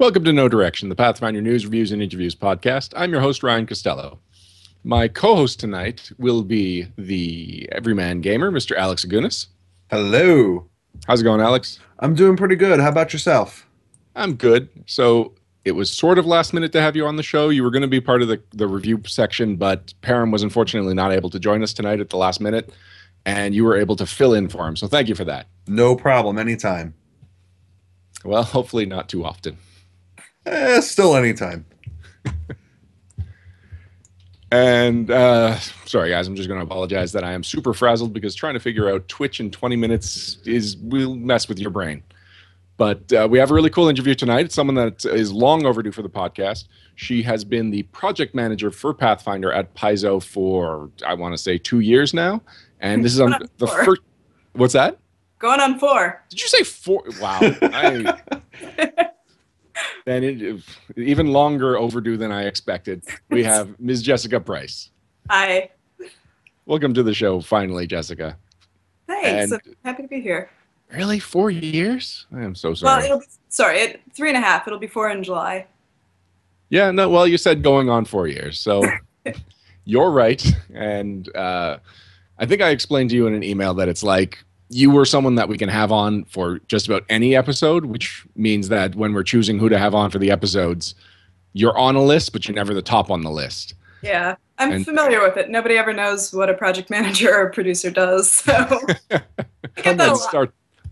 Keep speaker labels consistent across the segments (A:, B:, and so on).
A: Welcome to No Direction, the Pathfinder news, reviews, and interviews podcast. I'm your host, Ryan Costello. My co-host tonight will be the everyman gamer, Mr. Alex Agunas.
B: Hello.
A: How's it going, Alex?
B: I'm doing pretty good. How about yourself?
A: I'm good. So it was sort of last minute to have you on the show. You were going to be part of the review section, but Param was unfortunately not able to join us tonight at the last minute, and you were able to fill in for him. So thank you for that.
B: No problem. Anytime.
A: Well, hopefully not too often.
B: Still anytime.
A: And sorry, guys, I'm just going to apologize that I am super frazzled because trying to figure out Twitch in 20 minutes will mess with your brain. But we have a really cool interview tonight. It's someone that is long overdue for the podcast. She has been the project manager for Pathfinder at Paizo for, I want to say, 2 years now. And this is on the first... What's that?
C: Going on 4.
A: Did you say 4? Wow. And it even longer overdue than I expected. We have Ms. Jessica Price.
C: Hi.
A: Welcome to the show, finally, Jessica.
C: Thanks. I'm happy to be here.
A: Really? 4 years? I am so sorry.
C: Well, 3.5. It'll be 4 in July.
A: Yeah, no, well, you said going on 4 years, so you're right. And I think I explained to you in an email that it's like, you were someone that we can have on for just about any episode, which means that when we're choosing who to have on for the episodes, you're on a list, but you're never the top on the list.
C: Yeah, I'm familiar with it. Nobody ever knows what a project manager or a producer does. So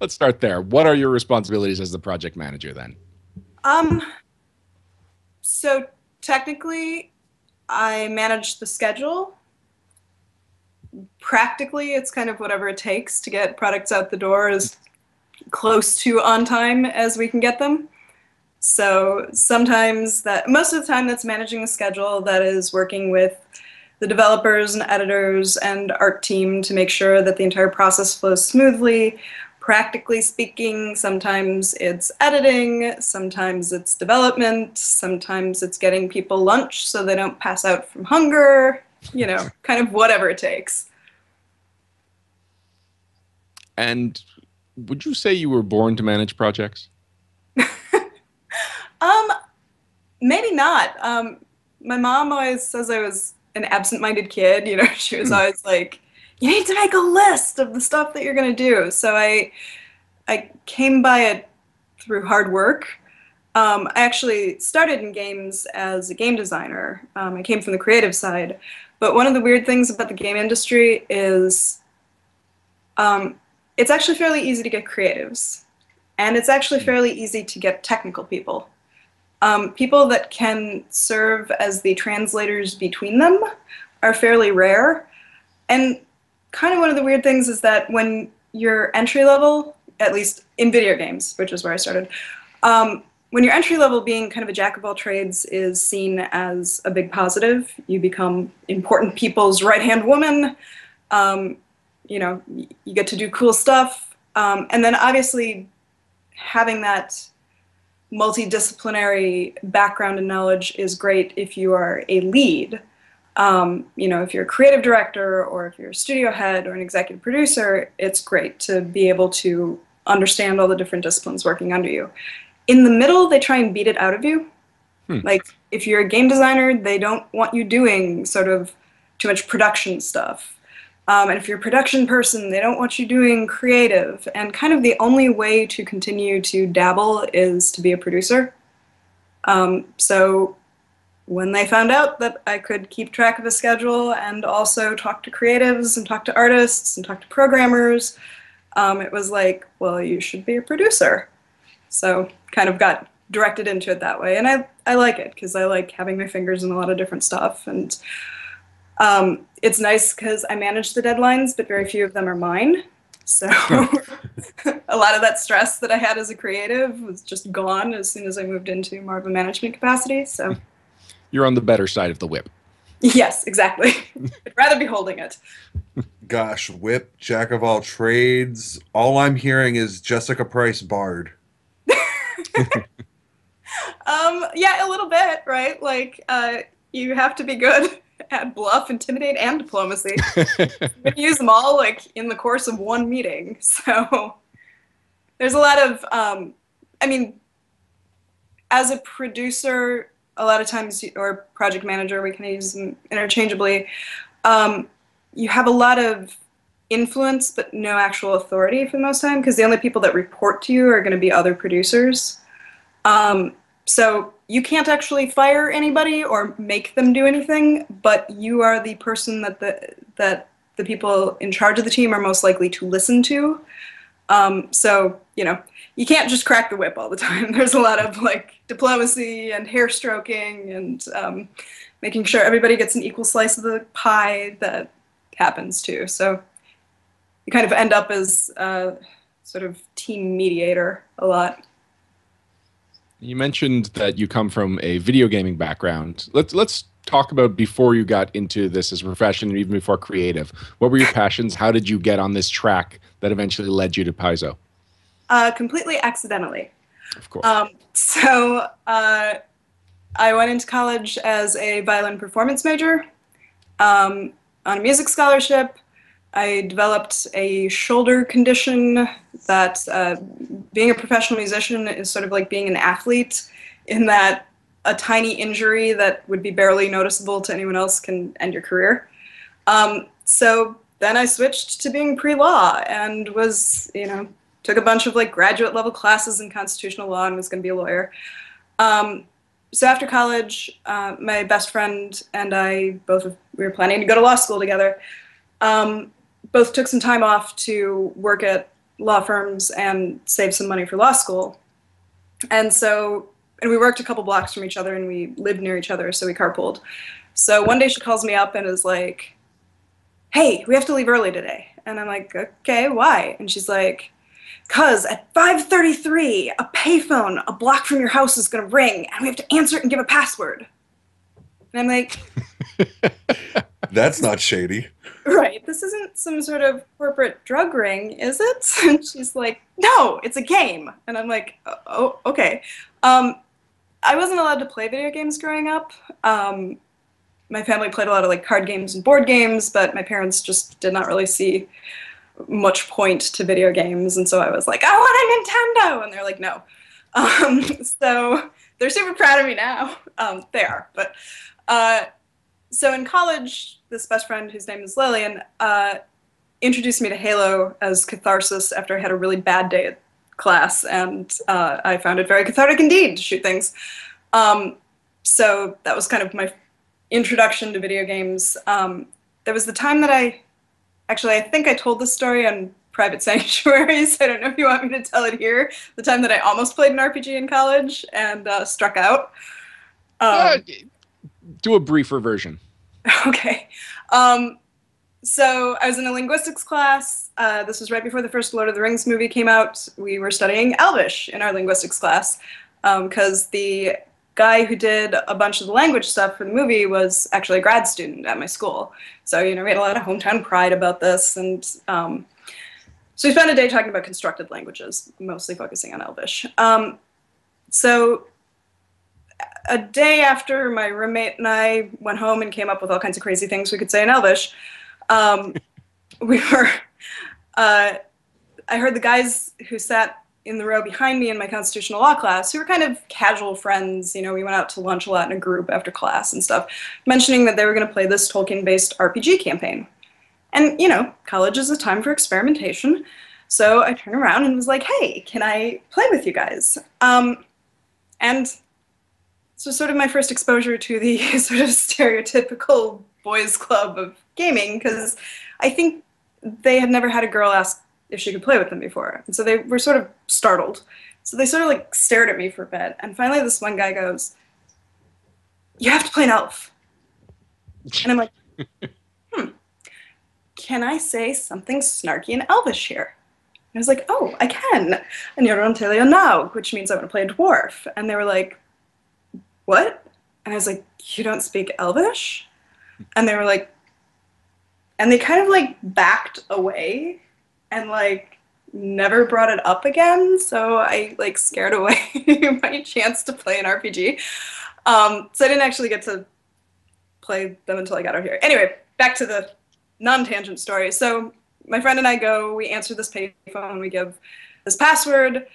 A: let's start there. What are your responsibilities as the project manager then?
C: So technically, I manage the schedule. Practically, it's kind of whatever it takes to get products out the door as close to on time as we can get them. So sometimes most of the time that's managing the schedule, that is working with the developers and editors and art team to make sure that the entire process flows smoothly. Practically speaking, sometimes it's editing, sometimes it's development, sometimes it's getting people lunch so they don't pass out from hunger. Kind of whatever it takes.
A: And would you say you were born to manage projects?
C: Maybe not. My mom always says I was an absent-minded kid. She was always like, you need to make a list of the stuff that you're going to do. So I came by it through hard work. I actually started in games as a game designer. I came from the creative side. But one of the weird things about the game industry is it's actually fairly easy to get creatives. And it's actually fairly easy to get technical people. People that can serve as the translators between them are fairly rare. And kind of one of the weird things is that when you're entry level, at least in video games, which is where I started, when you're entry level, being kind of a jack of all trades is seen as a big positive. You become important people's right-hand woman. You get to do cool stuff. And then obviously having that multidisciplinary background and knowledge is great if you are a lead. If you're a creative director or if you're a studio head or an executive producer, it's great to be able to understand all the different disciplines working under you. In the middle, they try and beat it out of you. Like, if you're a game designer, they don't want you doing sort of too much production stuff. And if you're a production person, they don't want you doing creative. And kind of the only way to continue to dabble is to be a producer. So when they found out that I could keep track of a schedule and also talk to creatives and talk to artists and talk to programmers, it was like, well, you should be a producer. So kind of got directed into it that way. And I like it because I like having my fingers in a lot of different stuff. And it's nice because I manage the deadlines, but very few of them are mine. So a lot of that stress that I had as a creative was just gone as soon as I moved into more of a management capacity. So
A: you're on the better side of the whip.
C: Yes, exactly. I'd rather be holding it.
B: Gosh, whip, jack of all trades. All I'm hearing is Jessica Price Bard.
C: Yeah, a little bit, right? Like, you have to be good at bluff, intimidate, and diplomacy. You use them all, like, in the course of one meeting. So there's a lot of, as a producer, a lot of times, or project manager, we can use them interchangeably, you have a lot of influence but no actual authority for the most time, because the only people that report to you are going to be other producers. So you can't actually fire anybody or make them do anything, but you are the person that the people in charge of the team are most likely to listen to. So, you know, you can't just crack the whip all the time. There's a lot of like diplomacy and hair stroking and making sure everybody gets an equal slice of the pie that happens too. So you kind of end up as a sort of team mediator a lot.
A: You mentioned that you come from a video gaming background. Let's talk about before you got into this as a profession, and even before creative. What were your passions? How did you get on this track that eventually led you to Paizo?
C: Completely accidentally.
A: Of course.
C: I went into college as a violin performance major on a music scholarship. I developed a shoulder condition that being a professional musician is sort of like being an athlete, in that a tiny injury that would be barely noticeable to anyone else can end your career. So then I switched to being pre-law and was, you know, took a bunch of like graduate level classes in constitutional law and was going to be a lawyer. So after college, my best friend and I we were planning to go to law school together. Both took some time off to work at law firms and save some money for law school. And we worked a couple blocks from each other and we lived near each other, so we carpooled. So one day she calls me up and is like, "Hey, we have to leave early today." And I'm like, "Okay, why?" And she's like, "'Cause at 5:33, a payphone a block from your house is gonna ring and we have to answer it and give a password." And I'm like,
B: That's not shady.
C: "Right, this isn't some sort of corporate drug ring, is it?" And she's like, "No, it's a game." And I'm like, "Oh, okay." I wasn't allowed to play video games growing up. My family played a lot of like card games and board games, but my parents just did not really see much point to video games, and so I was like, "I want a Nintendo," and they're like, "No." So they're super proud of me now. They are, but so in college, this best friend, whose name is Lillian, introduced me to Halo as catharsis after I had a really bad day at class, and I found it very cathartic indeed to shoot things. So that was kind of my introduction to video games. There was the time that I think I told this story on Private Sanctuary, so I don't know if you want me to tell it here. The time that I almost played an RPG in college and struck out.
A: Do a briefer version.
C: Okay. So I was in a linguistics class. This was right before the first Lord of the Rings movie came out. We were studying Elvish in our linguistics class because the guy who did a bunch of the language stuff for the movie was actually a grad student at my school. So, you know, we had a lot of hometown pride about this. And so we spent a day talking about constructed languages, mostly focusing on Elvish. So a day after my roommate and I went home and came up with all kinds of crazy things we could say in Elvish, I heard the guys who sat in the row behind me in my constitutional law class, who were kind of casual friends, you know, we went out to lunch a lot in a group after class and stuff, mentioning that they were going to play this Tolkien-based RPG campaign. And, you know, college is a time for experimentation. So I turned around and was like, "Hey, can I play with you guys?" And so sort of my first exposure to the sort of stereotypical boys club of gaming, because I think they had never had a girl ask if she could play with them before. And so they were sort of startled. So they sort of like stared at me for a bit. And finally this one guy goes, "You have to play an elf." And I'm like, "Can I say something snarky in Elvish here?" And I was like, "Oh, I can. And Yorontelio now," which means I want to play a dwarf. And they were like, "What?" And I was like, "You don't speak Elvish?" And they were like, and they kind of like backed away and like never brought it up again. So I like scared away my chance to play an RPG. So I didn't actually get to play them until I got out here. Anyway, back to the non-tangent story. So my friend and I go, we answer this payphone, we give this password.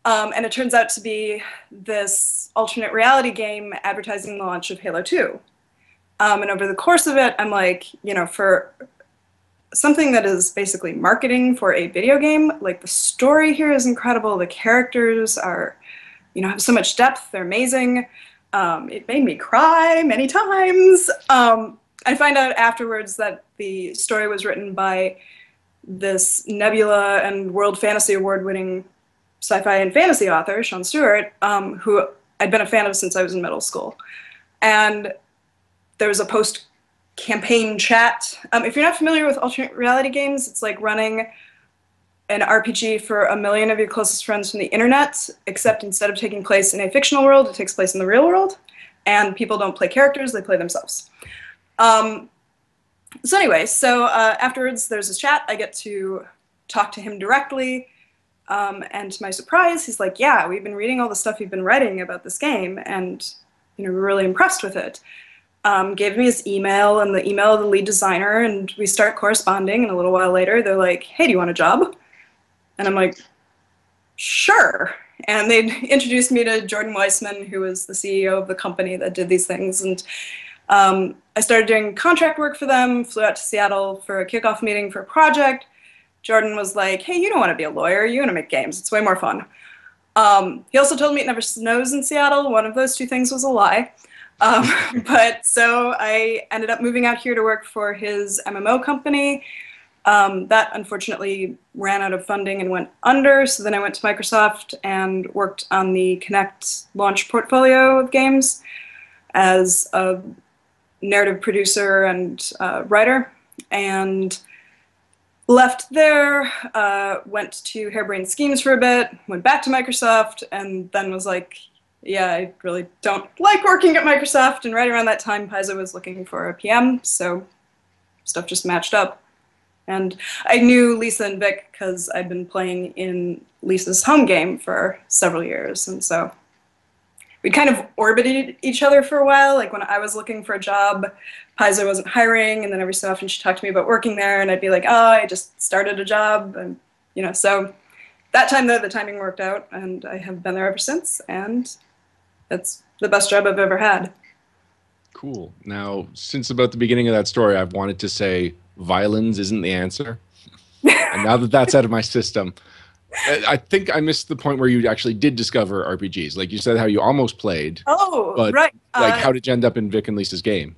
C: And it turns out to be this alternate reality game advertising the launch of Halo 2. And over the course of it, I'm like, for something that is basically marketing for a video game, like the story here is incredible. The characters are, have so much depth. They're amazing. It made me cry many times. I find out afterwards that the story was written by this Nebula and World Fantasy Award winning sci-fi and fantasy author, Sean Stewart, who I'd been a fan of since I was in middle school. And there was a post-campaign chat. If you're not familiar with alternate reality games, it's like running an RPG for a million of your closest friends from the internet, except instead of taking place in a fictional world, it takes place in the real world. And people don't play characters, they play themselves. So anyway, afterwards there's this chat. I get to talk to him directly. And to my surprise, he's like, yeah, we've been reading all the stuff you've been writing about this game, and we're really impressed with it. Gave me his email and the email of the lead designer, and we start corresponding, and a little while later they're like, hey, do you want a job? And I'm like, sure. And they introduced me to Jordan Weissman, who was the CEO of the company that did these things. And I started doing contract work for them, flew out to Seattle for a kickoff meeting for a project. Jordan was like, hey, you don't want to be a lawyer, you want to make games. It's way more fun. He also told me it never snows in Seattle. One of those two things was a lie. But so I ended up moving out here to work for his MMO company. That unfortunately ran out of funding and went under. So then I went to Microsoft and worked on the Kinect launch portfolio of games as a narrative producer and writer. And left there, went to Harebrained Schemes for a bit, went back to Microsoft, and then was like, yeah, I really don't like working at Microsoft. And right around that time, Paizo was looking for a PM, so stuff just matched up. And I knew Lisa and Vic because I'd been playing in Lisa's home game for several years, and so we kind of orbited each other for a while. Like when I was looking for a job, Paizo wasn't hiring, and then every so often she'd talk to me about working there, and I'd be like, oh, I just started a job. And, so that time though, the timing worked out, and I have been there ever since, and it's the best job I've ever had.
A: Cool. Now, since about the beginning of that story, I've wanted to say violins isn't the answer. And now that that's out of my system, I think I missed the point where you actually did discover RPGs. Like you said, how you almost played.
C: Oh,
A: but,
C: right.
A: Like, how did you end up in Vic and Lisa's game?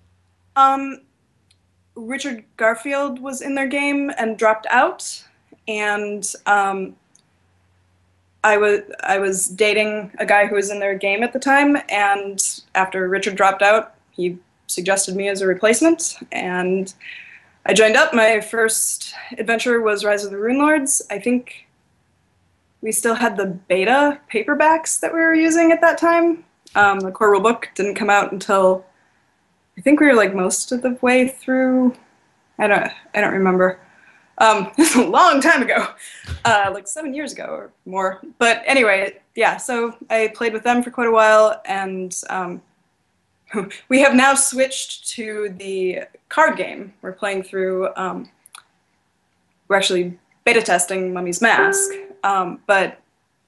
C: Richard Garfield was in their game and dropped out, and I was dating a guy who was in their game at the time, and after Richard dropped out, he suggested me as a replacement, and I joined up. My first adventure was Rise of the Runelords. I think we still had the beta paperbacks that we were using at that time. The core rulebook didn't come out until I think we were like most of the way through. I don't remember. This was a long time ago, like 7 years ago or more. But anyway, yeah. So I played with them for quite a while, and we have now switched to the card game. We're playing through. We're actually beta testing Mummy's Mask. But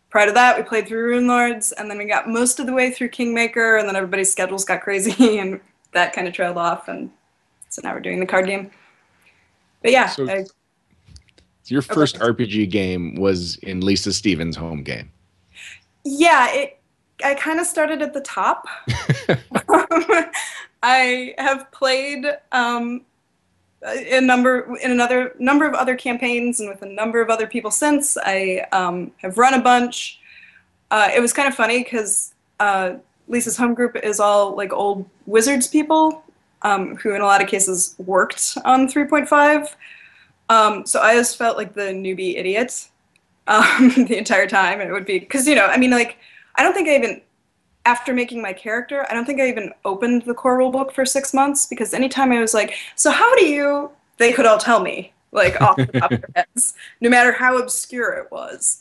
C: prior to that, we played through Runelords, and then we got most of the way through Kingmaker, and then everybody's schedules got crazy, and that kind of trailed off, and so now we're doing the card game. But yeah.
A: So your first RPG game was in Lisa Stevens' home game.
C: Yeah, I kind of started at the top. I have played in a number of other campaigns and with a number of other people since. I have run a bunch. It was kind of funny because Lisa's home group is all like old Wizards people who in a lot of cases worked on 3.5. So I just felt like the newbie idiot the entire time. It would be because, I don't think I even, after making my character, I don't think I even opened the core rulebook for 6 months, because anytime I was like, so how do you, they could all tell me, like off the top of their heads, no matter how obscure it was.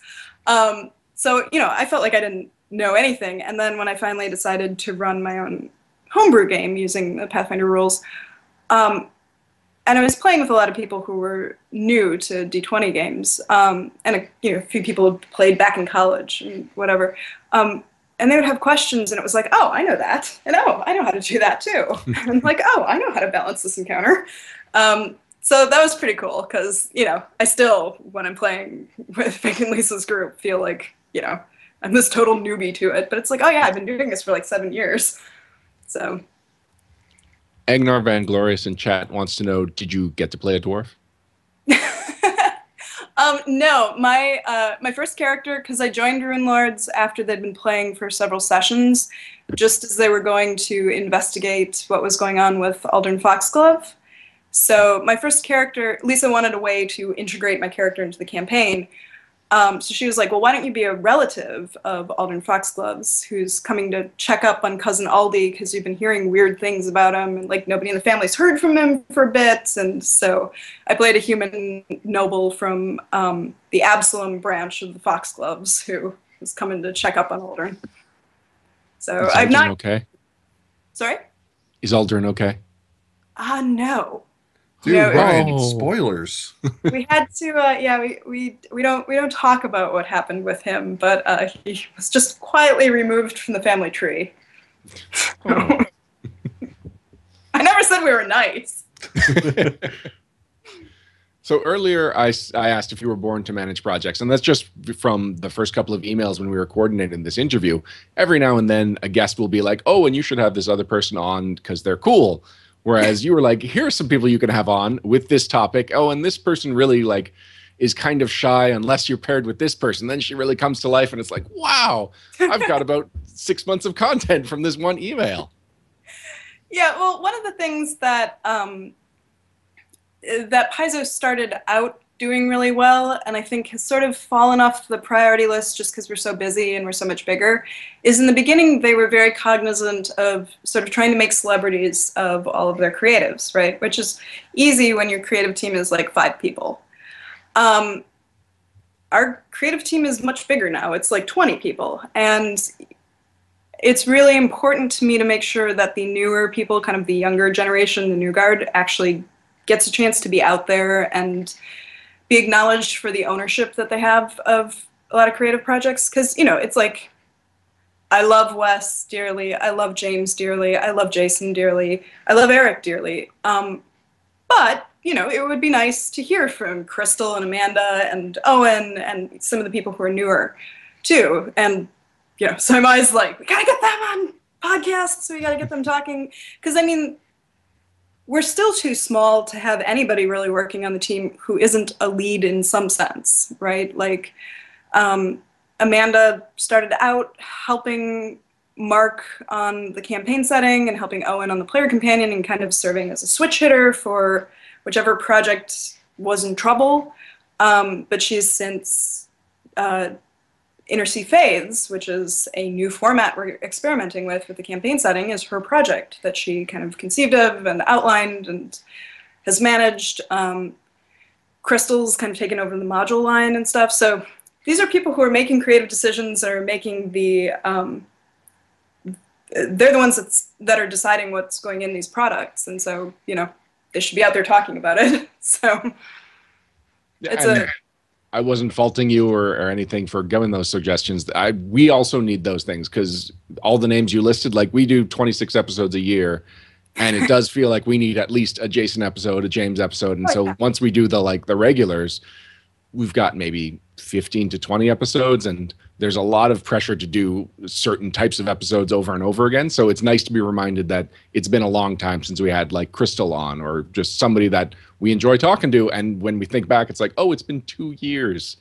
C: So, I felt like I didn't know anything. And then when I finally decided to run my own homebrew game using the Pathfinder rules, I was playing with a lot of people who were new to D20 games, and a few people who played back in college and whatever. And they would have questions, and it was like, oh, I know that, and oh, I know how to do that too. And like, oh, I know how to balance this encounter. So that was pretty cool because, I still, when I'm playing with Vic and Lisa's group, feel like, I'm this total newbie to it. But it's like, oh yeah, I've been doing this for like 7 years. So.
A: Agnar Van Glorious in chat wants to know, did you get to play a dwarf?
C: No, my first character, because I joined Rune Lords after they'd been playing for several sessions, just as they were going to investigate what was going on with Aldern Foxglove. So my first character, Lisa wanted a way to integrate my character into the campaign. So she was like, well, why don't you be a relative of Aldern Foxglove's who's coming to check up on cousin Aldi because you've been hearing weird things about him and like nobody in the family's heard from him for a bit. And so I played a human noble from the Absalom branch of the Foxgloves who was coming to check up on Aldern. So I've not.
A: Okay.
C: Sorry?
A: Is Aldern okay?
C: No.
B: Dude,
C: No,
B: Ryan, spoilers.
C: We had to, we don't talk about what happened with him, but he was just quietly removed from the family tree.
A: Oh.
C: I never said we were nice.
A: So earlier I asked if you were born to manage projects, and that's just from the first couple of emails when we were coordinating this interview. Every now and then a guest will be like, oh, and you should have this other person on because they're cool. Whereas you were like, here are some people you can have on with this topic. Oh, and this person really like is kind of shy unless you're paired with this person. Then she really comes to life and it's like, wow, I've got about 6 months of content from this one email.
C: Yeah, well, one of the things that that Paizo started out doing really well, and I think has sort of fallen off the priority list just because we're so busy and we're so much bigger, is in the beginning they were very cognizant of sort of trying to make celebrities of all of their creatives, right? Which is easy when your creative team is like 5 people. Our creative team is much bigger now. It's like 20 people. And it's really important to me to make sure that the newer people, kind of the younger generation, the new guard, actually gets a chance to be out there and be acknowledged for the ownership that they have of a lot of creative projects. Because, it's like, I love Wes dearly, I love James dearly, I love Jason dearly, I love Eric dearly. But, it would be nice to hear from Crystal and Amanda and Owen and some of the people who are newer, too. And, so I'm always like, we gotta get them on podcasts, so we gotta get them talking. Because, we're still too small to have anybody really working on the team who isn't a lead in some sense, right? Like, Amanda started out helping Mark on the campaign setting and helping Owen on the player companion and kind of serving as a switch hitter for whichever project was in trouble. But she's since Inner Sea Faiths, which is a new format we're experimenting with the campaign setting, is her project that she kind of conceived of and outlined and has managed. Crystal's kind of taken over the module line and stuff. So these are people who are making creative decisions and are making the, they're the ones that are deciding what's going in these products. And so, they should be out there talking about it. So it's
A: I wasn't faulting you or anything for giving those suggestions. We also need those things because all the names you listed, like we do 26 episodes a year, and it does feel like we need at least a Jason episode, a James episode. And so once we do the regulars, we've got maybe 15 to 20 episodes, and there's a lot of pressure to do certain types of episodes over and over again. So it's nice to be reminded that it's been a long time since we had like Crystal on or just somebody that we enjoy talking to. And when we think back, it's like, oh, it's been 2 years.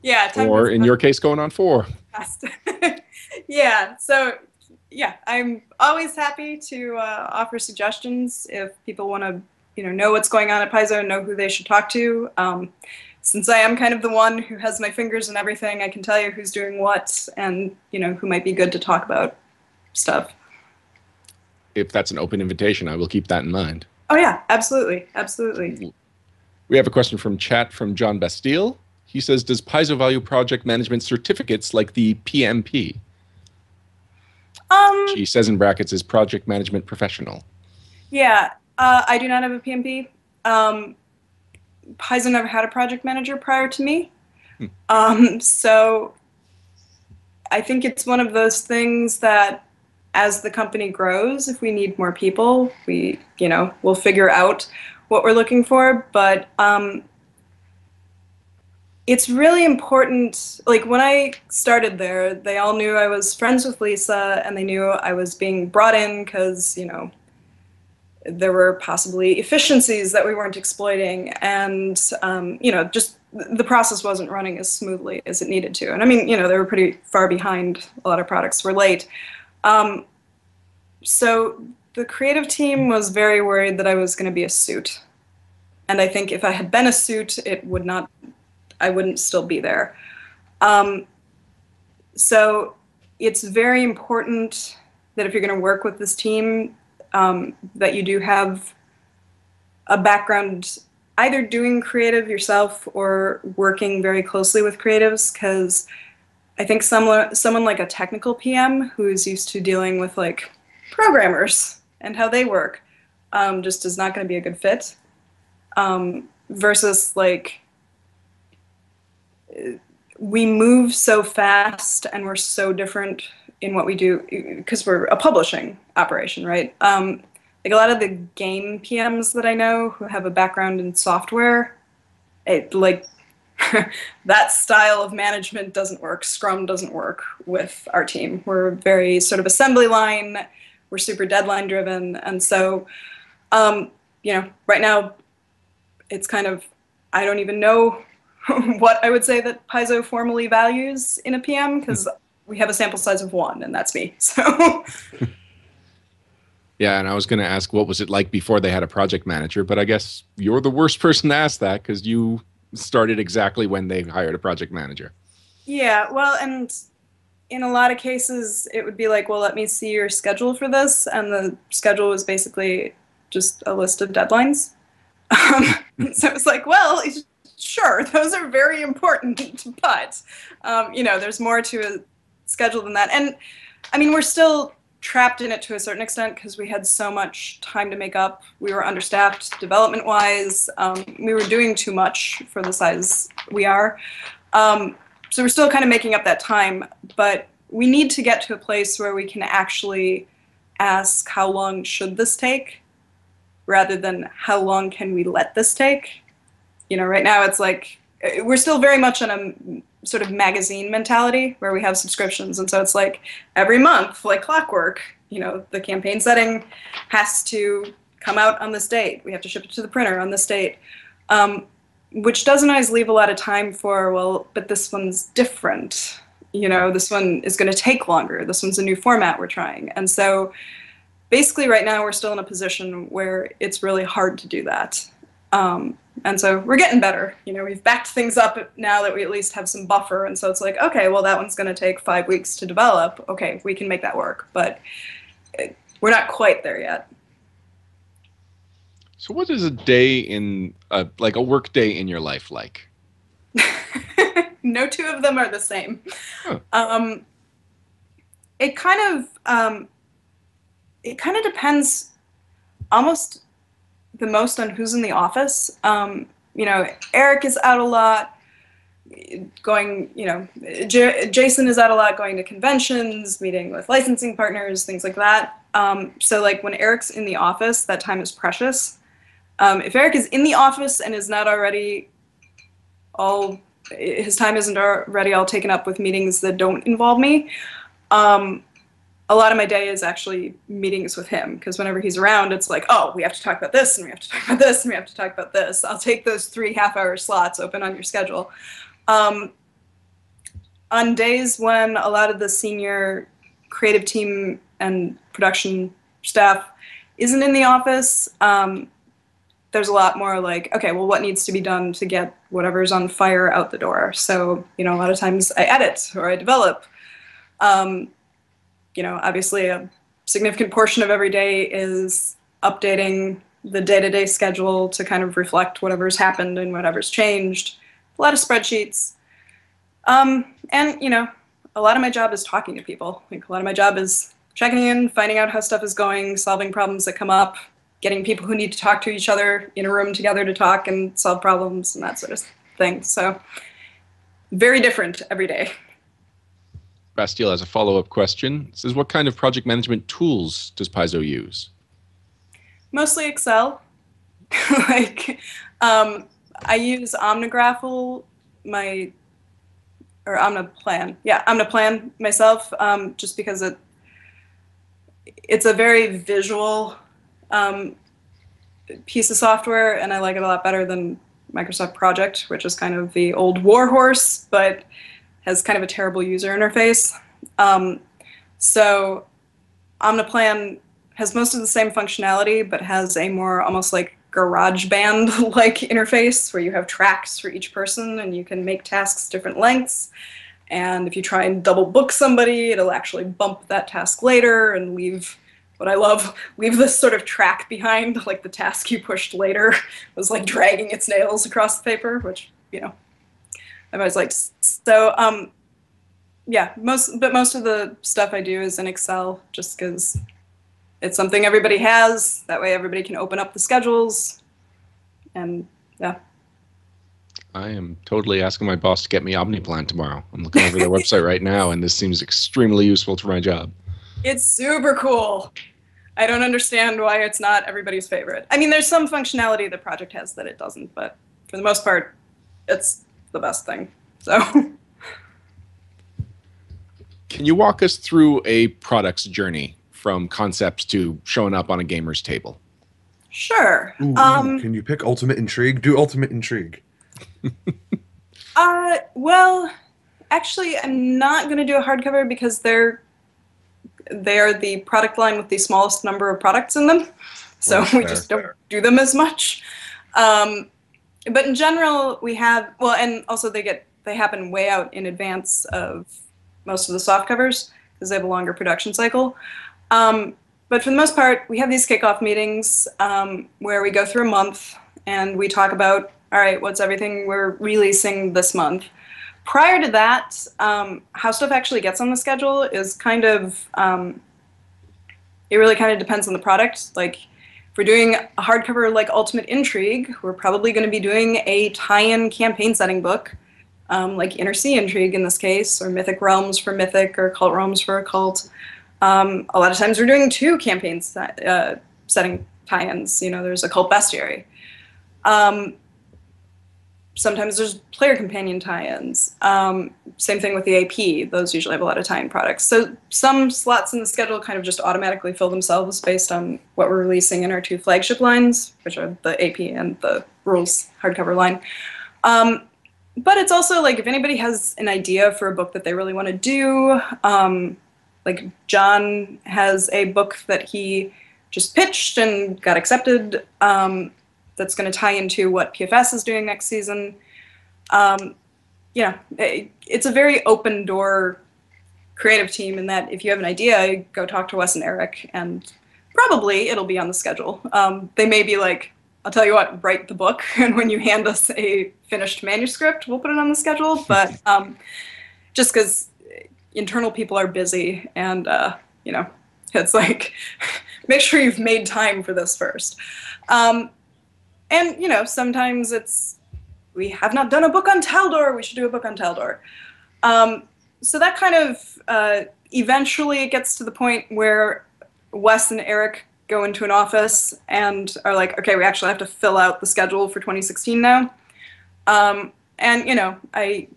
C: Yeah.
A: Or in your case, going on 4.
C: Yeah. So yeah, I'm always happy to offer suggestions if people want to, know what's going on at Paizo, know who they should talk to. Since I am kind of the one who has my fingers in everything, I can tell you who's doing what and, who might be good to talk about stuff.
A: If that's an open invitation, I will keep that in mind.
C: Oh, yeah, absolutely. Absolutely.
A: We have a question from chat from John Bastille. He says, does Paizo value project management certificates like the PMP? She says in brackets, is project management professional?
C: Yeah. I do not have a PMP. Paizo never had a project manager prior to me. So I think it's one of those things that as the company grows, if we need more people, we'll figure out what we're looking for. But it's really important. Like when I started there, they all knew I was friends with Lisa, and they knew I was being brought in because, there were possibly efficiencies that we weren't exploiting, and just the process wasn't running as smoothly as it needed to. And I mean, they were pretty far behind. A lot of products were late. So the creative team was very worried that I was going to be a suit. And I think if I had been a suit, I wouldn't still be there. So it's very important that if you're going to work with this team, that you do have a background either doing creative yourself or working very closely with creatives, because I think someone like a technical PM who's used to dealing with like programmers and how they work just is not going to be a good fit, versus like we move so fast and we're so different in what we do because we're a publishing operation, right? Like a lot of the game PMs that I know who have a background in software, that style of management doesn't work. Scrum doesn't work with our team. We're very sort of assembly line. We're super deadline driven. And so, right now it's kind of, I don't even know what I would say that Paizo formally values in a PM, because we have a sample size of 1, and that's me. So.
A: Yeah, and I was going to ask, what was it like before they had a project manager? But I guess you're the worst person to ask that, because you started exactly when they hired a project manager.
C: Yeah, well, and in a lot of cases, it would be like, well, let me see your schedule for this. And the schedule was basically just a list of deadlines. So it's like, well, sure, those are very important, but, there's more to a schedule than that. And I mean, we're still trapped in it to a certain extent because we had so much time to make up. We were understaffed development-wise. We were doing too much for the size we are. So we're still kind of making up that time, but we need to get to a place where we can actually ask how long should this take rather than how long can we let this take. Right now it's like we're still very much on a sort of magazine mentality where we have subscriptions, and so it's like every month, like clockwork, the campaign setting has to come out on this date. We have to ship it to the printer on this date, which doesn't always leave a lot of time for, well, but this one's different. This one is going to take longer. This one's a new format we're trying. And so basically right now we're still in a position where it's really hard to do that. And so we're getting better. We've backed things up now that we at least have some buffer. And so it's like, okay, well, that one's going to take 5 weeks to develop. Okay, we can make that work. But we're not quite there yet.
A: So what is a day in, like a work day in your life like?
C: No two of them are the same.
A: Huh.
C: It kind of depends almost the most on who's in the office. Eric is out a lot going, Jason is out a lot going to conventions, meeting with licensing partners, things like that. So like when Eric's in the office, that time is precious. If Eric is in the office and is not already his time isn't already all taken up with meetings that don't involve me, a lot of my day is actually meetings with him, because whenever he's around, it's like, oh, we have to talk about this, and we have to talk about this, and we have to talk about this. I'll take those 3 half-hour slots open on your schedule. On days when a lot of the senior creative team and production staff isn't in the office, there's a lot more like, okay, well, what needs to be done to get whatever's on fire out the door? So, a lot of times I edit or I develop. Obviously a significant portion of every day is updating the day-to-day schedule to kind of reflect whatever's happened and whatever's changed. A lot of spreadsheets. And, a lot of my job is talking to people. Like a lot of my job is checking in, finding out how stuff is going, solving problems that come up, getting people who need to talk to each other in a room together to talk and solve problems and that sort of thing. So very different every day.
A: Bastille has a follow-up question. It says, what kind of project management tools does Paizo use?
C: Mostly Excel. I use Omnigraffle, or Omniplan. Yeah, Omniplan myself, just because it's a very visual piece of software, and I like it a lot better than Microsoft Project, which is kind of the old warhorse, but has kind of a terrible user interface. So Omniplan has most of the same functionality, but has a more almost like GarageBand-like interface where you have tracks for each person and you can make tasks different lengths. And if you try and double book somebody, it'll actually bump that task later and leave, what I love, leave this sort of track behind, like the task you pushed later was like dragging its nails across the paper, which, you know, I've always liked. So, yeah, most of the stuff I do is in Excel just because it's something everybody has. That way everybody can open up the schedules. And yeah.
A: I am totally asking my boss to get me Omniplan tomorrow. I'm looking over their website right now, and this seems extremely useful for my job.
C: It's super cool. I don't understand why it's not everybody's favorite. I mean, there's some functionality the project has that it doesn't, but for the most part, it's the best thing. So.
A: Can you walk us through a product's journey from concept to showing up on a gamer's table?
C: Sure.
B: Ooh, can you pick Ultimate Intrigue? Do Ultimate Intrigue.
C: Well, actually, I'm not going to do a hardcover because they are the product line with the smallest number of products in them. So we just don't do them as much. But in general, we have, well, and also they happen way out in advance of most of the soft covers because they have a longer production cycle. But for the most part, we have these kickoff meetings where we go through a month and we talk about, all right, what's everything we're releasing this month. Prior to that, how stuff actually gets on the schedule is kind of, it really kind of depends on the product. Like, if we're doing a hardcover like Ultimate Intrigue, we're probably going to be doing a tie-in campaign setting book, like Inner Sea Intrigue in this case, or Mythic Realms for Mythic, or Occult Realms for Occult. A lot of times we're doing 2 campaign setting tie-ins. You know, there's Occult Bestiary. Sometimes there's player companion tie-ins. Same thing with the AP. Those usually have a lot of tie-in products. So some slots in the schedule kind of just automatically fill themselves based on what we're releasing in our 2 flagship lines, which are the AP and the Rules hardcover line. But it's also like if anybody has an idea for a book that they really want to do, like John has a book that he just pitched and got accepted, that's going to tie into what PFS is doing next season. You know, it's a very open door creative team in that if you have an idea, go talk to Wes and Eric, and probably it'll be on the schedule. They may be like, I'll tell you what, write the book, and when you hand us a finished manuscript, we'll put it on the schedule. But just because internal people are busy, and you know, it's like, make sure you've made time for this first. And, you know, sometimes it's, we have not done a book on Taldor, we should do a book on Taldor. So that kind of, eventually it gets to the point where Wes and Eric go into an office and are like, okay, we actually have to fill out the schedule for 2016 now. And, you know, I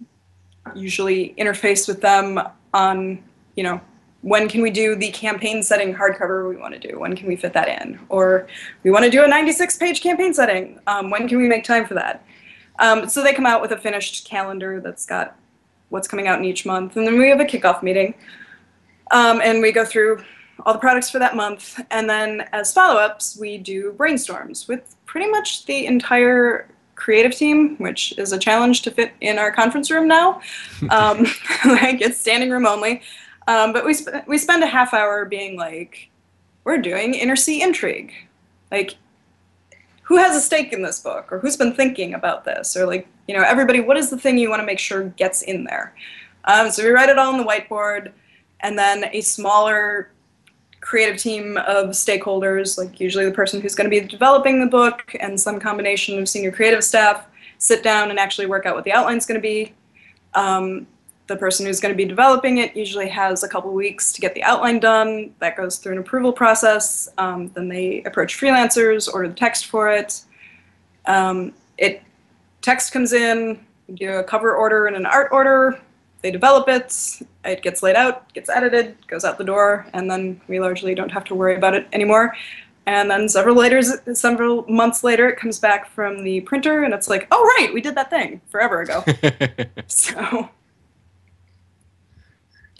C: usually interface with them on, you know, when can we do the campaign setting hardcover we want to do? When can we fit that in? Or we want to do a 96-page campaign setting. When can we make time for that? So they come out with a finished calendar that's got what's coming out in each month. And then we have a kickoff meeting. And we go through all the products for that month. And then as follow-ups, we do brainstorms with pretty much the entire creative team, which is a challenge to fit in our conference room now. Like, it's standing room only. But we spend a half hour being like, we're doing Inner Sea Intrigue. Like, who has a stake in this book? Or who's been thinking about this? Or like, you know, everybody, what is the thing you want to make sure gets in there? So we write it all on the whiteboard, and then a smaller creative team of stakeholders, like usually the person who's going to be developing the book and some combination of senior creative staff, sit down and actually work out what the outline's going to be. The person who's going to be developing it usually has a couple weeks to get the outline done. That goes through an approval process. Then they approach freelancers, order the text for it. Text comes in, you do a cover order and an art order. They develop it. It gets laid out, gets edited, goes out the door, and then we largely don't have to worry about it anymore. And then several months later, it comes back from the printer, and it's like, oh, right, we did that thing forever ago. So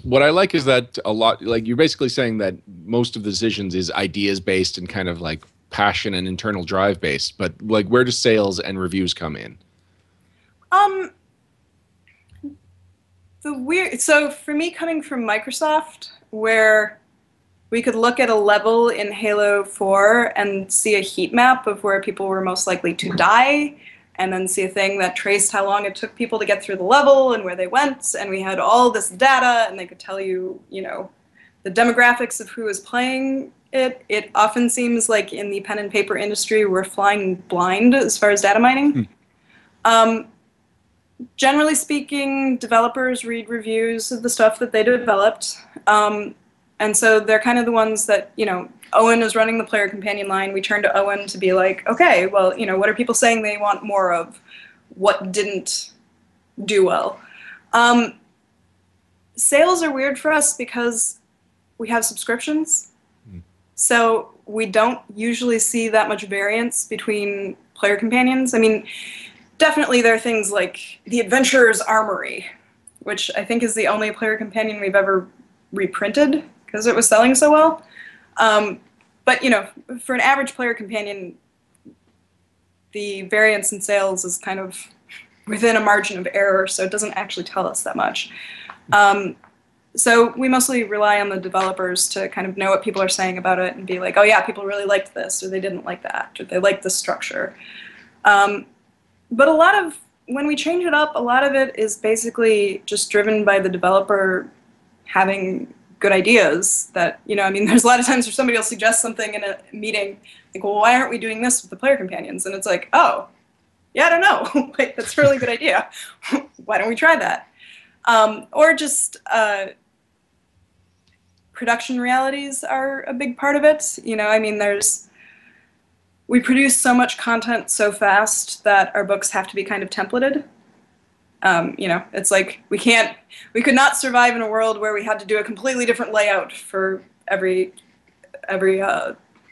A: what I like is that a lot, like you're basically saying that most of the decisions is ideas based and kind of like passion and internal drive based, but like where do sales and reviews come in?
C: So for me, coming from Microsoft, where we could look at a level in Halo 4 and see a heat map of where people were most likely to die, and then see a thing that traced how long it took people to get through the level and where they went, and we had all this data, and they could tell you, the demographics of who was playing it. It often seems like in the pen and paper industry, we're flying blind as far as data mining. Generally speaking, developers read reviews of the stuff that they developed. And so they're kind of the ones that, Owen is running the player companion line. We turn to Owen to be like, okay, well, what are people saying they want more of? What didn't do well? Sales are weird for us because we have subscriptions. So we don't usually see that much variance between player companions. I mean, definitely there are things like the Adventurer's Armory, which I think is the only player companion we've ever reprinted because it was selling so well. But, for an average player companion, the variance in sales is kind of within a margin of error, so it doesn't actually tell us that much. So we mostly rely on the developers to kind of know what people are saying about it and be like, oh yeah, people really liked this, or they didn't like that, or they liked this structure. But when we change it up, a lot of it is basically just driven by the developer having good ideas that, there's a lot of times where somebody will suggest something in a meeting, like, well, why aren't we doing this with the player companions? And it's like, oh, yeah, I don't know. Like, that's a really good idea. Why don't we try that? Or just production realities are a big part of it. We produce so much content so fast that our books have to be kind of templated. It's like we could not survive in a world where we had to do a completely different layout for every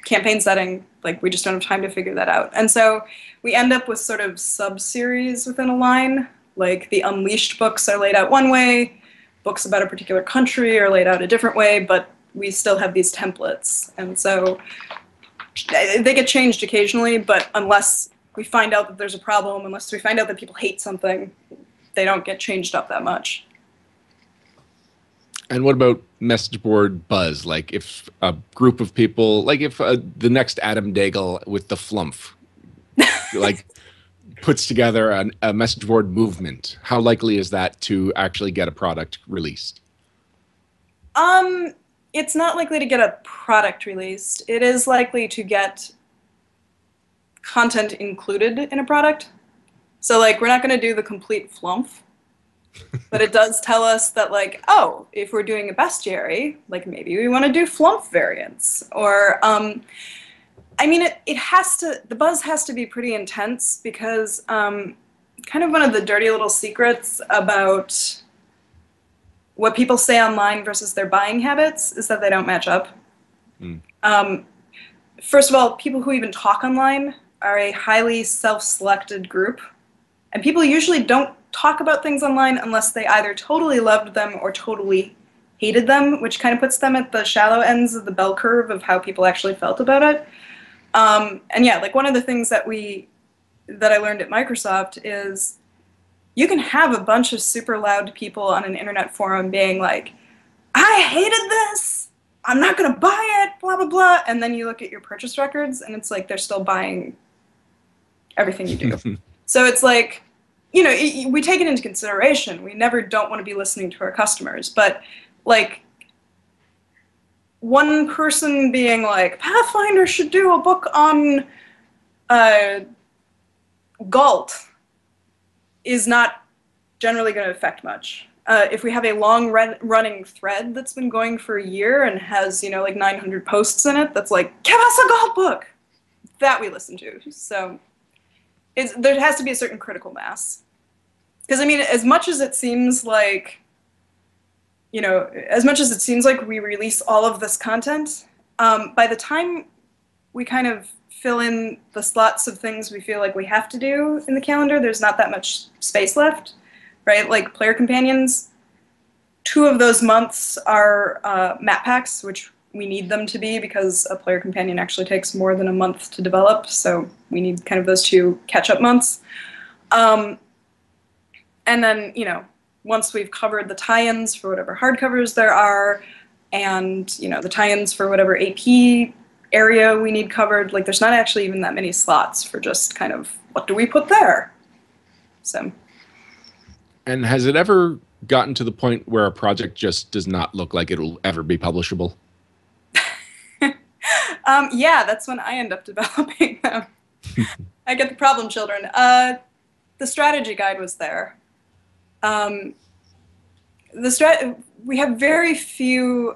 C: campaign setting. Like, we just don't have time to figure that out. And so we end up with sort of sub-series within a line. Like, the Unleashed books are laid out one way, books about a particular country are laid out a different way, but we still have these templates. And so they get changed occasionally, but unless we find out that there's a problem, unless we find out that people hate something, they don't get changed up that much.
A: And what about message board buzz? Like, if a group of people, like if the next Adam Daigle with the Flumph, like, puts together a message board movement, how likely is that to actually get a product released?
C: It's not likely to get a product released. It is likely to get content included in a product. So, like, we're not going to do the complete Flumph, but it does tell us that, like, oh, if we're doing a bestiary, like, maybe we want to do Flumph variants. Or, the buzz has to be pretty intense because kind of one of the dirty little secrets about what people say online versus their buying habits is that they don't match up. First of all, people who even talk online are a highly self-selected group. And people usually don't talk about things online unless they either totally loved them or totally hated them, which kind of puts them at the shallow ends of the bell curve of how people actually felt about it. And yeah, like, one of the things that I learned at Microsoft is you can have a bunch of super loud people on an internet forum being like, I hated this, I'm not going to buy it, blah, blah, blah. And then you look at your purchase records and it's like they're still buying everything you do. So it's like, we take it into consideration. We never don't want to be listening to our customers. But, like, one person being like, Pathfinder should do a book on Galt is not generally going to affect much. If we have a long running thread that's been going for a year and has, like 900 posts in it, that's like, give us a Galt book! That we listen to. So there has to be a certain critical mass. Because, I mean, as much as it seems like, we release all of this content, by the time we kind of fill in the slots of things we feel like we have to do in the calendar, there's not that much space left, right? Like player companions, 2 of those months are map packs, which we need them to be because a player companion actually takes more than a month to develop, so we need kind of those 2 catch-up months. And then, once we've covered the tie-ins for whatever hardcovers there are, and, the tie-ins for whatever AP area we need covered, like, there's not actually even that many slots for just kind of, what do we put there? So.
A: And has it ever gotten to the point where a project just does not look like it'll ever be publishable?
C: Yeah, that's when I end up developing them. I get the problem children. The strategy guide was there. We have very few.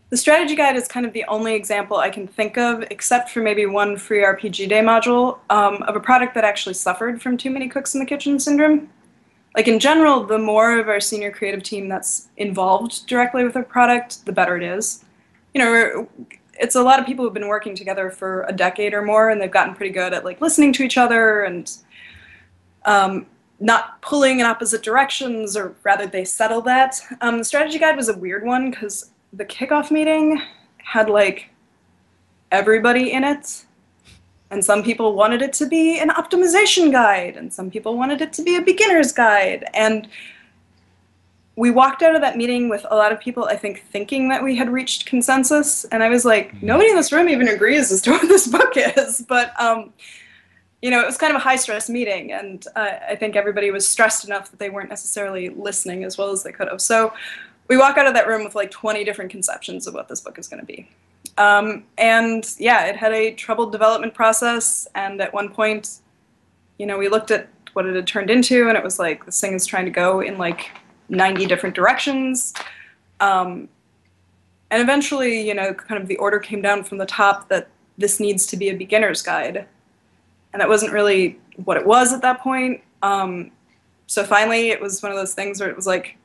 C: The strategy guide is kind of the only example I can think of, except for maybe one free RPG Day module, of a product that actually suffered from too many cooks in the kitchen syndrome. Like, in general, the more of our senior creative team that's involved directly with a product, the better it is. It's a lot of people who've been working together for a decade or more, and they've gotten pretty good at, like, listening to each other and not pulling in opposite directions, or rather they settle that. The strategy guide was a weird one because the kickoff meeting had, like, everybody in it, and some people wanted it to be an optimization guide, and some people wanted it to be a beginner's guide, and we walked out of that meeting with a lot of people, I think, thinking that we had reached consensus, and I was like, nobody in this room even agrees as to what this book is, but it was kind of a high-stress meeting, and I think everybody was stressed enough that they weren't necessarily listening as well as they could have. So we walk out of that room with like 20 different conceptions of what this book is going to be. And yeah, it had a troubled development process, and at one point, we looked at what it had turned into, and it was like, this thing is trying to go in like 90 different directions. And eventually, kind of the order came down from the top that this needs to be a beginner's guide. And that wasn't really what it was at that point. So finally, it was one of those things where it was like,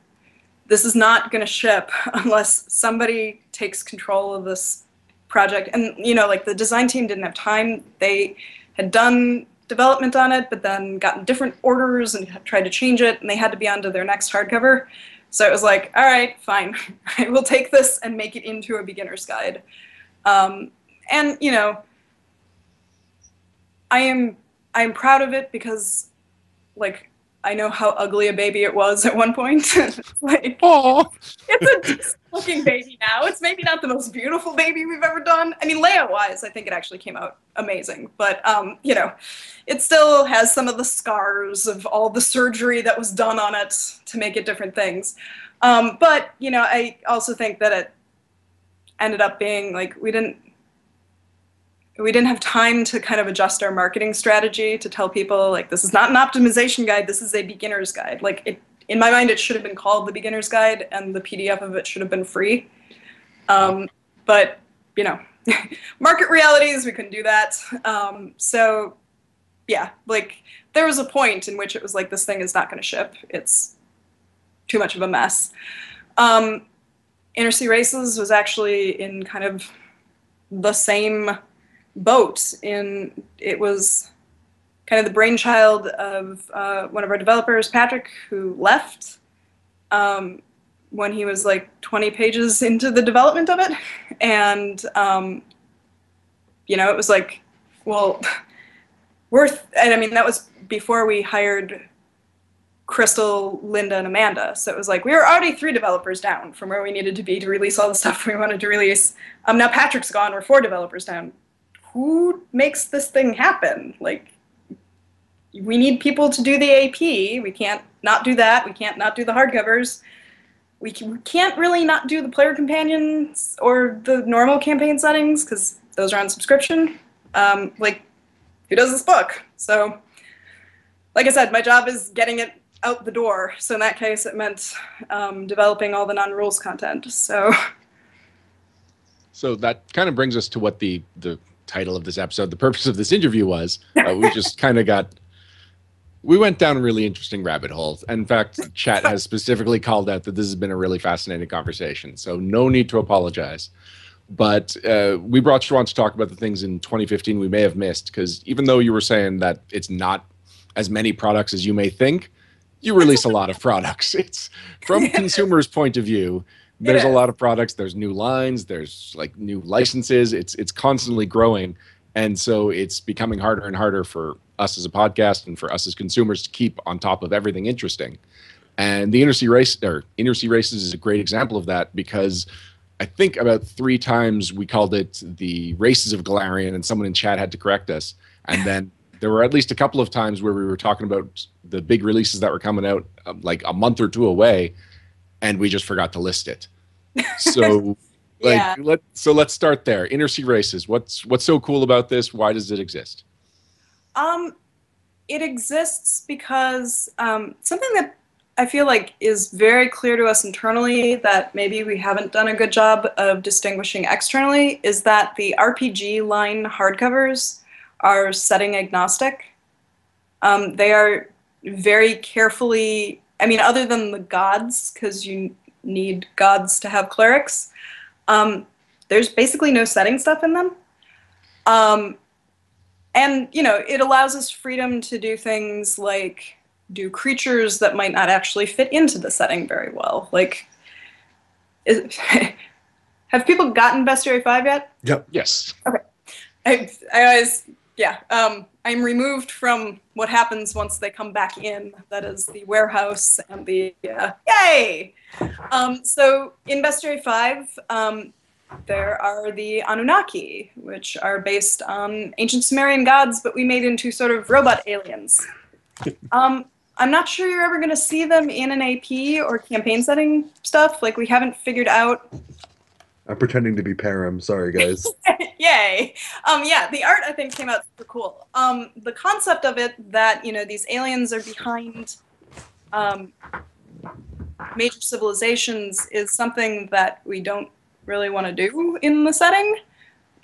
C: this is not going to ship unless somebody takes control of this project. And, like, the design team didn't have time. They had done development on it, but then gotten different orders and tried to change it, and they had to be on to their next hardcover. So it was like, all right, fine. I will take this and make it into a beginner's guide. And, I am proud of it because, like, I know how ugly a baby it was at one point. Like,
A: Aww.
C: It's a decent-looking baby now. It's maybe not the most beautiful baby we've ever done. I mean, layout-wise, I think it actually came out amazing. But, it still has some of the scars of all the surgery that was done on it to make it different things. But, I also think that it ended up being, like, we didn't have time to kind of adjust our marketing strategy to tell people, like, this is not an optimization guide, this is a beginner's guide. Like, in my mind, it should have been called the beginner's guide, and the PDF of it should have been free. But, market realities, we couldn't do that. So, yeah, like, there was a point in which it was like, this thing is not going to ship. It's too much of a mess. Inner Sea Races was actually in kind of the same boat. It was kind of the brainchild of one of our developers, Patrick, who left when he was like 20 pages into the development of it. And, it was like, well, and I mean, that was before we hired Crystal, Linda, and Amanda. So it was like, we were already 3 developers down from where we needed to be to release all the stuff we wanted to release. Now Patrick's gone, we're 4 developers down. Who makes this thing happen? Like, we need people to do the AP. We can't not do that. We can't not do the hardcovers. we can't really not do the player companions or the normal campaign settings because those are on subscription. Like, who does this book? So, like I said, my job is getting it out the door. So in that case, it meant developing all the non-rules content. So
A: that kind of brings us to what the title of this episode, the purpose of this interview was. We just kind of we went down really interesting rabbit holes. In fact, chat has specifically called out that this has been a really fascinating conversation. So no need to apologize. But we brought you on to talk about the things in 2015 we may have missed, because even though you were saying that it's not as many products as you may think, you release a lot of products. It's from consumers' point of view. There's a lot of products. There's new lines. There's like new licenses. It's constantly growing. And so it's becoming harder and harder for us as a podcast and for us as consumers to keep on top of everything interesting. And the Inner Sea Races is a great example of that, because I think about 3 times we called it the Races of Galarian, and someone in chat had to correct us. And then there were at least a couple of times where we were talking about the big releases that were coming out like a month or 2 away, and we just forgot to list it. So let's start there. Inner Sea Races. What's so cool about this? Why does it exist?
C: It exists because something that I feel like is very clear to us internally that maybe we haven't done a good job of distinguishing externally is that the RPG line hardcovers are setting agnostic. They are very carefully, I mean, other than the gods, because you need gods to have clerics, there's basically no setting stuff in them. And, you know, it allows us freedom to do things like do creatures that might not actually fit into the setting very well. Like, have people gotten Bestiary 5 yet?
B: Yep.
A: Yes.
C: Okay. I always, yeah. I'm removed from what happens once they come back in. That is the warehouse and the, yay! So in Bestiary 5, there are the Anunnaki, which are based on ancient Sumerian gods, but we made into sort of robot aliens. I'm not sure you're ever going to see them in an AP or campaign setting stuff. Like, we haven't figured out.
B: I'm pretending to be Param. Sorry, guys.
C: Yay. Yeah, the art, I think, came out super cool. The concept of it that, you know, these aliens are behind major civilizations is something that we don't really want to do in the setting.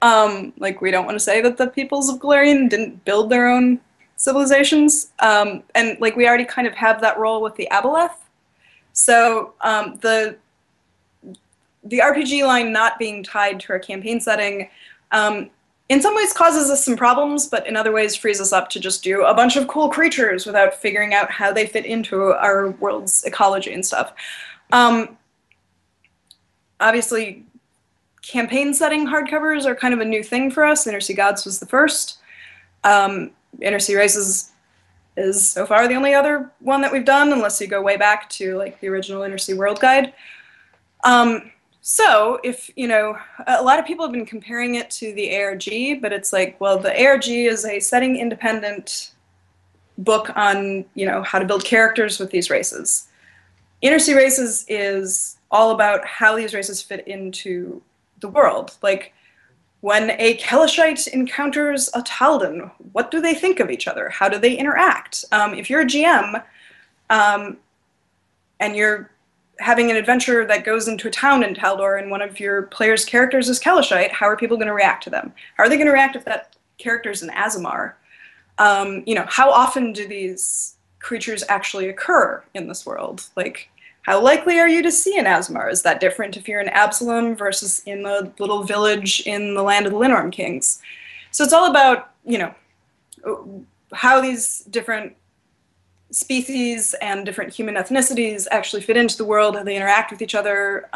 C: Like, we don't want to say that the peoples of Galarian didn't build their own civilizations. And, like, we already kind of have that role with the Aboleth. So the RPG line not being tied to our campaign setting in some ways causes us some problems, but in other ways frees us up to just do a bunch of cool creatures without figuring out how they fit into our world's ecology and stuff. Obviously, campaign setting hardcovers are kind of a new thing for us. Inner Sea Gods was the first. Inner Sea Races is so far the only other one that we've done, unless you go way back to like the original Inner Sea World Guide. So if, you know, a lot of people have been comparing it to the ARG, but it's like, well, the ARG is a setting independent book on, you know, how to build characters with these races. Inner Sea Races is all about how these races fit into the world. Like, when a Kelishite encounters a Taldan, what do they think of each other? How do they interact? If you're a GM and you're having an adventure that goes into a town in Taldor and one of your players' characters is Kelishite, how are people going to react to them? How are they going to react if that character's an Azamar? You know, how often do these creatures actually occur in this world? Like, how likely are you to see an Azamar? Is that different if you're in Absalom versus in the little village in the land of the Linorm Kings? So it's all about, you know, how these different species and different human ethnicities actually fit into the world, how they interact with each other,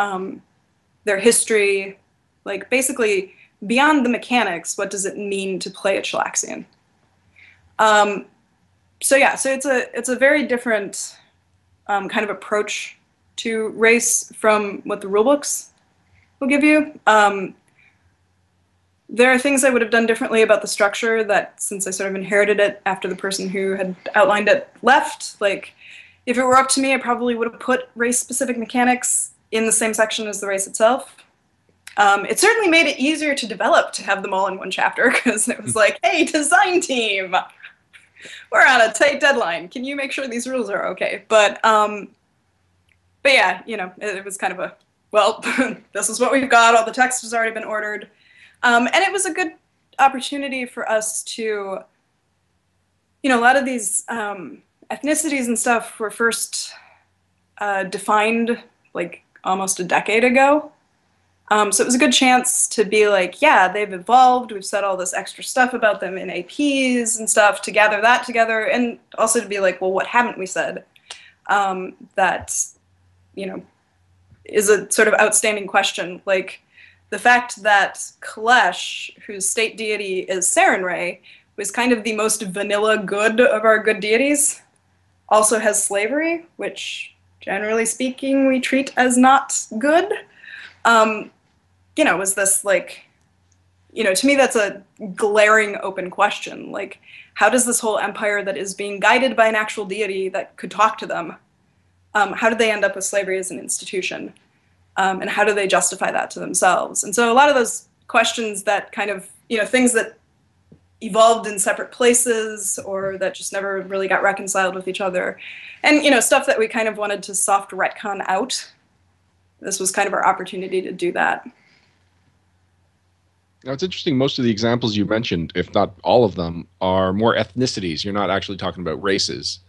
C: their history, like basically beyond the mechanics, what does it mean to play a Chilaxian? So yeah, so it's a very different kind of approach to race from what the rulebooks will give you. There are things I would have done differently about the structure that, since I sort of inherited it after the person who had outlined it left, like If it were up to me, I probably would have put race-specific mechanics in the same section as the race itself. It certainly made it easier to develop to have them all in one chapter, because it was like, hey, design team, we're on a tight deadline. Can you make sure these rules are okay? But yeah, you know, it was kind of a, well, this is what we've got. All the text has already been ordered. And it was a good opportunity for us to, you know, a lot of these ethnicities and stuff were first defined like almost a decade ago. So it was a good chance to be like, yeah, they've evolved. We've said all this extra stuff about them in APs and stuff, to gather that together, and also to be like, well, what haven't we said? That, you know, is a sort of outstanding question. Like the fact that Kalesh, whose state deity is Sarenrae, was kind of the most vanilla good of our good deities, also has slavery, which, generally speaking, we treat as not good. You know, was this like, you know, to me that's a glaring open question. Like, how does this whole empire that is being guided by an actual deity that could talk to them, how did they end up with slavery as an institution? And how do they justify that to themselves? And so a lot of those questions that kind of, you know, things that evolved in separate places or that just never really got reconciled with each other, and, you know, stuff that we kind of wanted to soft retcon out. This was kind of our opportunity to do that.
A: Now, it's interesting, most of the examples you mentioned, if not all of them, are more ethnicities. You're not actually talking about races.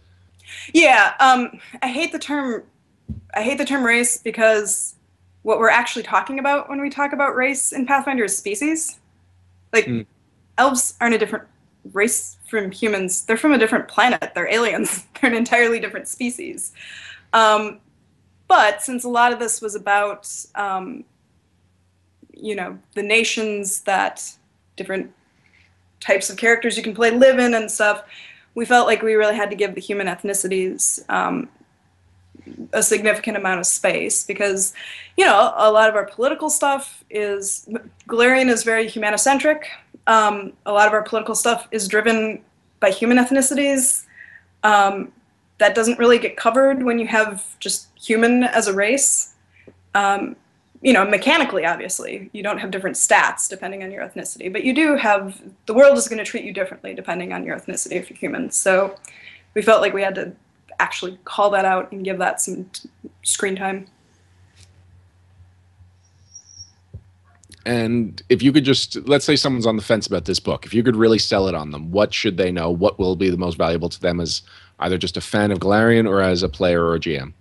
C: Yeah, I hate the term race, because what we're actually talking about when we talk about race in Pathfinder is species. Like, elves aren't a different race from humans. They're from a different planet. They're aliens. They're an entirely different species. But since a lot of this was about, you know, the nations that different types of characters you can play live in and stuff, we felt like we really had to give the human ethnicities a significant amount of space, because, you know, a lot of our political stuff is, Golarion is very humanocentric. A lot of our political stuff is driven by human ethnicities. That doesn't really get covered when you have just human as a race. You know, mechanically, obviously, you don't have different stats depending on your ethnicity, but you do have, the world is going to treat you differently depending on your ethnicity if you're human. So we felt like we had to actually call that out and give that some screen time.
A: And if you could just, let's say someone's on the fence about this book, if you could really sell it on them, what should they know? What will be the most valuable to them as either just a fan of Golarion or as a player or a GM?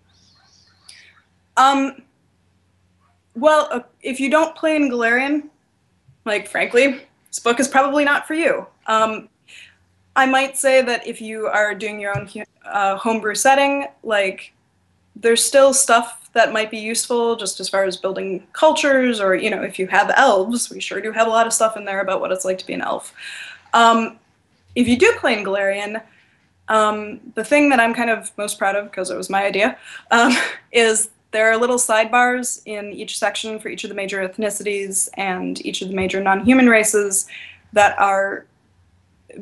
C: Well, if you don't play in Golarion, like, frankly, this book is probably not for you. I might say that if you are doing your own homebrew setting, like, there's still stuff that might be useful just as far as building cultures, or, you know, if you have elves, we sure do have a lot of stuff in there about what it's like to be an elf. If you do play in Golarion, the thing that I'm kind of most proud of, because it was my idea, is there are little sidebars in each section for each of the major ethnicities and each of the major non-human races that are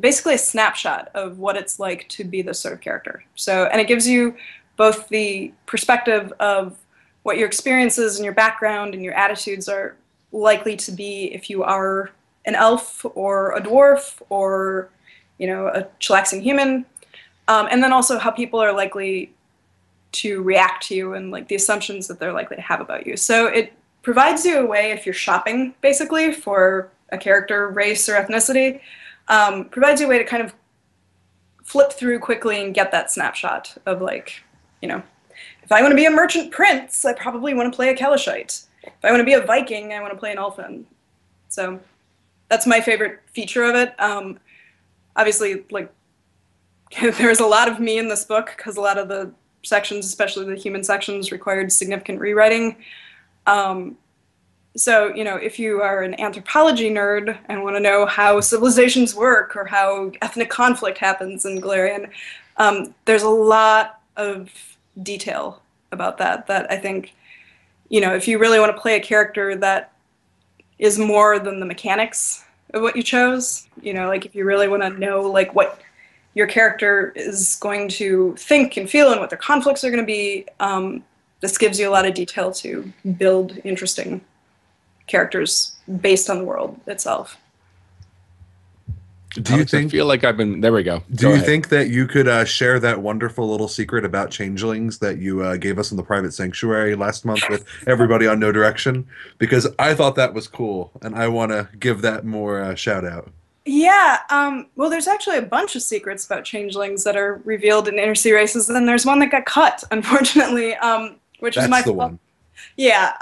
C: basically a snapshot of what it's like to be this sort of character. So, and it gives you both the perspective of what your experiences and your background and your attitudes are likely to be if you are an elf or a dwarf or, you know, a chillaxing human, and then also how people are likely to react to you and, like, the assumptions that they're likely to have about you. So it provides you a way, if you're shopping basically for a character, race, or ethnicity, provides you a way to kind of flip through quickly and get that snapshot of, like, you know, if I want to be a merchant prince, I probably want to play a Kalashite. If I want to be a Viking, I want to play an Elfin. So that's my favorite feature of it. Obviously, like, there's a lot of me in this book because a lot of the sections, especially the human sections, required significant rewriting. So, you know, if you are an anthropology nerd and want to know how civilizations work or how ethnic conflict happens in Golarion, there's a lot of detail about that I think, you know, if you really want to play a character that is more than the mechanics of what you chose, you know, like, if you really want to know, like, what your character is going to think and feel and what their conflicts are going to be. This gives you a lot of detail to build interesting characters based on the world itself.
B: Do you think?
A: I feel like I've been. There we go.
B: Do you think that you could share that wonderful little secret about changelings that you gave us in the private sanctuary last month with everybody on No Direction? Because I thought that was cool, and I want to give that more shout out.
C: Yeah, well, there's actually a bunch of secrets about changelings that are revealed in Inner Sea Races, and there's one that got cut, unfortunately, which is my
B: That's the
C: fault.
B: one.
C: Yeah,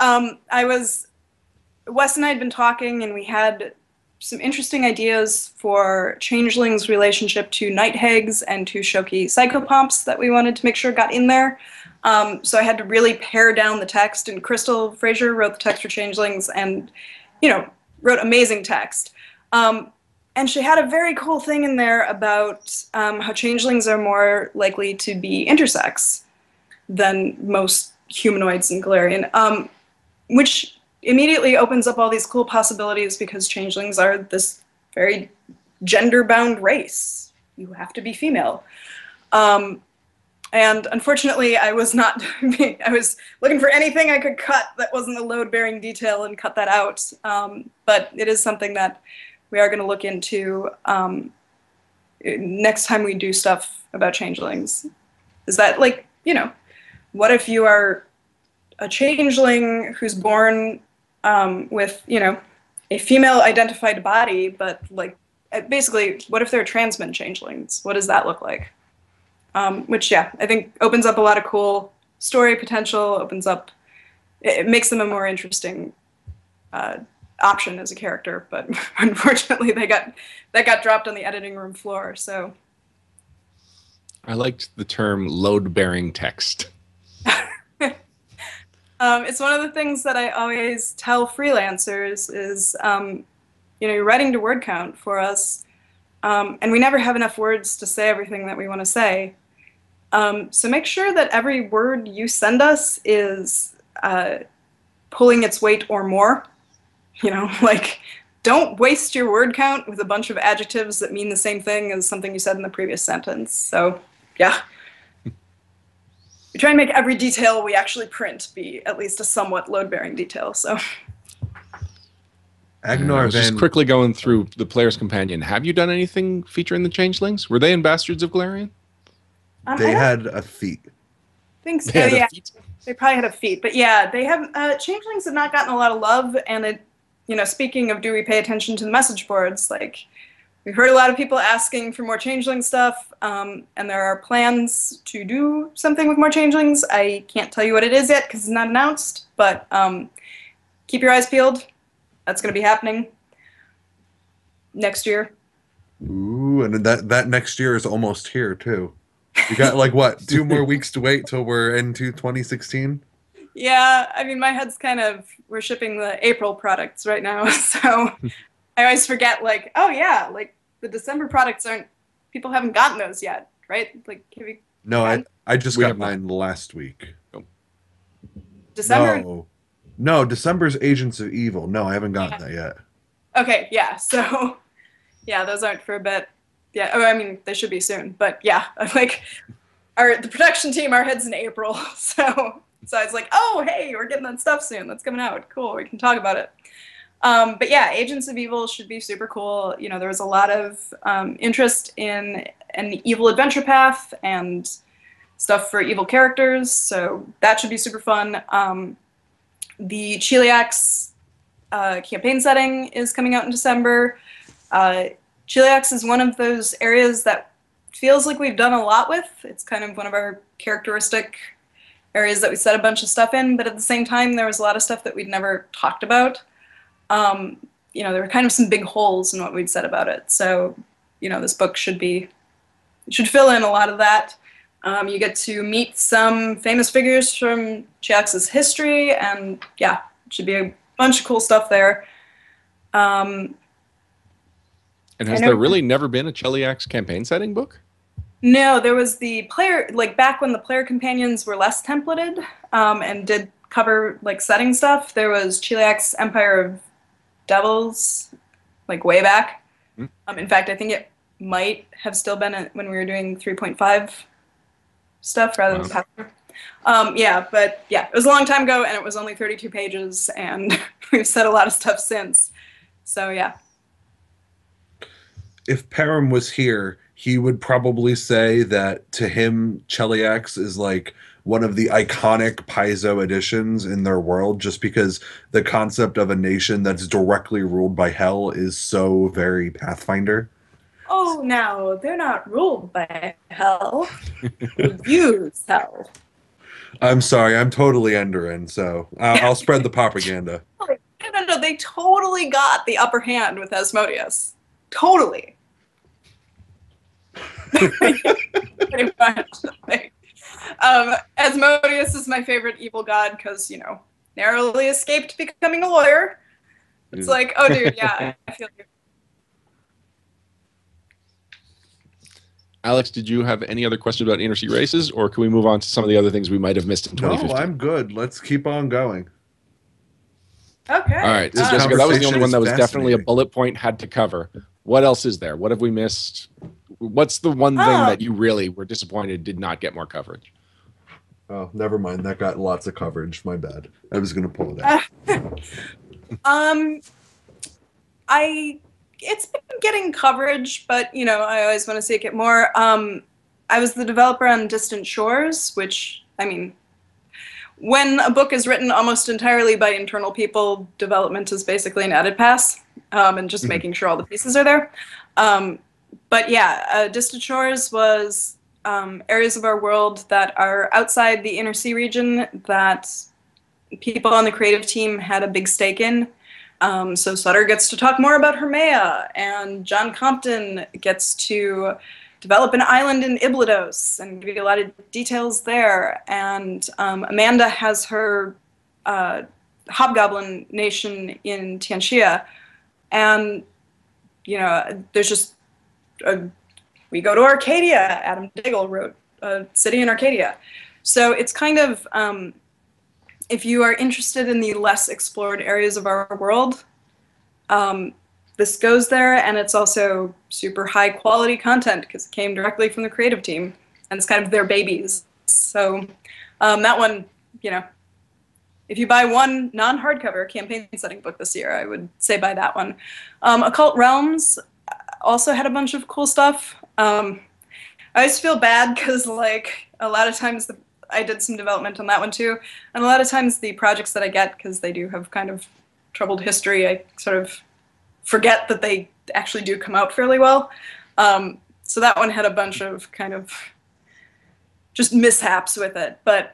C: Wes and I had been talking, and we had some interesting ideas for changelings' relationship to night hags and to shoki psychopomps that we wanted to make sure got in there. So I had to really pare down the text, and Crystal Fraser wrote the text for changelings, and wrote amazing text. And she had a very cool thing in there about how changelings are more likely to be intersex than most humanoids in Galarian, which immediately opens up all these cool possibilities because changelings are this very gender-bound race. You have to be female. And unfortunately, I was looking for anything I could cut that wasn't a load-bearing detail and cut that out. But it is something that we are going to look into next time we do stuff about changelings. Is that, what if you are a changeling who's born with, a female-identified body, but, basically, what if they're trans men changelings? What does that look like? Which, yeah, I think opens up a lot of cool story potential, it makes them a more interesting option as a character, but unfortunately that got dropped on the editing room floor. So
A: I liked the term load-bearing text.
C: It's one of the things that I always tell freelancers is, you're writing to word count for us, and we never have enough words to say everything that we want to say. So make sure that every word you send us is pulling its weight or more. Don't waste your word count with a bunch of adjectives that mean the same thing as something you said in the previous sentence. So, yeah. We try and make every detail we actually print be at least a somewhat load-bearing detail, so.
A: I was just quickly going through the Player's Companion. Have you done anything featuring the changelings? Were they in Bastards of Galarian?
B: They had a feat.
C: I think so, yeah. They probably had a feat. But yeah, they have, changelings have not gotten a lot of love, and speaking of do we pay attention to the message boards, we've heard a lot of people asking for more changeling stuff, and there are plans to do something with more changelings. I can't tell you what it is yet because it's not announced, but keep your eyes peeled. That's going to be happening next year.
B: Ooh, and that next year is almost here, too. You got, 2 more weeks to wait till we're into 2016?
C: Yeah, I mean, my head's we're shipping the April products right now, so I always forget, the December products people haven't gotten those yet, right?
B: No, I just got mine last week.
C: December?
B: No, December's Agents of Evil. No, I haven't gotten that yet.
C: Okay, yeah, so, yeah, those aren't for a bit. Yeah, I mean, they should be soon, but yeah, the production team, our head's in April, so I was like, oh, hey, we're getting that stuff soon. That's coming out. Cool, we can talk about it. But yeah, Agents of Evil should be super cool. There was a lot of interest in an evil adventure path and stuff for evil characters, so that should be super fun. The Chiliax campaign setting is coming out in December. Chiliax is one of those areas that feels like we've done a lot with. It's kind of one of our characteristic areas that we set a bunch of stuff in, but at the same time, there was a lot of stuff that we'd never talked about. There were kind of some big holes in what we'd said about it. So, this book should fill in a lot of that. You get to meet some famous figures from Chiliax's history, and yeah, it should be a bunch of cool stuff there.
A: And has there really never been a Chiliax campaign setting book?
C: No, there was the player, back when the player companions were less templated and did cover, setting stuff, there was Chiliax Empire of Devils, way back. In fact, I think it might have still been when we were doing 3.5 stuff rather than Pathfinder. Yeah, but yeah, it was a long time ago, and it was only 32 pages, and we've said a lot of stuff since. So yeah.
B: If Param was here, he would probably say that to him, Cheliax is like one of the iconic Paizo editions in their world, just because the concept of a nation that's directly ruled by hell is so very Pathfinder.
C: Oh, now they're not ruled by hell. They use hell.
B: I'm sorry, I'm totally Enderin, so I'll spread the propaganda.
C: No, they totally got the upper hand with Asmodeus. Totally. Pretty much. Asmodeus is my favorite evil god because, you know, narrowly escaped becoming a lawyer. It's like, oh, dude, yeah, I feel you.
A: Alex, did you have any other questions about Inner Sea Races, or can we move on to some of the other things we might have missed in 2015?
B: No, I'm good. Let's keep on going.
C: Okay.
A: All right, so
B: This
A: Jessica, that was the only
B: conversation
A: one that was
B: is
A: definitely a
B: fascinating.
A: bullet point had to cover. What else is there? What have we missed? What's the one thing that you really were disappointed did not get more coverage?
B: Oh, never mind. That got lots of coverage. My bad. I was going to pull it out.
C: It's been getting coverage, but you know, I always want to see it get more. I was the developer on Distant Shores, which, I mean, when a book is written almost entirely by internal people, development is basically an edit pass, and just making sure all the pieces are there. But yeah, Distant Shores was areas of our world that are outside the Inner Sea region that people on the creative team had a big stake in. So Sutter gets to talk more about Hermea, and John Compton gets to develop an island in Iblados and give you a lot of details there. And Amanda has her Hobgoblin Nation in Tianxia. And, you know, there's just, we go to Arcadia. Adam Diggle wrote a city in Arcadia. So it's kind of, if you are interested in the less explored areas of our world, this goes there, and it's also super high quality content because it came directly from the creative team, and it's kind of their babies. So that one, you know, if you buy one non-hardcover campaign setting book this year, I would say buy that one. Occult Realms also had a bunch of cool stuff. I always feel bad because, like, a lot of times I did some development on that one too, and a lot of times the projects that I get, because they do have kind of troubled history, I sort of forget that they actually do come out fairly well. So that one had a bunch of kind of just mishaps with it, but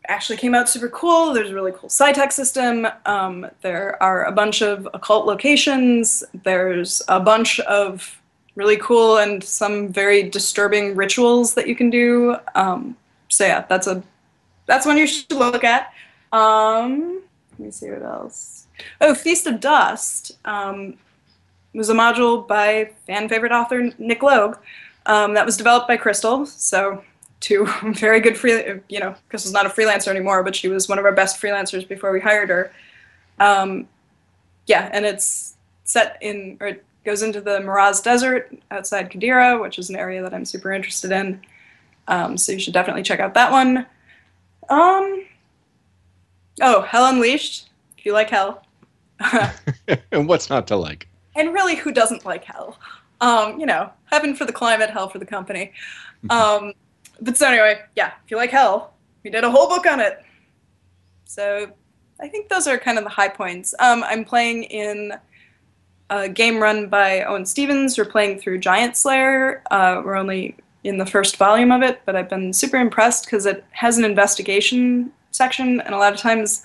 C: actually came out super cool. There's a really cool SciTech system. There are a bunch of occult locations. There's a bunch of really cool and some very disturbing rituals that you can do. So yeah, that's one you should look at. Let me see what else. Oh, Feast of Dust was a module by fan favorite author Nick Logue that was developed by Crystal. So two very good you know, Crystal's not a freelancer anymore, but she was one of our best freelancers before we hired her. Yeah, and it's set in, or it goes into the Miraz Desert outside Qadira, which is an area that I'm super interested in. So you should definitely check out that one. Oh, Hell Unleashed, if you like hell.
A: And what's not to like?
C: And really, who doesn't like hell? You know, heaven for the climate, hell for the company. But so anyway, yeah, if you like hell, we did a whole book on it. So I think those are kind of the high points. I'm playing in a game run by Owen Stevens. We're playing through Giant Slayer. We're only in the first volume of it, but I've been super impressed because it has an investigation section, and a lot of times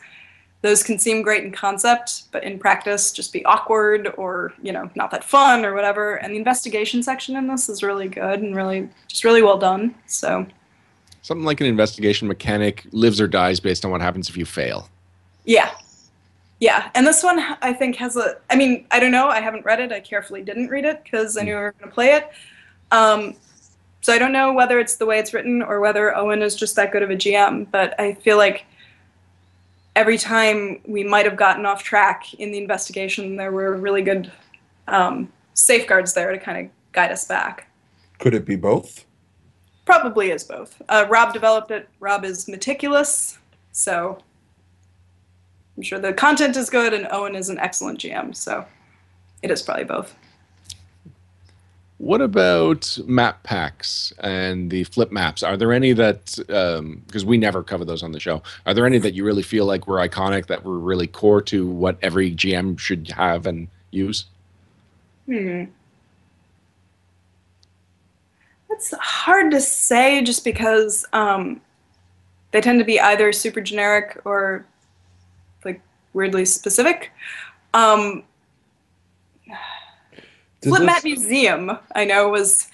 C: those can seem great in concept, but in practice just be awkward or, you know, not that fun or whatever. And the investigation section in this is really good and really well done. So
A: Something like an investigation mechanic lives or dies based on what happens if you fail.
C: yeah. Yeah, and this one I think has I mean, I don't know, I haven't read it. I carefully didn't read it because I knew we were going to play it. So I don't know whether it's the way it's written or whether Owen is just that good of a GM, but I feel like every time we might have gotten off track in the investigation, there were really good safeguards there to kind of guide us back.
B: Could it be both?
C: Probably is both. Rob developed it. Rob is meticulous, so I'm sure the content is good, and Owen is an excellent GM, so it is probably both.
A: What about map packs and the flip maps? Are there any that, because we never cover those on the show, are there any that you really feel like were iconic, that were really core to what every GM should have and use?
C: It's hard to say just because they tend to be either super generic or like weirdly specific. Flip Map Museum, I know, is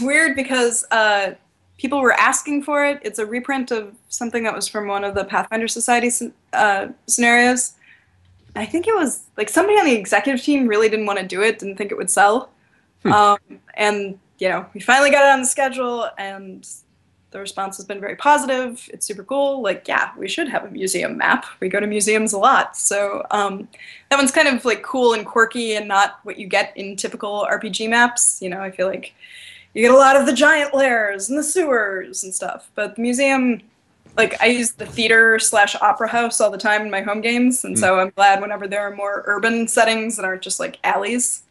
C: weird because people were asking for it. It's a reprint of something that was from one of the Pathfinder Society scenarios. I think it was like somebody on the executive team really didn't want to do it, didn't think it would sell. And, you know, we finally got it on the schedule, and the response has been very positive. It's super cool. Like, yeah, we should have a museum map. We go to museums a lot. So that one's kind of like cool and quirky and not what you get in typical RPG maps. You know, I feel like you get a lot of the giant lairs and the sewers and stuff. But the museum, like, I use the theater/opera house all the time in my home games. And so I'm glad whenever there are more urban settings that aren't just like alleys.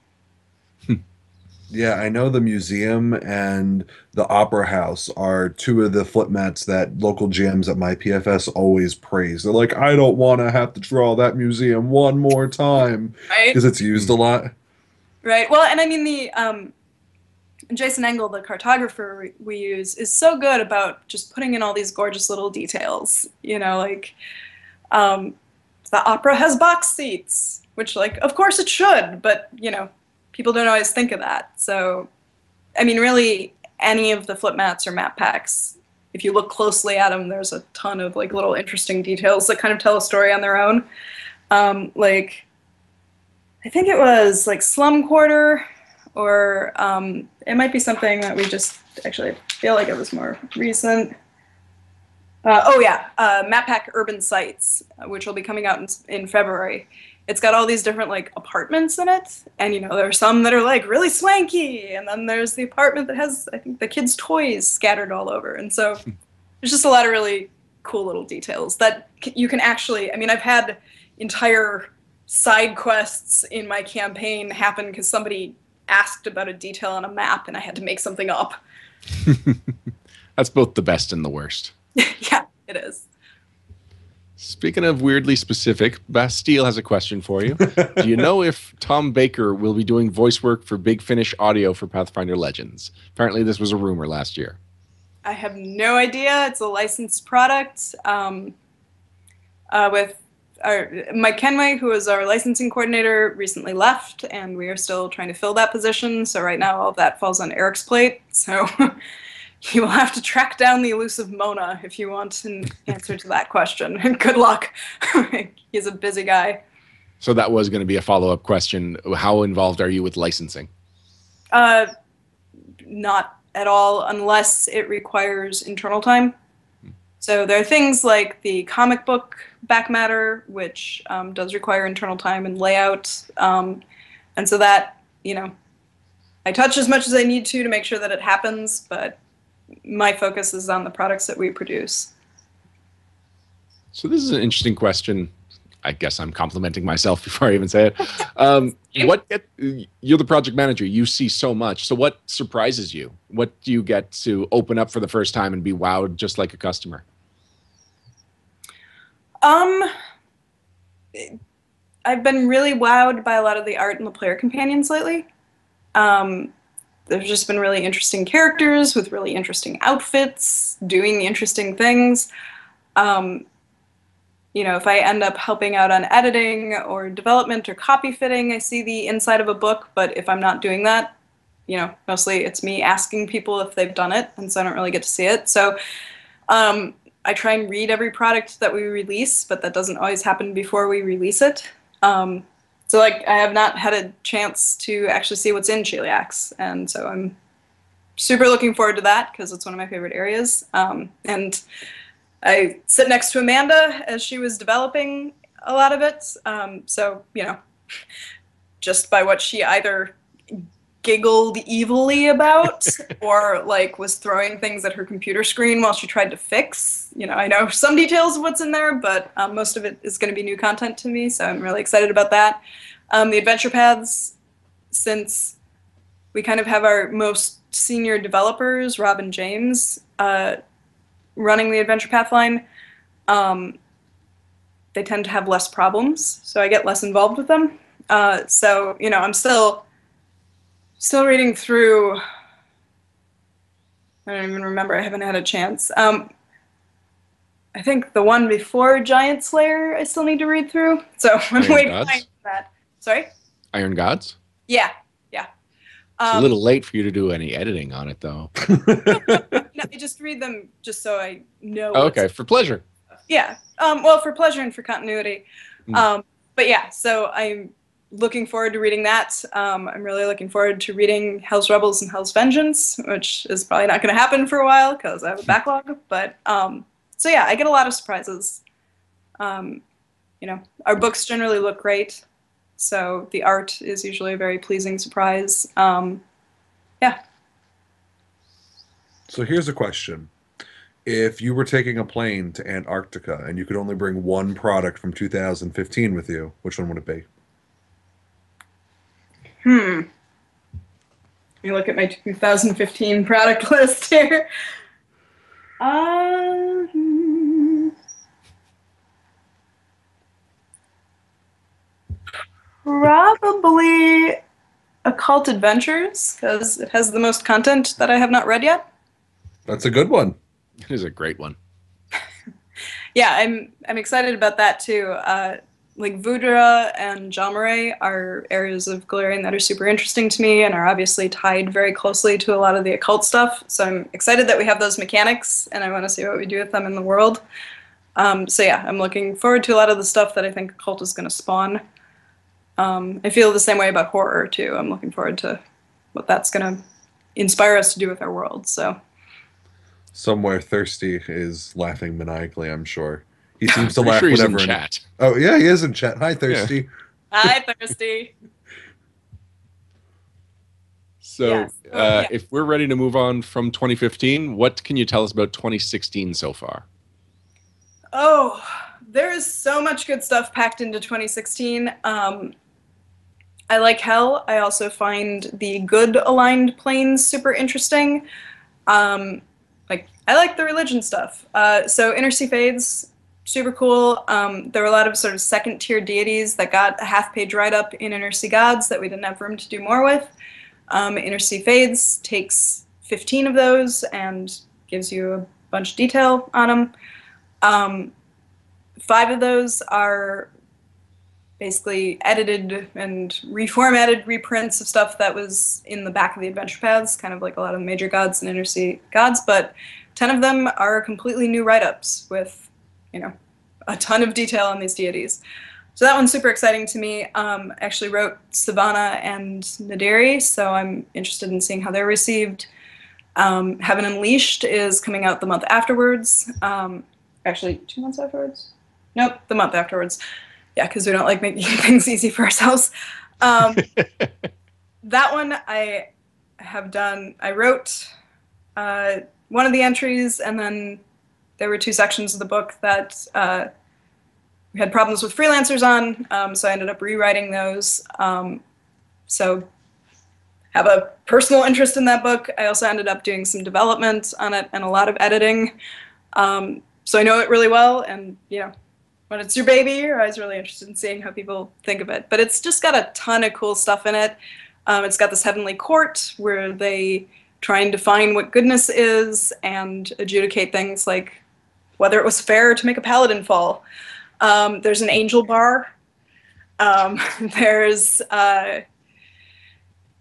B: Yeah, I know the museum and the opera house are two of the flip mats that local GMs at my PFS always praise. They're like, I don't want to have to draw that museum one more time,
C: right?
B: Because it's used a lot.
C: Right. Well, and I mean, the Jason Engel, the cartographer we use, is so good about just putting in all these gorgeous little details. You know, like the opera has box seats, which, like, of course it should, but, you know, people don't always think of that. So, I mean, really, any of the flip mats or map packs, if you look closely at them, there's a ton of like little interesting details that kind of tell a story on their own. Like, I think it was like Slum Quarter, or it might be something that we just, actually, I feel like it was more recent. Map Pack Urban Sites, which will be coming out in February. It's got all these different like apartments in it, and you know, there are some that are like really swanky, and then there's the apartment that has, I think, the kids' toys scattered all over. And so there's just a lot of really cool little details that you can actually, I mean, I've had entire side quests in my campaign happen because somebody asked about a detail on a map and I had to make something up.
A: That's both the best and the worst.
C: Yeah, it is.
A: Speaking of weirdly specific, Bastille has a question for you. Do you know if Tom Baker will be doing voice work for Big Finish Audio for Pathfinder Legends? Apparently this was a rumor last year.
C: I have no idea. It's a licensed product. With Mike Kenway, who is our licensing coordinator, recently left, and we are still trying to fill that position. So right now all of that falls on Eric's plate. So you will have to track down the elusive Mona if you want an answer to that question. Good luck. He's a busy guy.
A: So that was going to be a follow-up question. How involved are you with licensing?
C: Not at all, unless it requires internal time. So there are things like the comic book back matter, which does require internal time and layout. And so that, you know, I touch as much as I need to make sure that it happens, but my focus is on the products that we produce.
A: So this is an interesting question. I guess I'm complimenting myself before I even say it. You're the project manager. You see so much. So what surprises you? What do you get to open up for the first time and be wowed just like a customer?
C: I've been really wowed by a lot of the art and the player companions lately. There's just been really interesting characters with really interesting outfits, doing interesting things. You know, if I end up helping out on editing or development or copy fitting, I see the inside of a book. But if I'm not doing that, you know, mostly it's me asking people if they've done it, and so I don't really get to see it. So I try and read every product that we release, but that doesn't always happen before we release it. So, like, I have not had a chance to actually see what's in Cheliax, and so I'm super looking forward to that because it's one of my favorite areas. And I sit next to Amanda as she was developing a lot of it. So, you know, just by what she either giggled evilly about, or like was throwing things at her computer screen while she tried to fix. You know, I know some details of what's in there, but most of it is going to be new content to me, so I'm really excited about that. The adventure paths, since we kind of have our most senior developers, Rob and James, running the adventure path line, they tend to have less problems, so I get less involved with them. So, you know, I'm still reading through. I don't even remember. I haven't had a chance. I think the one before Giant Slayer I still need to read through. So I'm waiting for that. Sorry?
A: Iron Gods?
C: Yeah.
A: It's a little late for you to do any editing on it, though.
C: No, I just read them just so I know.
A: Oh, okay, for pleasure.
C: Yeah. Well, for pleasure and for continuity. But yeah, so I'm looking forward to reading that. I'm really looking forward to reading Hell's Rebels and Hell's Vengeance, which is probably not going to happen for a while because I have a backlog. But so yeah, I get a lot of surprises. You know, our books generally look great, so the art is usually a very pleasing surprise. Yeah.
B: So here's a question. If you were taking a plane to Antarctica and you could only bring one product from 2015 with you, which one would it be?
C: Let me look at my 2015 product list here. Probably Occult Adventures, because it has the most content that I have not read yet.
B: That's a good one.
A: It is a great one.
C: Yeah, I'm excited about that too. Like Voudra and Jamaray are areas of Galarian that are super interesting to me and are obviously tied very closely to a lot of the occult stuff. So I'm excited that we have those mechanics, and I want to see what we do with them in the world. So yeah, I'm looking forward to a lot of the stuff that I think occult is going to spawn. I feel the same way about horror too. I'm looking forward to what that's going to inspire us to do with our world. So.
B: Somewhere Thirsty is laughing maniacally, I'm sure. He seems to laugh
A: sure he's
B: whenever.
A: in chat.
B: Oh yeah, he is in chat. Hi, Thirsty.
A: Yeah.
C: Hi, Thirsty.
A: So,
C: yes. Yeah.
A: If we're ready to move on from 2015, what can you tell us about 2016 so far?
C: Oh, there is so much good stuff packed into 2016. I like Hell. I also find the good aligned planes super interesting. I like the religion stuff. So Inner Sea Fades, super cool. There were a lot of sort of second tier deities that got a half-page write-up in Inner Sea Gods that we didn't have room to do more with. Inner Sea Fades takes 15 of those and gives you a bunch of detail on them. 5 of those are basically edited and reformatted reprints of stuff that was in the back of the adventure paths, kind of like a lot of the major gods and Inner Sea Gods, but 10 of them are completely new write-ups with, you know, a ton of detail on these deities. So that one's super exciting to me. I actually wrote Savannah and Naderi, so I'm interested in seeing how they're received. Heaven Unleashed is coming out the month afterwards. Actually, 2 months afterwards? Nope, the month afterwards. Yeah, because we don't like making things easy for ourselves. That one I have done. I wrote one of the entries, and then there were 2 sections of the book that we had problems with freelancers on, so I ended up rewriting those. So have a personal interest in that book. I also ended up doing some development on it and a lot of editing. So I know it really well, and you know, when it's your baby, you're always really interested in seeing how people think of it. But it's just got a ton of cool stuff in it. It's got this heavenly court where they try and define what goodness is and adjudicate things like whether it was fair to make a paladin fall. There's an angel bar. There's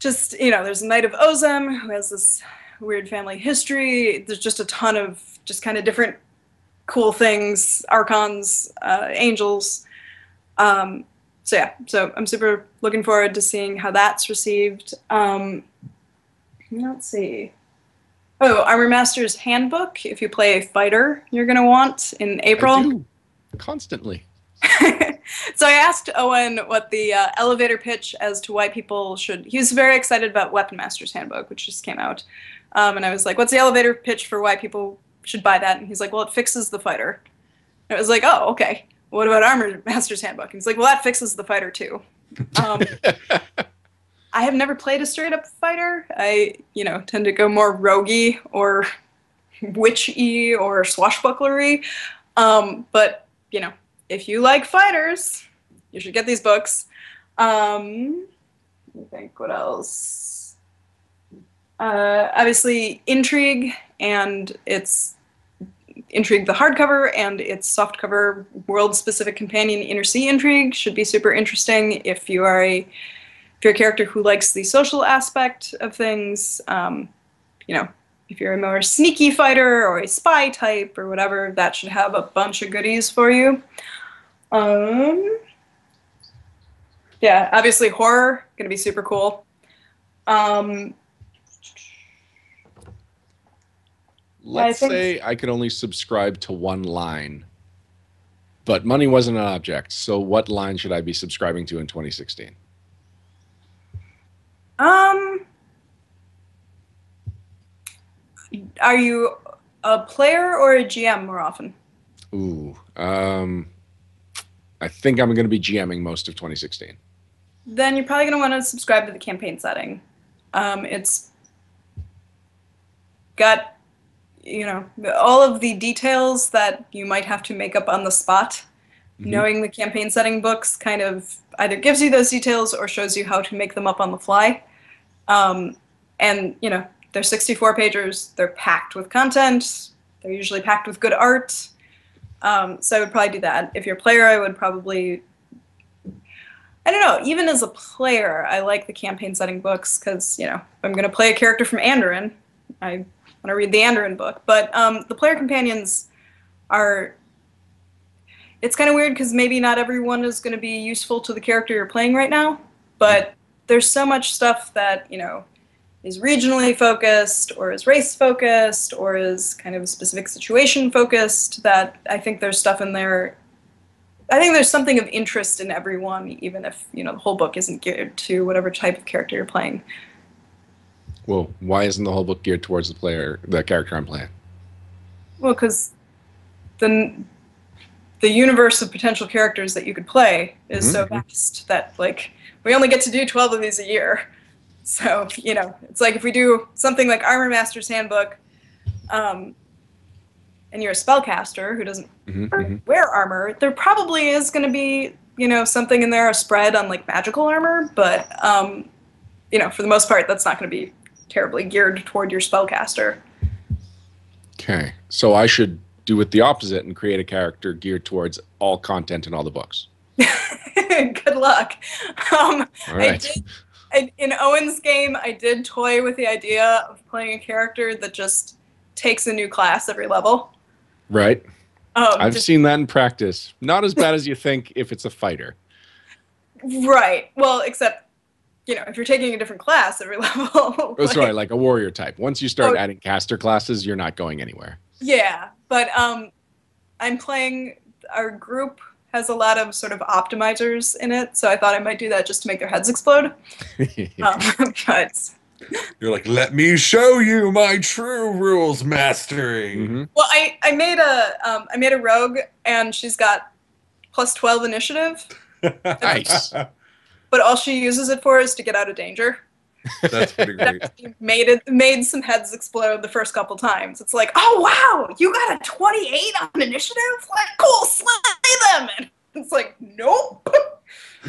C: just, you know, there's a Knight of Ozem who has this weird family history. There's just a ton of just kind of different cool things, archons, angels. So yeah, so I'm super looking forward to seeing how that's received. Let's see. Oh, Armor Master's Handbook. If you play a fighter, you're going to want in April.
A: I do. Constantly.
C: So I asked Owen what the elevator pitch as to why people should. He was very excited about Weapon Master's Handbook, which just came out, and I was like, "What's the elevator pitch for why people should buy that?" And he's like, "Well, it fixes the fighter." And I was like, "Oh, okay. What about Armor Master's Handbook?" And he's like, "Well, that fixes the fighter too." I have never played a straight up fighter. I, tend to go more roguey or witchy or swashbucklery. But, if you like fighters, you should get these books. Let me think, what else? Obviously, Intrigue, and it's Intrigue the hardcover and its softcover world-specific companion Inner Sea Intrigue should be super interesting if you're a character who likes the social aspect of things. If you're a more sneaky fighter or a spy type or whatever, that should have a bunch of goodies for you. Yeah, obviously horror, gonna be super cool.
A: Let's say I could only subscribe to one line, but money wasn't an object. So what line should I be subscribing to in 2016?
C: Are you a player or a GM more often?
A: Ooh, I think I'm going to be GMing most of 2016.
C: Then you're probably going to want to subscribe to the campaign setting. It's got, all of the details that you might have to make up on the spot. Mm-hmm. Knowing the campaign setting books kind of either gives you those details or shows you how to make them up on the fly. And, they're 64 pagers. They're packed with content. They're usually packed with good art. So I would probably do that. If you're a player, I would probably... I don't know. Even as a player, I like the campaign setting books because, if I'm going to play a character from Andoran, I want to read the Andoran book. But the player companions are... It's kind of weird because maybe not everyone is going to be useful to the character you're playing right now. But there's so much stuff that, is regionally focused or is race focused or is kind of specific situation focused that I think there's stuff in there. I think there's something of interest in everyone, even if, the whole book isn't geared to whatever type of character you're playing.
A: Well, why isn't the whole book geared towards the character I'm playing?
C: Well, because the universe of potential characters that you could play is so vast that, we only get to do 12 of these a year. So, it's like if we do something like Armor Master's Handbook, and you're a spellcaster who doesn't wear armor, there probably is going to be, something in there, a spread on, magical armor, but, for the most part, that's not going to be terribly geared toward your spellcaster.
A: Okay, so I should do it the opposite and create a character geared towards all content in all the books.
C: Good luck.
A: All right.
C: In Owen's game, I did toy with the idea of playing a character that just takes a new class every level.
A: Right. I've seen that in practice. Not as bad as you think if it's a fighter.
C: Right. Well, except, if you're taking a different class every level.
A: Sorry, like a warrior type. Once you start adding caster classes, you're not going anywhere.
C: Yeah, but I'm playing, our group has a lot of sort of optimizers in it, so I thought I might do that just to make their heads explode. But
B: you're like, let me show you my true rules mastering.
C: Mm-hmm. Well, I made a rogue, and she's got plus 12 initiative.
A: Nice.
C: But all she uses it for is to get out of danger.
B: That's pretty great.
C: made some heads explode the first couple times. It's like, oh wow, you got a 28 on initiative? Cool, slay them. And it's like, nope.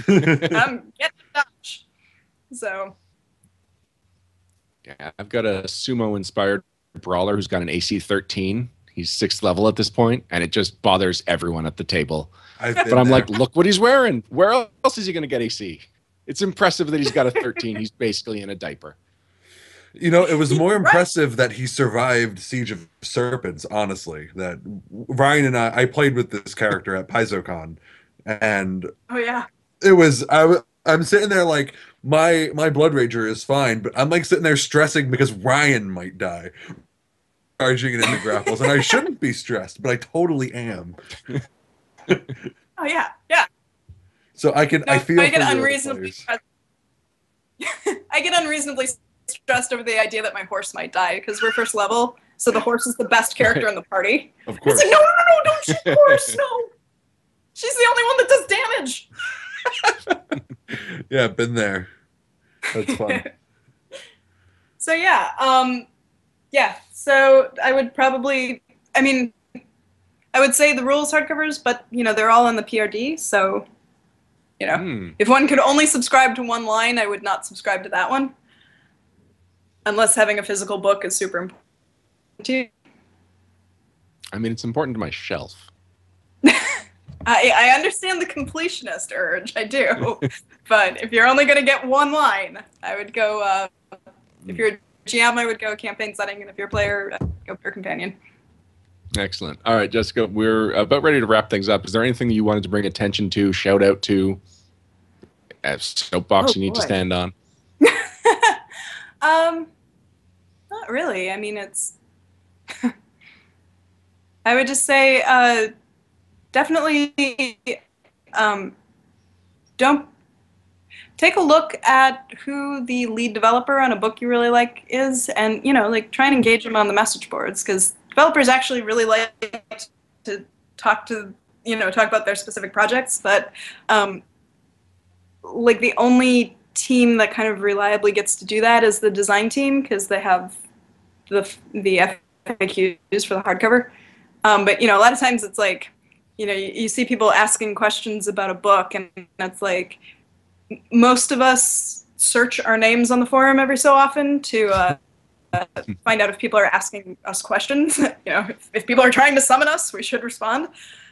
C: I'm getting dodge. So
A: yeah, I've got a sumo-inspired brawler who's got an AC 13. He's 6th level at this point, and it just bothers everyone at the table. But I'm like, look what he's wearing. Where else is he going to get AC? It's impressive that he's got a 13. He's basically in a diaper.
B: It was more impressive that he survived Siege of Serpents, honestly. That Ryan and I played with this character at PaizoCon, and
C: oh yeah,
B: it was I'm sitting there like my Blood Rager is fine, but I'm like sitting there stressing because Ryan might die, charging it into grapples, and I shouldn't be stressed, but I totally am.
C: Oh yeah, yeah.
B: So I feel
C: I get
B: for your other
C: unreasonably
B: players.
C: I get unreasonably stressed over the idea that my horse might die because we're first level, so the horse is the best character in the party.
B: Of course.
C: It's like, no, don't shoot the horse, no. She's the only one that does damage.
B: Yeah, been there. That's fun.
C: So yeah. So I would probably, I would say the rules hardcovers, but they're all on the PRD, so if one could only subscribe to one line, I would not subscribe to that one. Unless having a physical book is super important to you.
A: It's important to my shelf.
C: I understand the completionist urge, I do. But if you're only going to get one line, I would go, if you're a GM, I would go campaign setting, and if you're a player, go player companion.
A: Excellent. All right, Jessica, we're about ready to wrap things up. Is there anything you wanted to bring attention to, shout out to, a soapbox you need to stand on?
C: Not really. It's I would just say definitely don't take a look at who the lead developer on a book you really like is, and try and engage them on the message boards, because developers actually really like to talk about their specific projects, but the only team that kind of reliably gets to do that is the design team, because they have the FAQs for the hardcover. But a lot of times it's like, you see people asking questions about a book, and it's like most of us search our names on the forum every so often to find out if people are asking us questions. If people are trying to summon us, we should respond.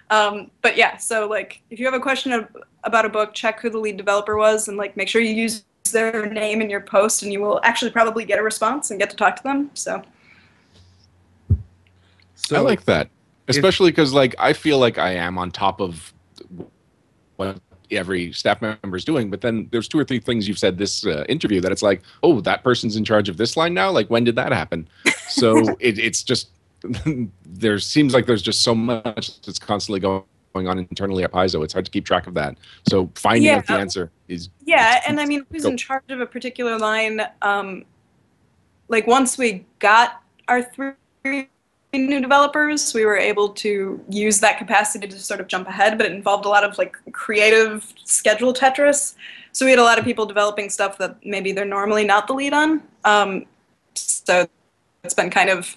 C: But yeah, so if you have a question about a book, check who the lead developer was, and make sure you use their name in your post, and you will actually probably get a response and get to talk to them. So
A: I like that, especially because I feel like I am on top of what every staff member is doing, but then there's 2 or 3 things you've said this interview that it's like, oh, that person's in charge of this line now. When did that happen? So it's just there seems like there's just so much that's constantly going on internally at Paizo. It's hard to keep track of that. So finding out the answer is
C: and who's in charge of a particular line. Once we got our 3 new developers, we were able to use that capacity to sort of jump ahead, but it involved a lot of creative schedule Tetris. So we had a lot of people developing stuff that maybe they're normally not the lead on. So it's been kind of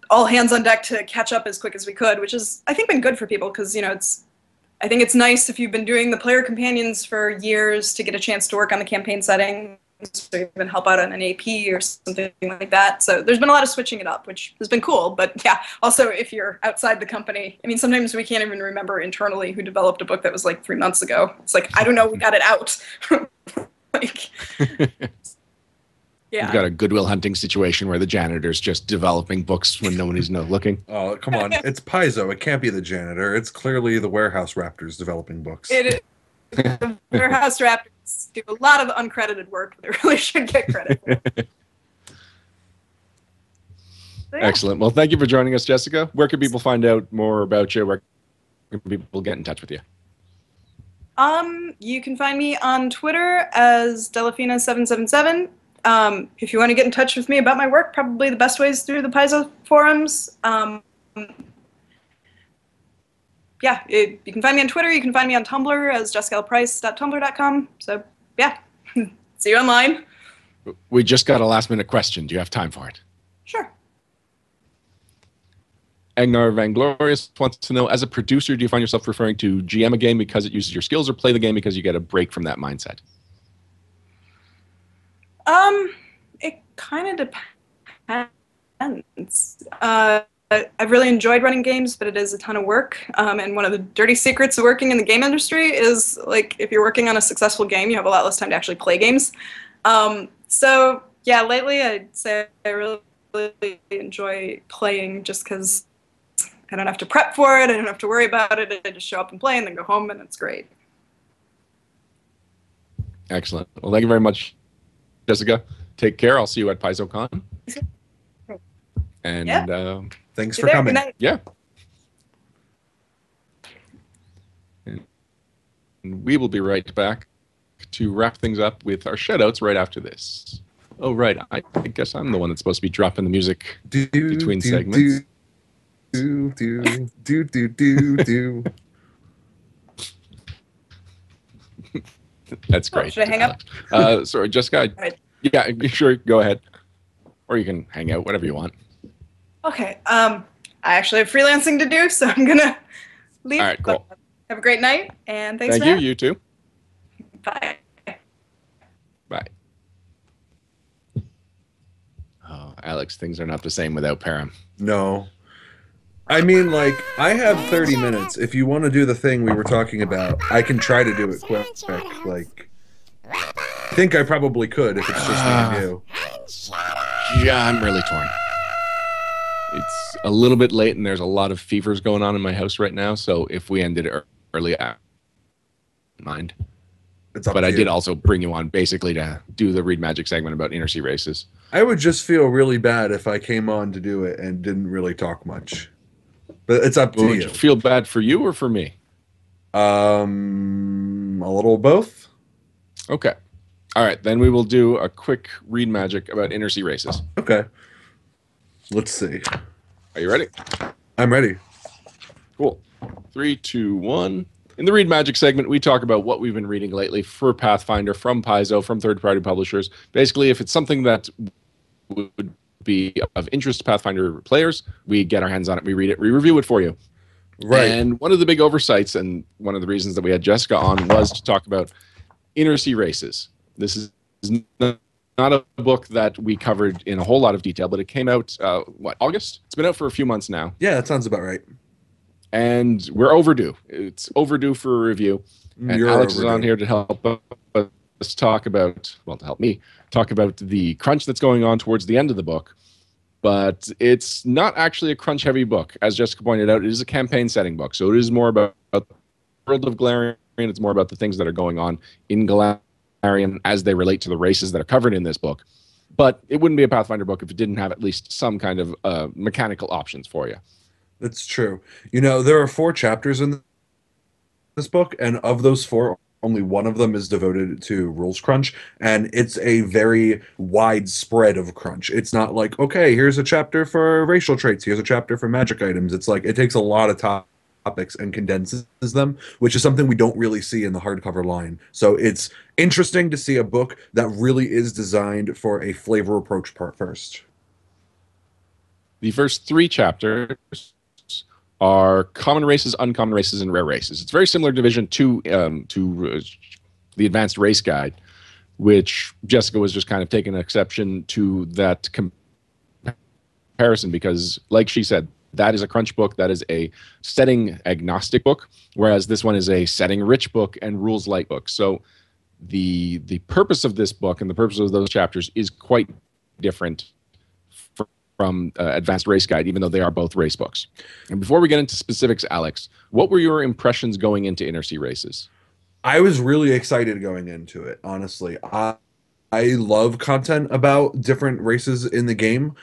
C: all hands on deck to catch up as quick as we could, which has, I think, been good for people, because I think it's nice if you've been doing the player companions for years to get a chance to work on the campaign setting, or even help out on an AP or something like that. So there's been a lot of switching it up, which has been cool. But yeah, also if you're outside the company, sometimes we can't even remember internally who developed a book that was 3 months ago. It's I don't know, we got it out. Yeah.
A: We've got a Goodwill Hunting situation where the janitor's just developing books when nobody's looking.
B: Oh, come on. It's Paizo. It can't be the janitor. It's clearly the warehouse raptors developing books.
C: It is. The warehouse raptors do a lot of uncredited work. They really should get credit for it. So, yeah.
A: Excellent. Well, thank you for joining us, Jessica. Where can people find out more about you? Where can people get in touch with you?
C: You can find me on Twitter as Delafina777. If you want to get in touch with me about my work, probably the best way is through the Paizo forums. Yeah, you can find me on Twitter. You can find me on Tumblr as jessicalprice.tumblr.com. So, yeah, see you online.
A: We just got a last-minute question. Do you have time for it?
C: Sure.
A: Agnar Vanglorious wants to know, as a producer, do you find yourself referring to GM a game because it uses your skills, or play the game because you get a break from that mindset?
C: It kind of depends. I've really enjoyed running games, but it is a ton of work. And one of the dirty secrets of working in the game industry is, if you're working on a successful game, you have a lot less time to actually play games. So yeah, lately I'd say I really enjoy playing, just because I don't have to prep for it. I don't have to worry about it. I just show up and play and then go home, and it's great.
A: Excellent. Well, thank you very much, Jessica. Take care. I'll see you at PaizoCon. And
B: thanks for coming.
A: Yeah. And we will be right back to wrap things up with our shoutouts right after this. Oh, right. I guess I'm the one that's supposed to be dropping the music between segments.
B: Do.
A: That's great.
C: Should I hang up?
A: Sorry, Jessica.
C: Right.
A: Yeah, sure. Go ahead. Or you can hang out, whatever you want.
C: Okay. I actually have freelancing to do, so I'm going to leave.
A: All right, cool.
C: Have a great night, and thanks
A: Thank
C: for
A: you.
C: having me.
A: You too.
C: Bye.
A: Bye. Oh, Alex, things are not the same without Param.
B: No. I mean, like, I have 30 minutes. If you want to do the thing we were talking about, I can try to do it quick. Like, I think I probably could if it's just me and you.
A: Yeah, I'm really torn. It's a little bit late, and there's a lot of fevers going on in my house right now. So if we ended early, I don't mind. But I did also bring you on basically to do the Read Magic segment about inner sea races.
B: I would just feel really bad if I came on to do it and didn't really talk much. But it's up to you.
A: Would you feel bad for you or for me?
B: A little both.
A: Okay. All right, then we will do a quick Read Magic about inner sea races.
B: Okay. Let's see.
A: Are you ready?
B: I'm ready.
A: Cool. 3, 2, 1. In the Read Magic segment, we talk about what we've been reading lately for Pathfinder, from Paizo, from third-party publishers. Basically, if it's something that would be of interest to Pathfinder players, we get our hands on it, we read it, we review it for you.
B: Right.
A: And one of the big oversights, and one of the reasons that we had Jessica on, was to talk about inner sea races. This is not a book that we covered in a whole lot of detail, but it came out, August? It's been out for a few months now.
B: Yeah, that sounds about right.
A: And we're overdue. It's overdue for a review. And
B: You're
A: Alex
B: overdue.
A: is on here to help us talk about, to help me talk about the crunch that's going on towards the end of the book. But it's not actually a crunch-heavy book. As Jessica pointed out, it is a campaign-setting book. So it is more about the world of Galarian. It's more about the things that are going on in Galarian as they relate to the races that are covered in this book. But it wouldn't be a Pathfinder book if it didn't have at least some kind of mechanical options for you.
B: That's true. You know, there are 4 chapters in this book, and of those 4, only one of them is devoted to rules crunch, and it's a very wide spread of crunch. It's not like, okay, here's a chapter for racial traits, here's a chapter for magic items. It's like, it takes a lot of topics and condenses them, which is something we don't really see in the hardcover line. So it's interesting to see a book that really is designed for a flavor approach part first.
A: The first 3 chapters are common races, uncommon races, and rare races. It's very similar to Division 2 to the Advanced Race Guide, which Jessica was just kind of taking exception to that comparison because, like she said, that is a crunch book. That is a setting agnostic book, whereas this one is a setting rich book and rules light book. So the purpose of this book and the purpose of those chapters is quite different from Advanced Race Guide, even though they are both race books. And before we get into specifics, Alex, what were your impressions going into Inner Sea Races?
B: I was really excited going into it, honestly. I love content about different races in the game.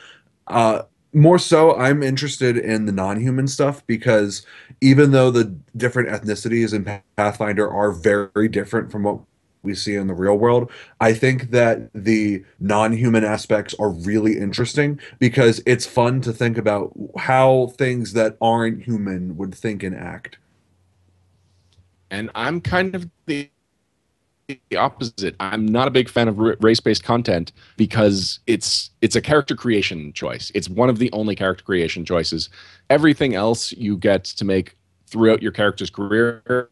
B: More so, I'm interested in the non-human stuff because even though the different ethnicities in Pathfinder are very different from what we see in the real world, I think that the non-human aspects are really interesting because it's fun to think about how things that aren't human would think and act.
A: And I'm kind of the opposite. I'm not a big fan of race-based content because it's a character creation choice. It's one of the only character creation choices. Everything else you get to make throughout your character's career.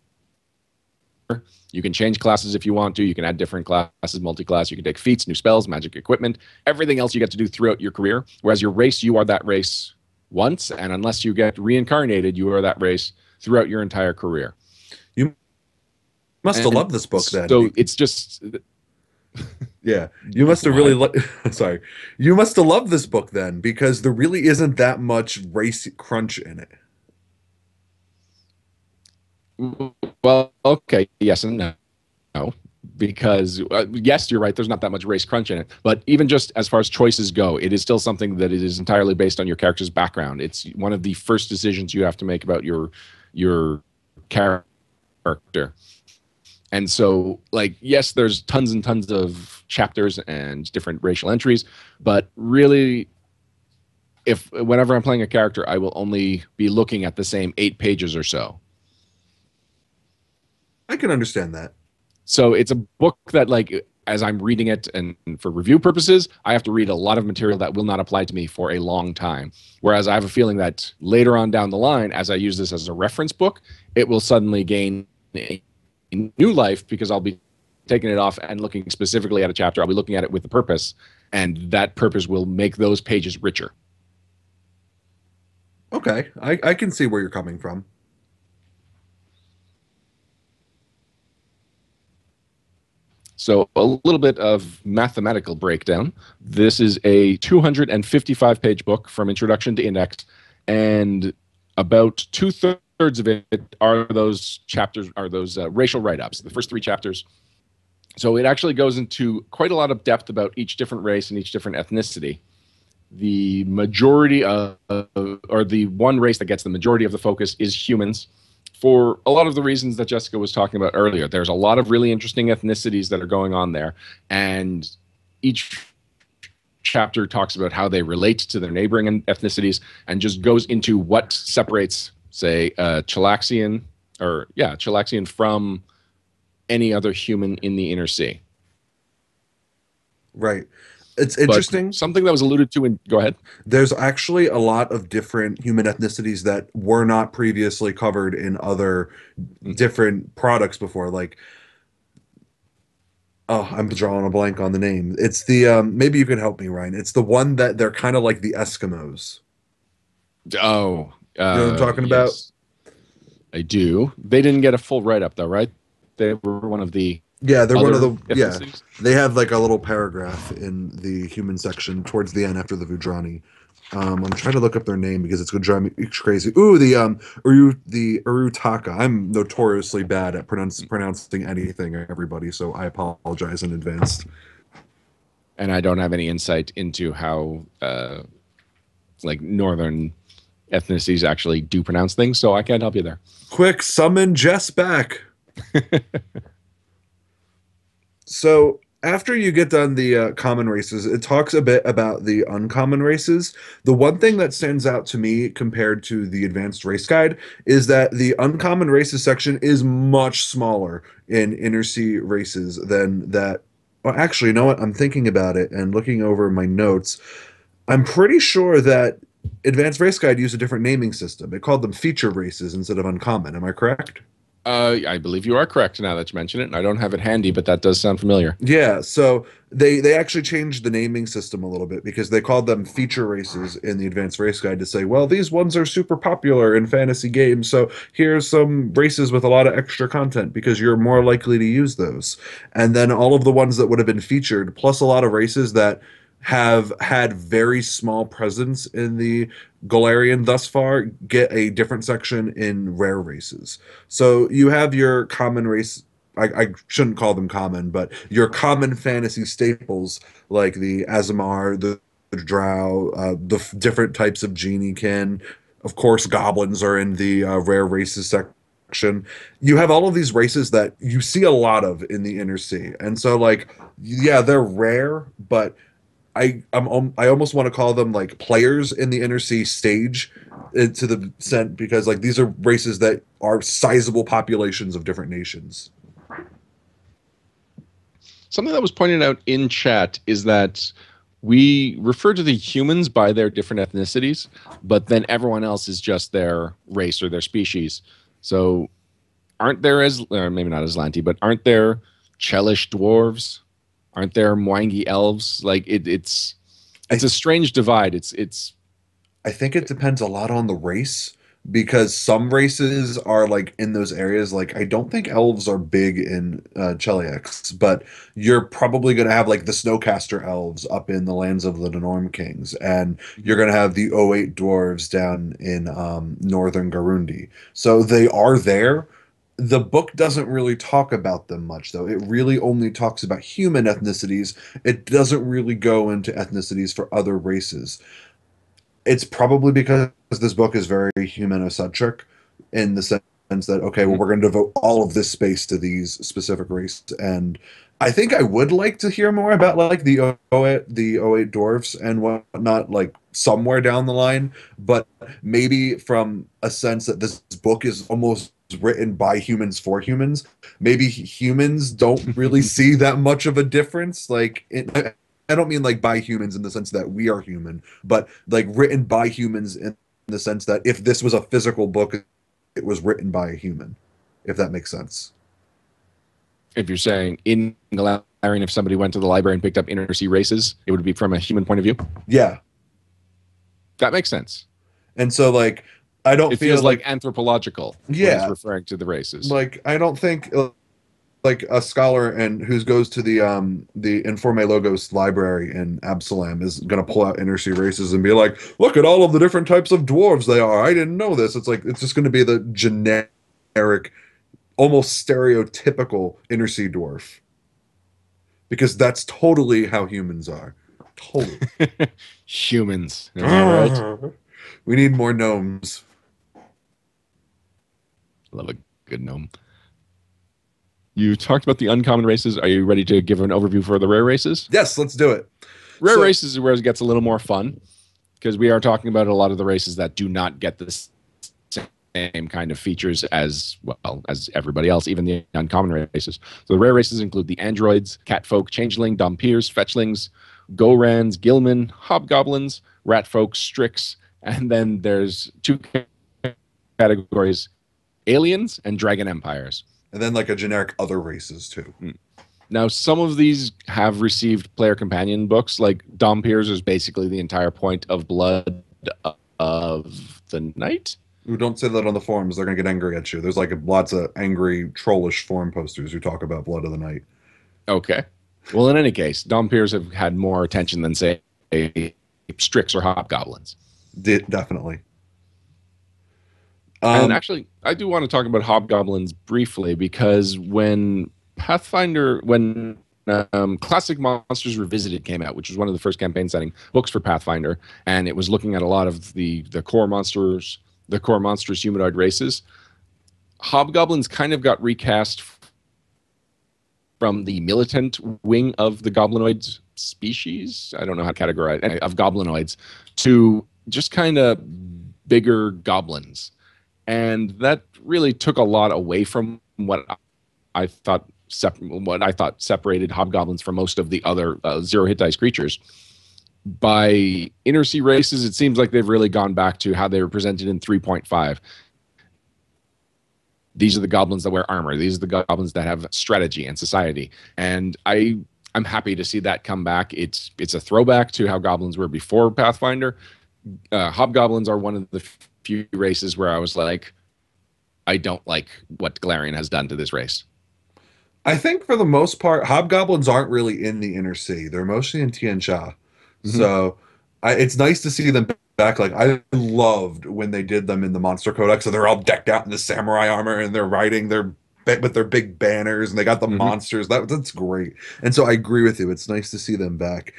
A: You can change classes if you want to. You can add different classes, multi-class. You can take feats, new spells, magic equipment. Everything else you get to do throughout your career. Whereas your race, you are that race once. And unless you get reincarnated, you are that race throughout your entire career.
B: You must have loved this book then.
A: So it's just...
B: Yeah, you must have really sorry. You must have loved this book then because there really isn't that much race crunch in it.
A: Well, okay, yes and no, because yes, you're right. There's not that much race crunch in it, but even just as far as choices go, it is still something that it is entirely based on your character's background. It's one of the first decisions you have to make about your character. And so, like, yes, there's tons and tons of chapters and different racial entries, but really, if whenever I'm playing a character, I will only be looking at the same 8 pages or so.
B: I can understand that.
A: So it's a book that, like, as I'm reading it and for review purposes, I have to read a lot of material that will not apply to me for a long time. Whereas I have a feeling that later on down the line, as I use this as a reference book, it will suddenly gain a new life because I'll be taking it off and looking specifically at a chapter. I'll be looking at it with a purpose, and that purpose will make those pages richer.
B: Okay, I can see where you're coming from.
A: So a little bit of mathematical breakdown. This is a 255-page book from introduction to index, and about 2/3 of it are those chapters, are those racial write-ups, the first 3 chapters. So it actually goes into quite a lot of depth about each different race and each different ethnicity. The majority of, or the one race that gets the majority of the focus is humans, for a lot of the reasons that Jessica was talking about earlier. There's a lot of really interesting ethnicities that are going on there, and each chapter talks about how they relate to their neighboring ethnicities and just goes into what separates, say, Chilaxian from any other human in the inner sea.
B: Right. It's interesting.
A: But something that was alluded to in, go ahead.
B: There's actually a lot of different human ethnicities that were not previously covered in other different products before. Like, oh, I'm drawing a blank on the name. It's the maybe you can help me, Ryan. It's the one that they're kind of like the Eskimos.
A: Oh,
B: you know what I'm talking about?
A: I do. They didn't get a full write-up though, right? They were one of the
B: Yeah, they're one of the
A: ethnicities?
B: They have like a little paragraph in the human section towards the end after the Vudrani. I'm trying to look up their name because it's going to drive me crazy. Ooh, the Urutaka. I'm notoriously bad at pronouncing anything, everybody, so I apologize in advance.
A: And I don't have any insight into how like northern ethnicities actually do pronounce things, so I can't help you there.
B: Quick, summon Jess back. So after you get done the common races, it talks a bit about the uncommon races. The one thing that stands out to me compared to the advanced race guide is that the uncommon races section is much smaller in inner sea races than that. Well, actually, you know what? I'm thinking about it and looking over my notes. I'm pretty sure that advanced race guide used a different naming system. It called them feature races instead of uncommon. Am I correct?
A: I believe you are correct now that you mention it, and I don't have it handy, but that does sound familiar.
B: Yeah, so they actually changed the naming system a little bit because they called them feature races in the advanced race guide to say, well, these ones are super popular in fantasy games, so here's some races with a lot of extra content because you're more likely to use those. And then all of the ones that would have been featured, plus a lot of races that have had very small presence in the Galarian thus far, get a different section in rare races. So you have your common race. I shouldn't call them common, but your common fantasy staples like the Azamar, the Drow, different types of Geniekin. Of course, goblins are in the rare races section. You have all of these races that you see a lot of in the inner sea, and so like, yeah, they're rare, but I almost want to call them like players in the inner sea stage, to the extent because like these are races that are sizable populations of different nations.
A: Something that was pointed out in chat is that we refer to the humans by their different ethnicities, but then everyone else is just their race or their species. So aren't there or maybe not Aslanti, but aren't there Chelish dwarves? Aren't there Mwangi elves? Like it's a strange divide. It's.
B: I think it depends a lot on the race because some races are like in those areas. Like I don't think elves are big in Cheliax, but you're probably going to have like the Snowcaster elves up in the lands of the Norm Kings, and you're going to have the O8 dwarves down in northern Garundi. So they are there. The book doesn't really talk about them much, though. It really only talks about human ethnicities. It doesn't really go into ethnicities for other races. It's probably because this book is very humanocentric in the sense that, okay, well, we're going to devote all of this space to these specific races. And I think I would like to hear more about like the O8 dwarves and whatnot, like somewhere down the line, but maybe from a sense that this book is almost written by humans for humans. Maybe humans don't really see that much of a difference. I don't mean like by humans in the sense that we are human, but like written by humans in the sense that if this was a physical book, it was written by a human, if that makes sense.
A: If you're saying in Galarian, if somebody went to the library and picked up inner sea races, it would be from a human point of view.
B: Yeah.
A: That makes sense.
B: And so like I don't
A: it
B: feel
A: feels like anthropological.
B: Yeah.
A: When it's referring to the races.
B: Like I don't think like a scholar and who goes to the Informe Logos library in Absalam is going to pull out inner sea races and be like, look at all of the different types of dwarves they are. I didn't know this. It's like it's just going to be the generic, almost stereotypical inner sea dwarf, because that's totally how humans are. Totally.
A: Humans. Am I right?
B: We need more gnomes.
A: Love a good gnome. You talked about the uncommon races. Are you ready to give an overview for the rare races?
B: Yes, let's do it.
A: Rare races is where it gets a little more fun, because we are talking about a lot of the races that do not get the same kind of features as well as everybody else, even the uncommon races. So the rare races include the androids, catfolk, changeling, dompiers, fetchlings, gorans, gilman, hobgoblins, ratfolk, strix, and then there's two categories: aliens and dragon empires.
B: And then like a generic other races too.
A: Now, some of these have received player companion books, like Dompiers is basically the entire point of Blood of the Night.
B: Ooh, don't say that on the forums. They're going to get angry at you. There's like lots of angry, trollish forum posters who talk about Blood of the Night.
A: Okay. Well, in any case, Dompiers have had more attention than, say, Strix or Hobgoblins.
B: Definitely.
A: And actually, I do want to talk about Hobgoblins briefly, because when Pathfinder, when Classic Monsters Revisited came out, which was one of the first campaign setting books for Pathfinder, and it was looking at a lot of the core monsters, the core monstrous humanoid races, Hobgoblins kind of got recast from the militant wing of the goblinoid species. I don't know how to categorize of goblinoids, to just kind of bigger goblins. And that really took a lot away from what I thought separated hobgoblins from most of the other zero hit dice creatures. By inner sea races, it seems like they've really gone back to how they were presented in 3.5. These are the goblins that wear armor. These are the goblins that have strategy and society. And I'm happy to see that come back. It's a throwback to how goblins were before Pathfinder. Hobgoblins are one of the few races where I was like, I don't like what Galarian has done to this race.
B: I think for the most part, hobgoblins aren't really in the inner sea. They're mostly in Tian Sha. So it's nice to see them back. Like I loved when they did them in the Monster Codex. So they're all decked out in the samurai armor and they're riding with their big banners and they got the monsters. That's great. And so I agree with you. It's nice to see them back.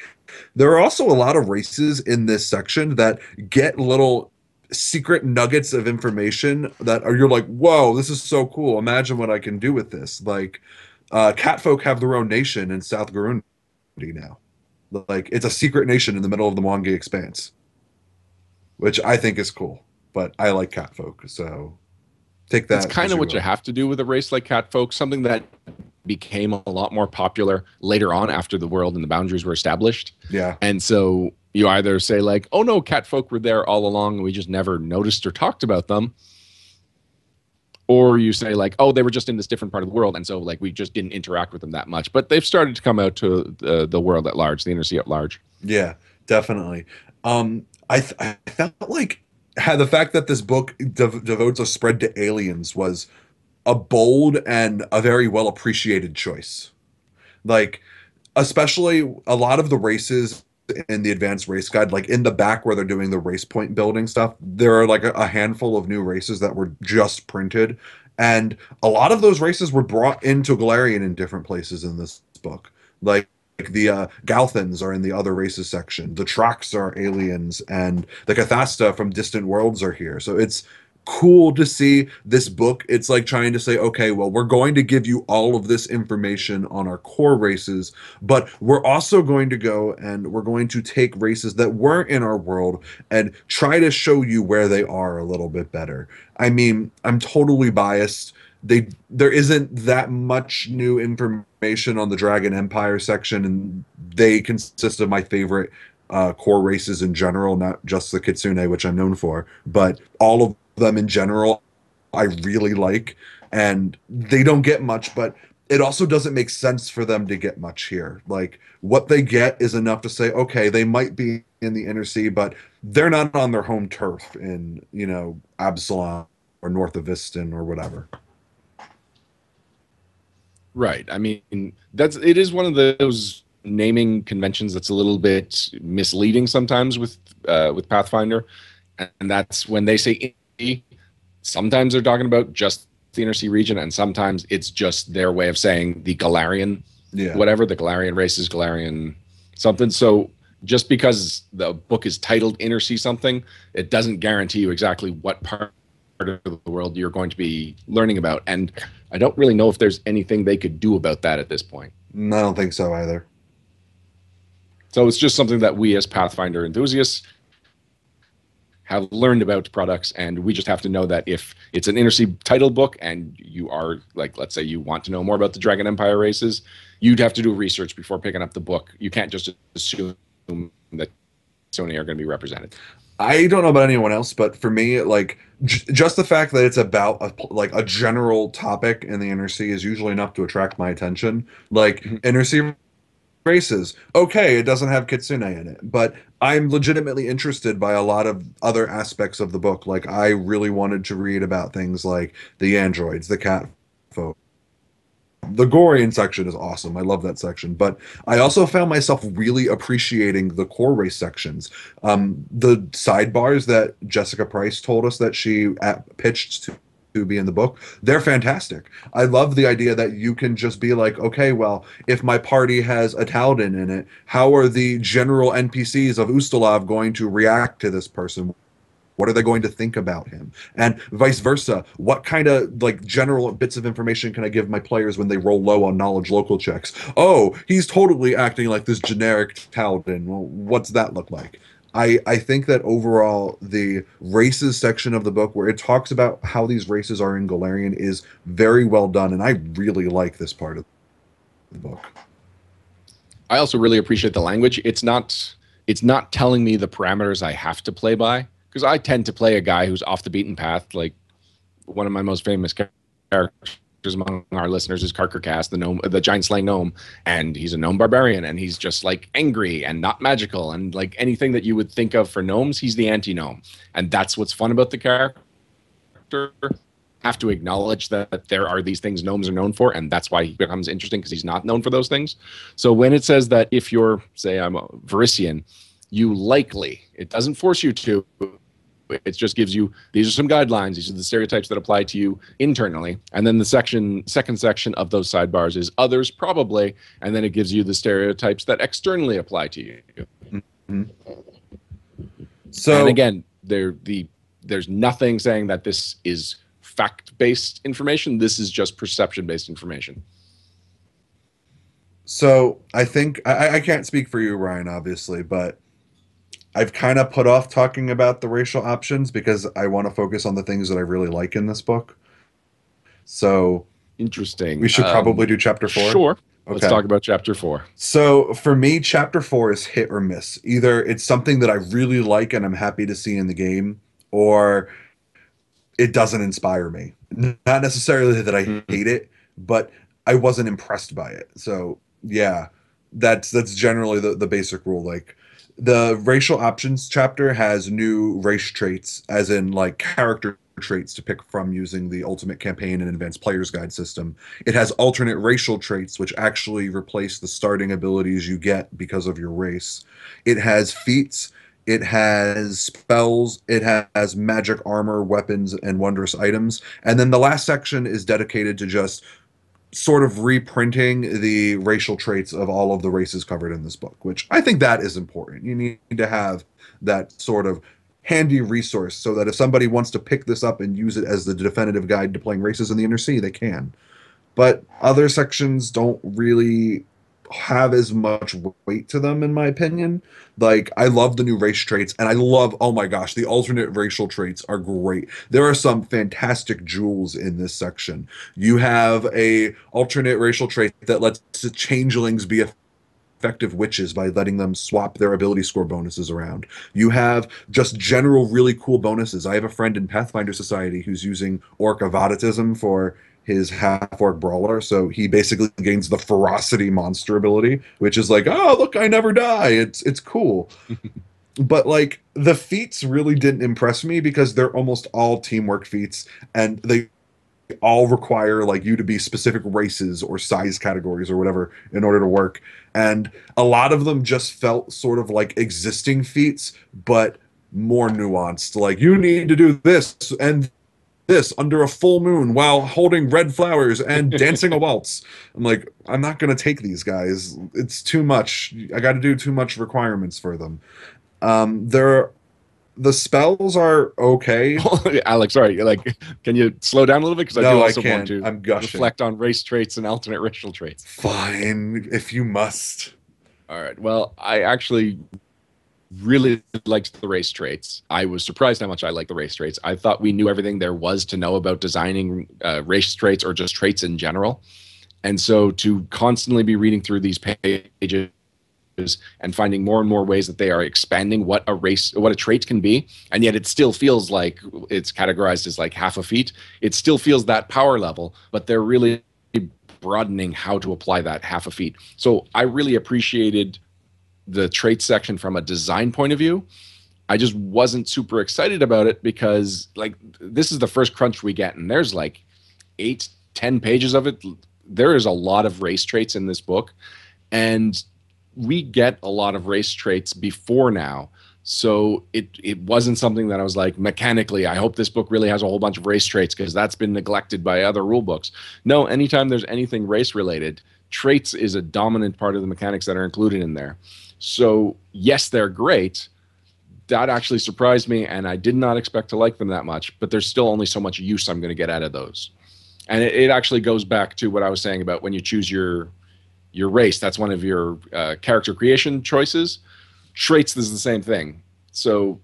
B: There are also a lot of races in this section that get little secret nuggets of information that you're like, whoa, this is so cool. Imagine what I can do with this. Like catfolk have their own nation in South Gurundi now. Like it's a secret nation in the middle of the Mwangi Expanse, which I think is cool. But I like catfolk, so take that.
A: It's kind of what you have to do with a race like catfolk, something that became a lot more popular later on after the world and the boundaries were established.
B: Yeah.
A: And so you either say like, oh no, catfolk were there all along and we just never noticed or talked about them. Or you say like, oh, they were just in this different part of the world, and so like we just didn't interact with them that much. But they've started to come out to the world at large, the inner sea at large.
B: Yeah, definitely. I felt like the fact that this book devotes a spread to aliens was a bold and a very well appreciated choice. Like, especially a lot of the races in the advanced race guide, like in the back where they're doing the race point building stuff, there are like a handful of new races that were just printed, and a lot of those races were brought into Galarian in different places in this book. Like the Galthans are in the other races section, the Trax are aliens, and the Cathasta from Distant Worlds are here. So it's cool to see this book. It's like trying to say, okay, well, we're going to give you all of this information on our core races, but we're also going to go and we're going to take races that weren't in our world and try to show you where they are a little bit better. I mean, I'm totally biased. There isn't that much new information on the Dragon Empire section, and they consist of my favorite core races in general, not just the Kitsune, which I'm known for, but all of them in general I really like, and they don't get much, but it also doesn't make sense for them to get much here. Like what they get is enough to say, okay, they might be in the inner sea, but they're not on their home turf in, Absalom or North of Viston or whatever.
A: Right. I mean, it is one of those naming conventions that's a little bit misleading sometimes with Pathfinder, and that's when they say inner, sometimes they're talking about just the inner sea region, and sometimes it's just their way of saying the Galarian,
B: Yeah.
A: whatever the Galarian races, Galarian something. So just because the book is titled Inner Sea something, it doesn't guarantee you exactly what part of the world you're going to be learning about. And I don't really know if there's anything they could do about that at this point.
B: I don't think so either.
A: So it's just something that we as Pathfinder enthusiasts have learned about products, and we just have to know that if it's an Inner Sea title book and you are, like, let's say you want to know more about the Dragon Empire races, you'd have to do research before picking up the book. You can't just assume that Sony are going to be represented.
B: I don't know about anyone else, but for me, like just the fact that it's about a general topic in the Inner Sea is usually enough to attract my attention. Like Inner Sea races, okay, it doesn't have Kitsune in it, but I'm legitimately interested by a lot of other aspects of the book. Like I really wanted to read about things like the androids, the cat folk. The Gorian section is awesome. I love that section. But I also found myself really appreciating the core race sections. The sidebars that Jessica Price told us that she pitched to be in the book, they're fantastic. I love the idea that you can just be like, okay, well, if my party has a Taldan in it, how are the general NPCs of Ustalav going to react to this person? What are they going to think about him? And vice versa. What kind of general bits of information can I give my players when they roll low on knowledge local checks? Oh, he's totally acting like this generic Taldan. Well, what's that look like? I think that overall the races section of the book, where it talks about how these races are in Galarian, is very well done, and I really like this part of the book.
A: I also really appreciate the language. It's not telling me the parameters I have to play by, because I tend to play a guy who's off the beaten path. Like one of my most famous characters among our listeners is Karkarkas, the giant slaying gnome, and he's a gnome barbarian, and he's just like angry and not magical, and like anything that you would think of for gnomes, he's the anti-gnome, and that's what's fun about the character. Have to acknowledge that there are these things gnomes are known for, and that's why he becomes interesting, because he's not known for those things. So when it says that if you're, say, I'm a Varisian, you likely, it doesn't force you to, it just gives you, these are some guidelines, these are the stereotypes that apply to you internally, and then the second section of those sidebars is others probably, and then it gives you the stereotypes that externally apply to you.
B: Mm-hmm. So,
A: and again, there's nothing saying that this is fact-based information. This is just perception-based information.
B: So I think I can't speak for you, Ryan, obviously, but I've kind of put off talking about the racial options because I want to focus on the things that I really like in this book. So
A: interesting.
B: We should probably do chapter 4.
A: Sure.
B: Okay.
A: Let's talk about chapter 4.
B: So for me, chapter 4 is hit or miss. Either it's something that I really like and I'm happy to see in the game, or it doesn't inspire me. Not necessarily that I hate it, but I wasn't impressed by it. So yeah, that's generally the basic rule. Like the racial options chapter has new race traits, as in like character traits to pick from using the Ultimate Campaign and Advanced Player's Guide system. It has alternate racial traits, which actually replace the starting abilities you get because of your race. It has feats. It has spells, it has magic armor, weapons, and wondrous items. And then the last section is dedicated to just sort of reprinting the racial traits of all of the races covered in this book, which I think that is important. You need to have that sort of handy resource so that if somebody wants to pick this up and use it as the definitive guide to playing races in the Inner Sea, they can. But other sections don't really have as much weight to them, in my opinion. Like, I love the new race traits, and I love, oh my gosh, the alternate racial traits are great. There are some fantastic jewels in this section. You have a alternate racial trait that lets the changelings be effective witches by letting them swap their ability score bonuses around. You have just general really cool bonuses. I have a friend in Pathfinder Society who's using Orc Avadatism for his half-orc brawler, so he basically gains the ferocity monster ability, which is like, oh, look, I never die. It's cool. But like the feats really didn't impress me because they're almost all teamwork feats, and they all require like you to be specific races or size categories or whatever in order to work. And a lot of them just felt sort of like existing feats, but more nuanced. Like, you need to do this and this under a full moon while holding red flowers and dancing a waltz. I'm like, I'm not going to take these guys. It's too much. I got to do too much requirements for them. The spells are okay.
A: Alex, sorry, like, can you slow down a little bit? Because I do also want to
B: I'm gushing.
A: reflect on race traits and alternate racial traits.
B: Fine, if you must.
A: All right. Well, I actually really liked the race traits. I was surprised how much I liked the race traits. I thought we knew everything there was to know about designing race traits or just traits in general. And so to constantly be reading through these pages and finding more and more ways that they are expanding what a trait can be, and yet it still feels like it's categorized as like half a feat. It still feels that power level, but they're really broadening how to apply that half a feat. So I really appreciated the trait section from a design point of view. I just wasn't super excited about it because like this is the first crunch we get, and there's like 8-10 pages of it. There is a lot of race traits in this book, and we get a lot of race traits before now. So it wasn't something that I was like, mechanically, I hope this book really has a whole bunch of race traits because that's been neglected by other rule books. No, anytime there's anything race related, traits is a dominant part of the mechanics that are included in there. So yes, they're great. That actually surprised me, and I did not expect to like them that much, but there's still only so much use I'm going to get out of those. And it actually goes back to what I was saying about when you choose your race. That's one of your character creation choices. Traits is the same thing. So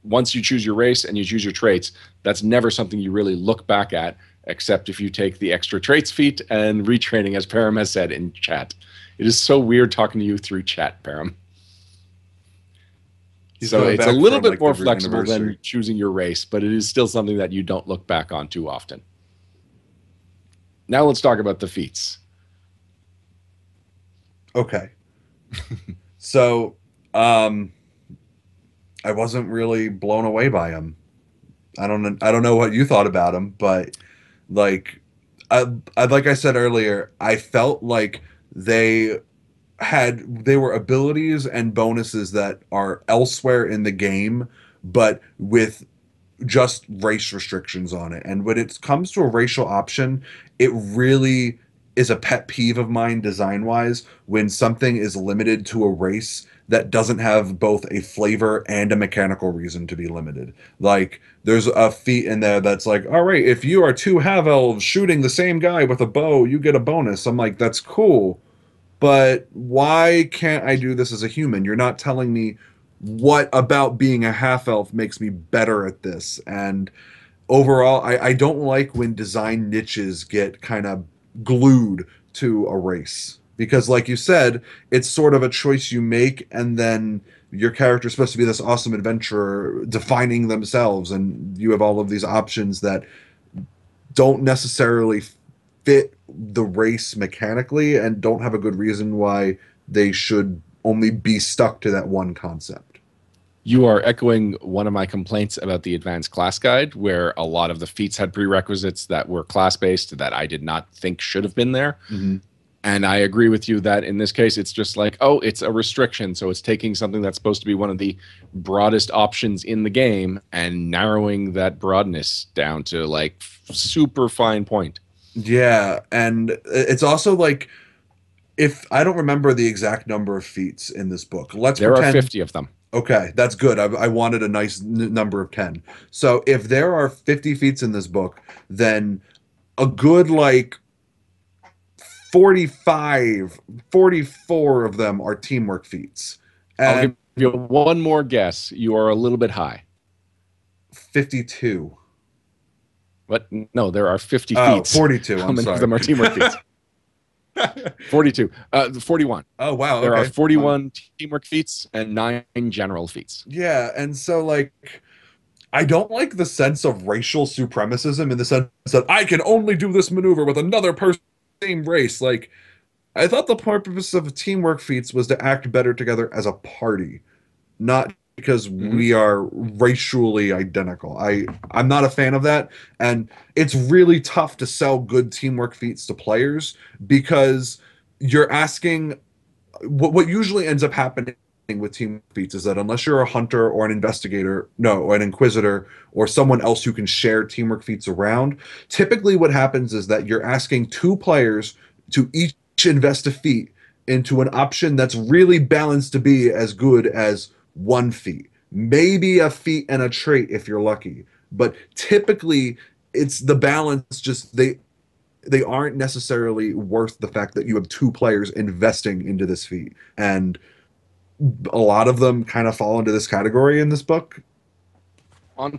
A: once you choose your race and you choose your traits, that's never something you really look back at, except if you take the extra traits feat and retraining, as Param has said in chat. It is so weird talking to you through chat, Param. So it's a little bit more flexible than choosing your race, but it is still something that you don't look back on too often. Now let's talk about the feats.
B: Okay. So, I wasn't really blown away by him. I don't know what you thought about him, but like, like I said earlier, I felt like they were abilities and bonuses that are elsewhere in the game, but with just race restrictions on it. And when it comes to a racial option, it really is a pet peeve of mine design-wise when something is limited to a race that doesn't have both a flavor and a mechanical reason to be limited. Like, there's a feat in there that's like, all right, if you are two half-elves shooting the same guy with a bow, you get a bonus. I'm like, that's cool, but why can't I do this as a human? You're not telling me what about being a half-elf makes me better at this. And overall, I don't like when design niches get kind of glued to a race, because like you said, it's sort of a choice you make, and then your character is supposed to be this awesome adventurer defining themselves, and you have all of these options that don't necessarily fit the race mechanically and don't have a good reason why they should only be stuck to that one concept.
A: You are echoing one of my complaints about the advanced class guide, where a lot of the feats had prerequisites that were class-based that I did not think should have been there.
B: Mm-hmm.
A: And I agree with you that in this case, it's just like, oh, it's a restriction. So it's taking something that's supposed to be one of the broadest options in the game and narrowing that broadness down to like super fine point.
B: Yeah, and it's also like, if I don't remember the exact number of feats in this book,
A: There are 50 of them.
B: Okay, that's good. I wanted a nice number of 10. So if there are 50 feats in this book, then a good like 45, 44 of them are teamwork feats.
A: I'll
B: And
A: give you one more guess. You are a little bit high.
B: 52.
A: But no, there are 50
B: Oh,
A: feats.
B: 42.
A: How
B: I'm
A: many
B: sorry.
A: of them are teamwork feats? 42. 41.
B: Oh, wow.
A: There are
B: Okay.
A: 41 teamwork feats and 9 general feats.
B: Yeah, and so like I don't like the sense of racial supremacism in the sense that I can only do this maneuver with another person same race. Like I thought the purpose of teamwork feats was to act better together as a party, not because
A: Hmm.
B: we are racially identical. I'm not a fan of that, and it's really tough to sell good teamwork feats to players because you're asking what usually ends up happening with team feats is that unless you're a hunter or an investigator, no, or an inquisitor or someone else who can share teamwork feats around, typically what happens is that you're asking two players to each invest a feat into an option that's really balanced to be as good as one feat. Maybe a feat and a trait if you're lucky. But typically it's the balance just they aren't necessarily worth the fact that you have two players investing into this feat. And a lot of them kind of fall into this category in this book.
A: On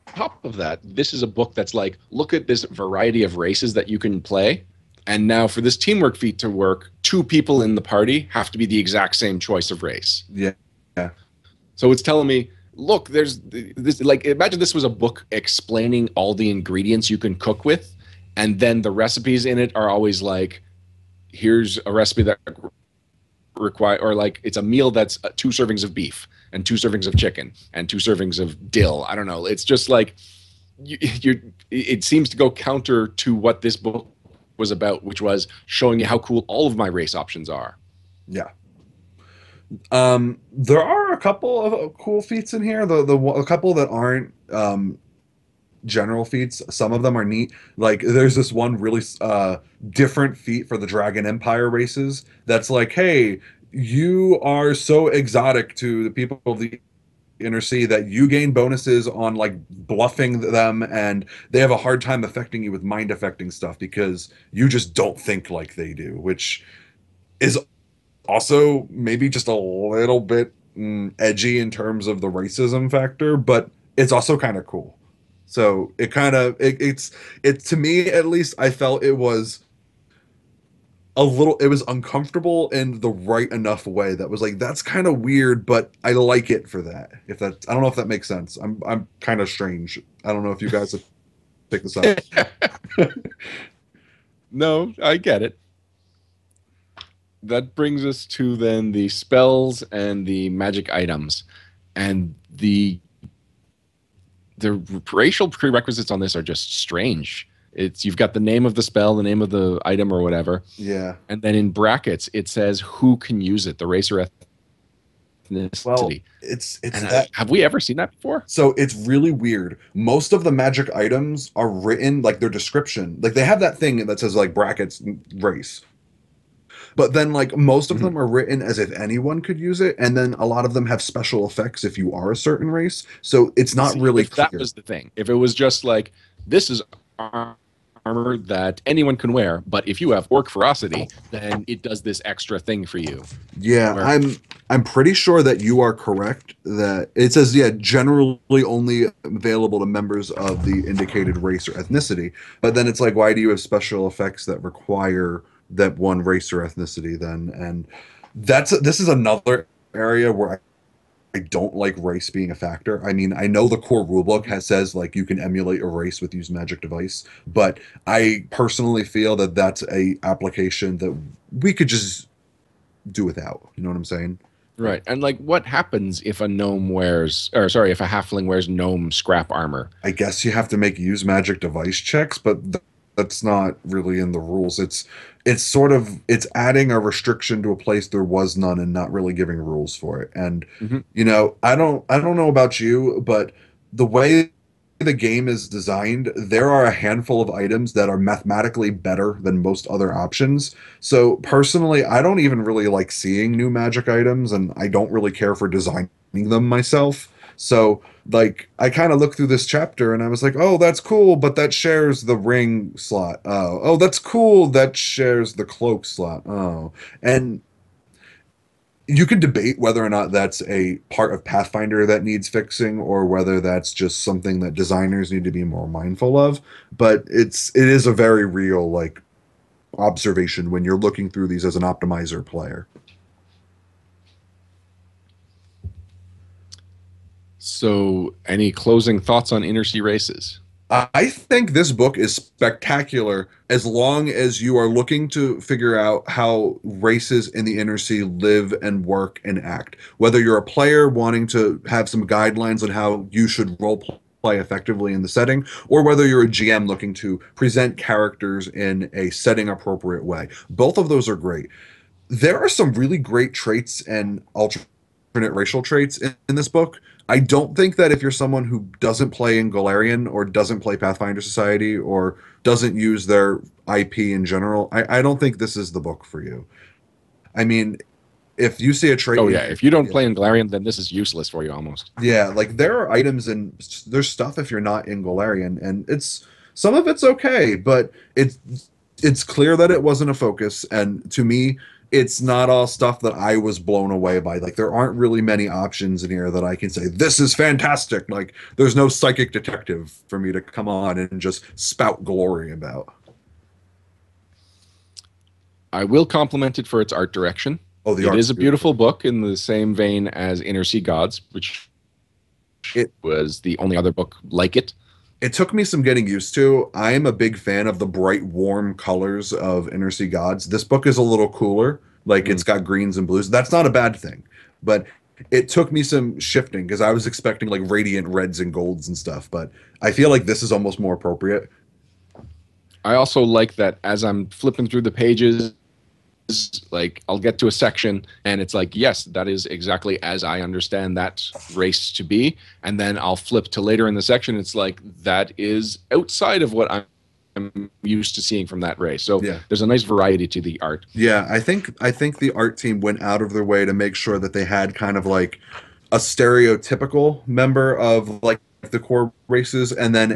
A: top of that, this is a book that's like, look at this variety of races that you can play. And now for this teamwork feat to work, 2 people in the party have to be the exact same choice of race.
B: Yeah. Yeah.
A: So it's telling me, look, there's this, like, imagine this was a book explaining all the ingredients you can cook with. And then the recipes in it are always like, here's a recipe that require, or like it's a meal that's 2 servings of beef and 2 servings of chicken and 2 servings of dill. I don't know. It's just like it seems to go counter to what this book was about, which was showing you how cool all of my race options are.
B: Yeah. There are a couple of cool feats in here. A couple that aren't general feats. Some of them are neat. Like there's this one really different feat for the Dragon Empire races that's like, hey, you are so exotic to the people of the inner sea that you gain bonuses on like bluffing them, and they have a hard time affecting you with mind affecting stuff because you just don't think like they do, which is also maybe just a little bit edgy in terms of the racism factor, but it's also kind of cool. So it kind of it to me at least I felt it was it was uncomfortable in the right enough way that was like that's kind of weird, but I like it for that. If that I don't know if that makes sense. I'm kind of strange. I don't know if you guys have picked this up.
A: No, I get it. That brings us to then the spells and the magic items, and the racial prerequisites on this are just strange. It's you've got the name of the spell, the name of the item or whatever,
B: Yeah.
A: and then in brackets it says who can use it, the race or ethnicity.
B: Well, it's
A: And
B: that
A: have we ever seen that before?
B: so it's really weird. Most of the magic items are written like their description. Like they have that thing that says like brackets race. But then like most of
A: Mhm.
B: them are written as if anyone could use it, and then a lot of them have special effects if you are a certain race. So it's not
A: See,
B: really
A: if that
B: clear.
A: was the thing, if it was just like this is armor that anyone can wear, but if you have orc ferocity, then it does this extra thing for you.
B: Yeah,
A: Where-
B: I'm pretty sure that you are correct that it says yeah, generally only available to members of the indicated race or ethnicity. But then it's like why do you have special effects that require that one race or ethnicity then? And this is another area where I don't like race being a factor. I mean, I know the core rulebook says like you can emulate a race with use magic device, but I personally feel that that's a application that we could just do without. You know what I'm saying?
A: Right. And like what happens if a gnome wears or sorry, if a halfling wears gnome scrap armor?
B: I guess you have to make use magic device checks, but that's not really in the rules. It's sort of it's adding a restriction to a place there was none and not really giving rules for it. And
A: Mhm.
B: you know, I don't know about you, but the way the game is designed, there are a handful of items that are mathematically better than most other options. So personally, I don't even really like seeing new magic items, and I don't really care for designing them myself. So like I kind of looked through this chapter and I was like, oh, that's cool, but that shares the ring slot. Oh, that's cool, that shares the cloak slot. Oh, and you could debate whether or not that's a part of Pathfinder that needs fixing or whether that's just something that designers need to be more mindful of. But it is a very real like observation when you're looking through these as an optimizer player.
A: So, any closing thoughts on Inner Sea Races?
B: I think this book is spectacular as long as you are looking to figure out how races in the inner sea live and work and act. Whether you're a player wanting to have some guidelines on how you should role play effectively in the setting, or whether you're a GM looking to present characters in a setting appropriate way. Both of those are great. There are some really great traits and alternate racial traits in this book. I don't think that if you're someone who doesn't play in Golarion or doesn't play Pathfinder Society or doesn't use their IP in general, I don't think this is the book for you. I mean, if you see a trait...
A: Oh, yeah. If you don't play in Golarion, then this is useless for you almost.
B: Yeah, like there are items and there's stuff if you're not in Golarion, and some of it's okay, but it's clear that it wasn't a focus, and to me, it's not all stuff that I was blown away by. Like there aren't really many options in here that I can say this is fantastic. Like there's no psychic detective for me to come on and just spout glory about.
A: I will compliment it for its art direction.
B: Oh, the
A: It
B: art's
A: is a beautiful book in the same vein as Inner Sea Gods, which was the only other book like it.
B: It took me some getting used to. I'm a big fan of the bright, warm colors of Inner Sea Gods. This book is a little cooler. Like it's got greens and blues. That's not a bad thing. But it took me some shifting because I was expecting like radiant reds and golds and stuff. But I feel like this is almost more appropriate.
A: I also like that as I'm flipping through the pages, like I'll get to a section and it's like, yes, that is exactly as I understand that race to be. And then I'll flip to later in the section. It's like, that is outside of what I'm used to seeing from that race. So
B: Yeah.
A: there's a nice variety to the art.
B: Yeah, I think the art team went out of their way to make sure that they had kind of like a stereotypical member of like the core races and then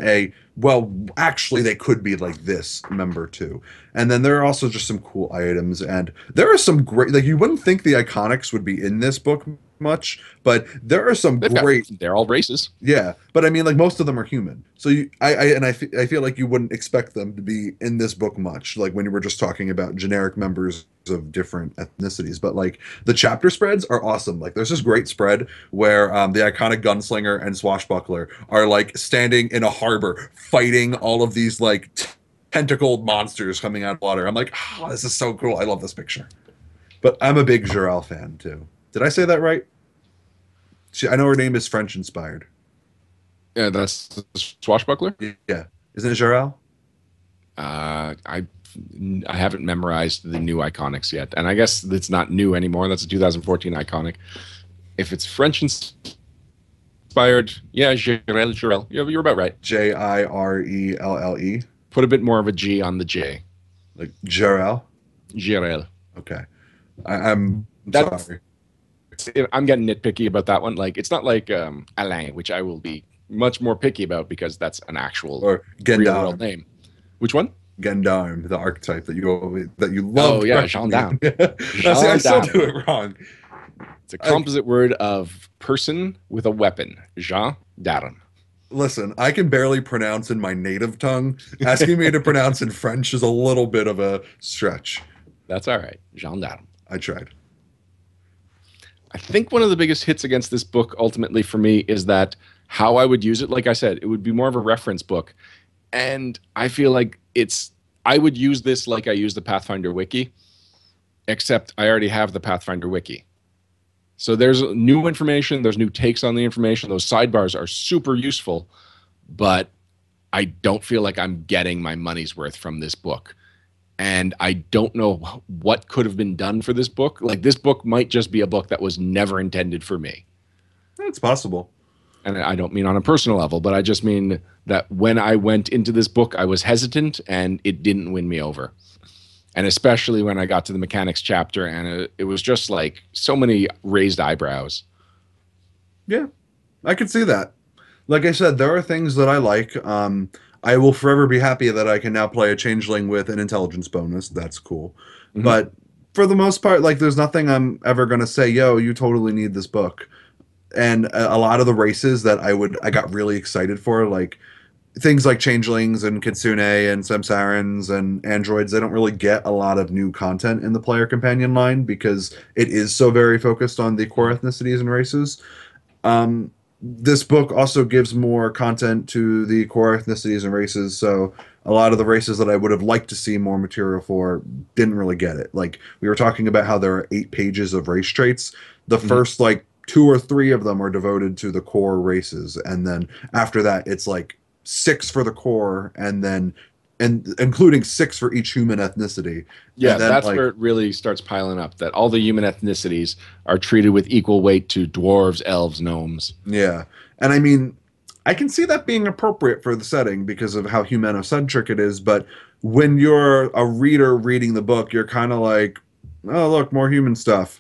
B: actually they could be like this member too. And then there are also just some cool items, and there are some great, like you wouldn't think the iconics would be in this book much, but there are some
A: They're all races.
B: Yeah, but I mean, like most of them are human. So I feel like you wouldn't expect them to be in this book much, like when you were just talking about generic members of different ethnicities. But like the chapter spreads are awesome. Like there's this great spread where the iconic gunslinger and swashbuckler are like standing in a harbor fighting all of these like tentacled monsters coming out of water. I'm like, oh, this is so cool. I love this picture. But I'm a big Jarell fan too. Did I say that right? I know her name is French inspired.
A: Yeah, that's the swashbuckler.
B: Yeah, isn't it Jarell?
A: I haven't memorized the new iconics yet, and I guess it's not new anymore. That's a 2014 iconic. If it's French inspired, yeah, Jarell. You're about right.
B: Jirelle.
A: Put a bit more of a G on the J.
B: Like Jarell.
A: Jarell.
B: Okay, I'm
A: That's-
B: sorry.
A: I'm getting nitpicky about that one. Like, it's not like Alain, which I will be much more picky about because that's an actual
B: Or
A: real world
B: Gendarme.
A: name. Which one?
B: Gendarme, the archetype that you love.
A: Oh, yeah, gendarme.
B: See, I still do it wrong.
A: It's a composite word of person with a weapon. Gendarme.
B: Listen, I can barely pronounce in my native tongue. Asking me to pronounce in French is a little bit of a stretch.
A: That's all right. Gendarme.
B: I tried.
A: I think one of the biggest hits against this book ultimately for me is that how I would use it, like I said, it would be more of a reference book. And I feel like I would use this like I use the Pathfinder wiki, except I already have the Pathfinder wiki. So there's new information, there's new takes on the information. Those sidebars are super useful, but I don't feel like I'm getting my money's worth from this book. And I don't know what could have been done for this book. Like, this book might just be a book that was never intended for me.
B: It's possible.
A: And I don't mean on a personal level, but I just mean that when I went into this book, I was hesitant and it didn't win me over. And especially when I got to the mechanics chapter, and it was just like so many raised eyebrows.
B: Yeah, I could see that. Like I said, there are things that I like. I will forever be happy that I can now play a changeling with an intelligence bonus. That's cool.
A: Hmm.
B: But for the most part, like there's nothing I'm ever gonna say, yo, you totally need this book. And a lot of the races that I got really excited for, like things like changelings and kitsune and samsarans and androids, they don't really get a lot of new content in the player companion line because it is so very focused on the core ethnicities and races. This book also gives more content to the core ethnicities and races, so a lot of the races that I would have liked to see more material for didn't really get it. Like we were talking about how there are 8 pages of race traits. The
A: Hmm.
B: first like 2 or 3 of them are devoted to the core races, and then after that it's like 6 for the core, and including 6 for each human ethnicity, and
A: Yeah,
B: then
A: that's
B: like
A: where it really starts piling up. That all the human ethnicities are treated with equal weight to dwarves, elves, gnomes.
B: yeah. And I mean, I can see that being appropriate for the setting because of how humanocentric it is, but when you're a reader reading the book, you're kind of like, oh, look, more human stuff.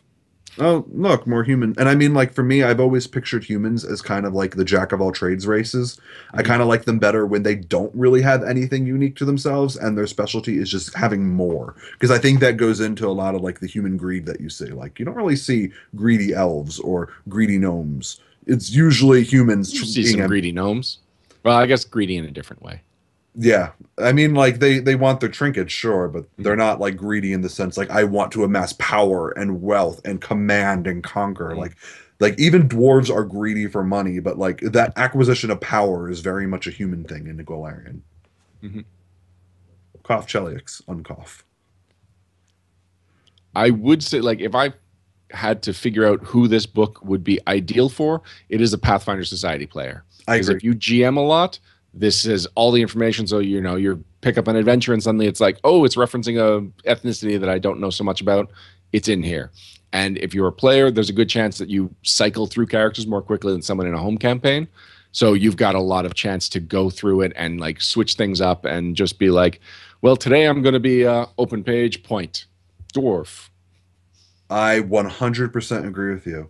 B: Oh, look, more human. And I mean, like, for me, I've always pictured humans as kind of like the jack of all trades races. I
A: Mhm.
B: kind of like them better when they don't really have anything unique to themselves and their specialty is just having more. Because I think that goes into a lot of like the human greed that you see. Like, you don't really see greedy elves or greedy gnomes. It's usually humans
A: You see
B: being
A: some greedy gnomes. Well, I guess greedy in a different way.
B: yeah. I mean, like they want their trinkets, sure, but
A: Mhm.
B: they're not like greedy in the sense like I want to amass power and wealth and command and conquer.
A: Mhm.
B: Like even dwarves are greedy for money, but like that acquisition of power is very much a human thing in the Golarion.
A: Mhm.
B: Cough Cheliax, uncough.
A: I would say, like, if I had to figure out who this book would be ideal for, it is a Pathfinder Society player.
B: I
A: Because
B: agree.
A: if you GM a lot, this is all the information. So you pick up an adventure and suddenly it's like, oh, it's referencing a ethnicity that I don't know so much about. It's in here. And if you're a player, there's a good chance that you cycle through characters more quickly than someone in a home campaign. So you've got a lot of chance to go through it and like switch things up and just be like, well, today I'm going to be open page point dwarf.
B: I 100% agree with you.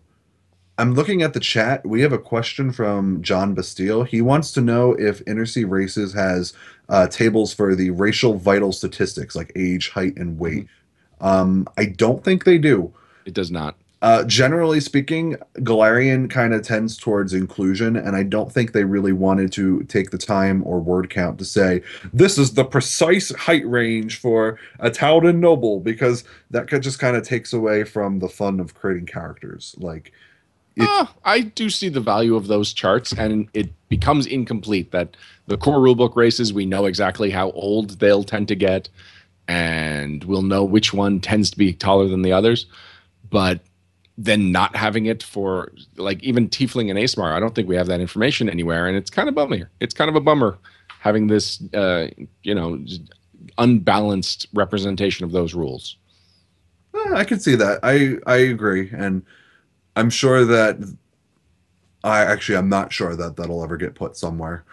B: I'm looking at the chat. We have a question from John Bastille. He wants to know if Intersea Races has tables for the racial vital statistics like age, height, and weight.
A: Mhm.
B: I don't think they do.
A: It does not.
B: Generally speaking, Galarian kind of tends towards inclusion, and I don't think they really wanted to take the time or word count to say this is the precise height range for a Taldan noble, because that could just kind of takes away from the fun of creating characters. Like if
A: I do see the value of those charts, and it becomes incomplete that the core rulebook races, we know exactly how old they'll tend to get, and we'll know which one tends to be taller than the others. But then not having it for like even Tiefling and Asmar, I don't think we have that information anywhere, and it's kind of bummer. It's kind of a bummer having this, you know, unbalanced representation of those rules.
B: I can see that. I agree, and I'm sure that I'm not sure that that'll ever get put somewhere.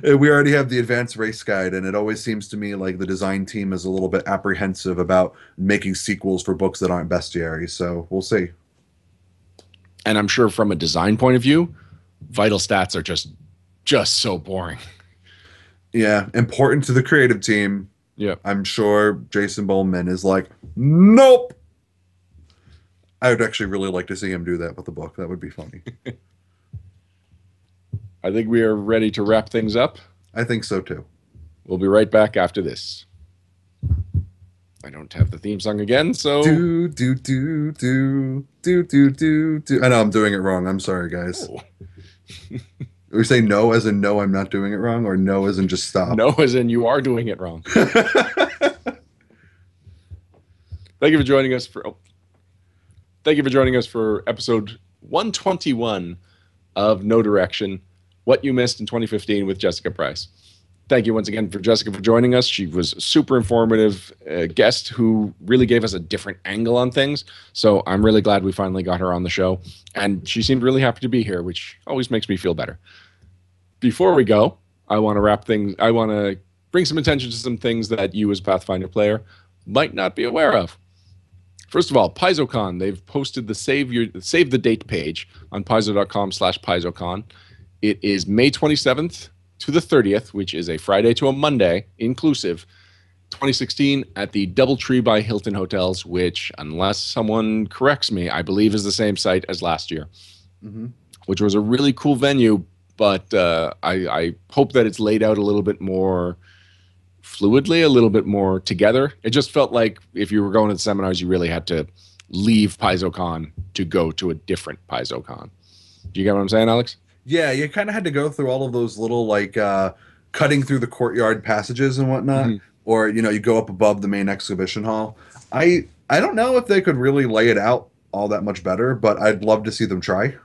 B: We already have the advanced race guide, and it always seems to me like the design team is a little bit apprehensive about making sequels for books that aren't bestiaries. So we'll see.
A: And I'm sure from a design point of view, vital stats are just so boring.
B: Yeah, important to the creative team.
A: Yeah.
B: I'm sure Jason Bowman is like, nope. I would actually really like to see him do that with the book. That would be funny.
A: I think we are ready to wrap things up.
B: I think so too.
A: We'll be right back after this. I don't have the theme song again, so.
B: Do do do do do do do do. I know I'm doing it wrong. I'm sorry, guys.
A: Oh.
B: We say no as in no, I'm not doing it wrong, or no as in just stop.
A: No, as in you are doing it wrong. Thank you for joining us for. Oh, thank you for joining us for episode 121 of No Direction: What You Missed in 2015 with Jessica Price. Thank you once again for Jessica for joining us. She was a super informative guest who really gave us a different angle on things. So I'm really glad we finally got her on the show. And she seemed really happy to be here, which always makes me feel better. Before we go, I want to wrap things. I want to bring some attention to some things that you as a Pathfinder player might not be aware of. First of all, PaizoCon, they've posted the save the date page on paizo.com/PaizoCon. It is May 27th to the 30th, which is a Friday to a Monday, inclusive, 2016, at the Doubletree by Hilton Hotels, which, unless someone corrects me, I believe is the same site as last year, which was a really cool venue, but I hope that it's laid out a little bit more fluidly, a little bit more together. It just felt like if you were going to the seminars, you really had to leave PaizoCon to go to a different PaizoCon. Do you get what I'm saying, Alex?
B: Yeah, you kind of had to go through all of those little like cutting through the courtyard passages and whatnot, or you go up above the main exhibition hall. I don't know if they could really lay it out all that much better, but I'd love to see them try.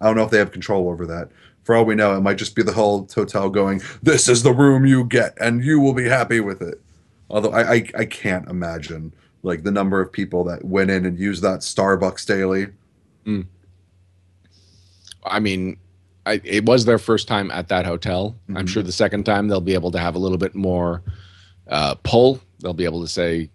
B: I don't know if they have control over that. For all we know, it might just be the whole hotel going, "This is the room you get, and you will be happy with it." Although I can't imagine like the number of people that went in and used that Starbucks daily.
A: I mean, it was their first time at that hotel. I'm sure the second time they'll be able to have a little bit more pull. They'll be able to say,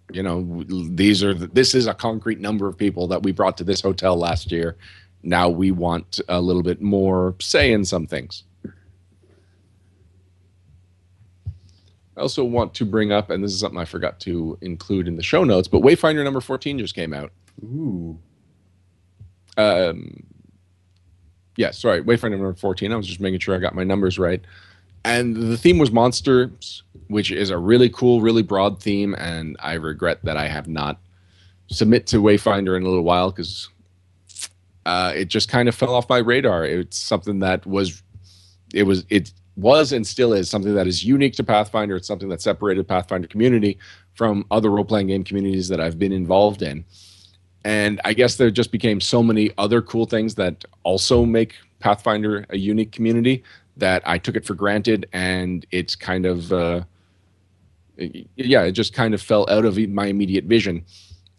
A: this is a concrete number of people that we brought to this hotel last year. Now we want a little bit more say in some things. I also want to bring up, and this is something I forgot to include in the show notes, but Wayfinder number 14 just came out.
B: Ooh.
A: Yeah, sorry, Wayfinder number 14. I was just making sure I got my numbers right. And the theme was monsters, which is a really cool, really broad theme, and I regret that I have not submit to Wayfinder in a little while because it just kind of fell off my radar. It's something that was and still is something that is unique to Pathfinder. It's something that separated Pathfinder community from other role-playing game communities that I've been involved in. And I guess there just became so many other cool things that also make Pathfinder a unique community that I took it for granted, and it's kind of, it just kind of fell out of my immediate vision.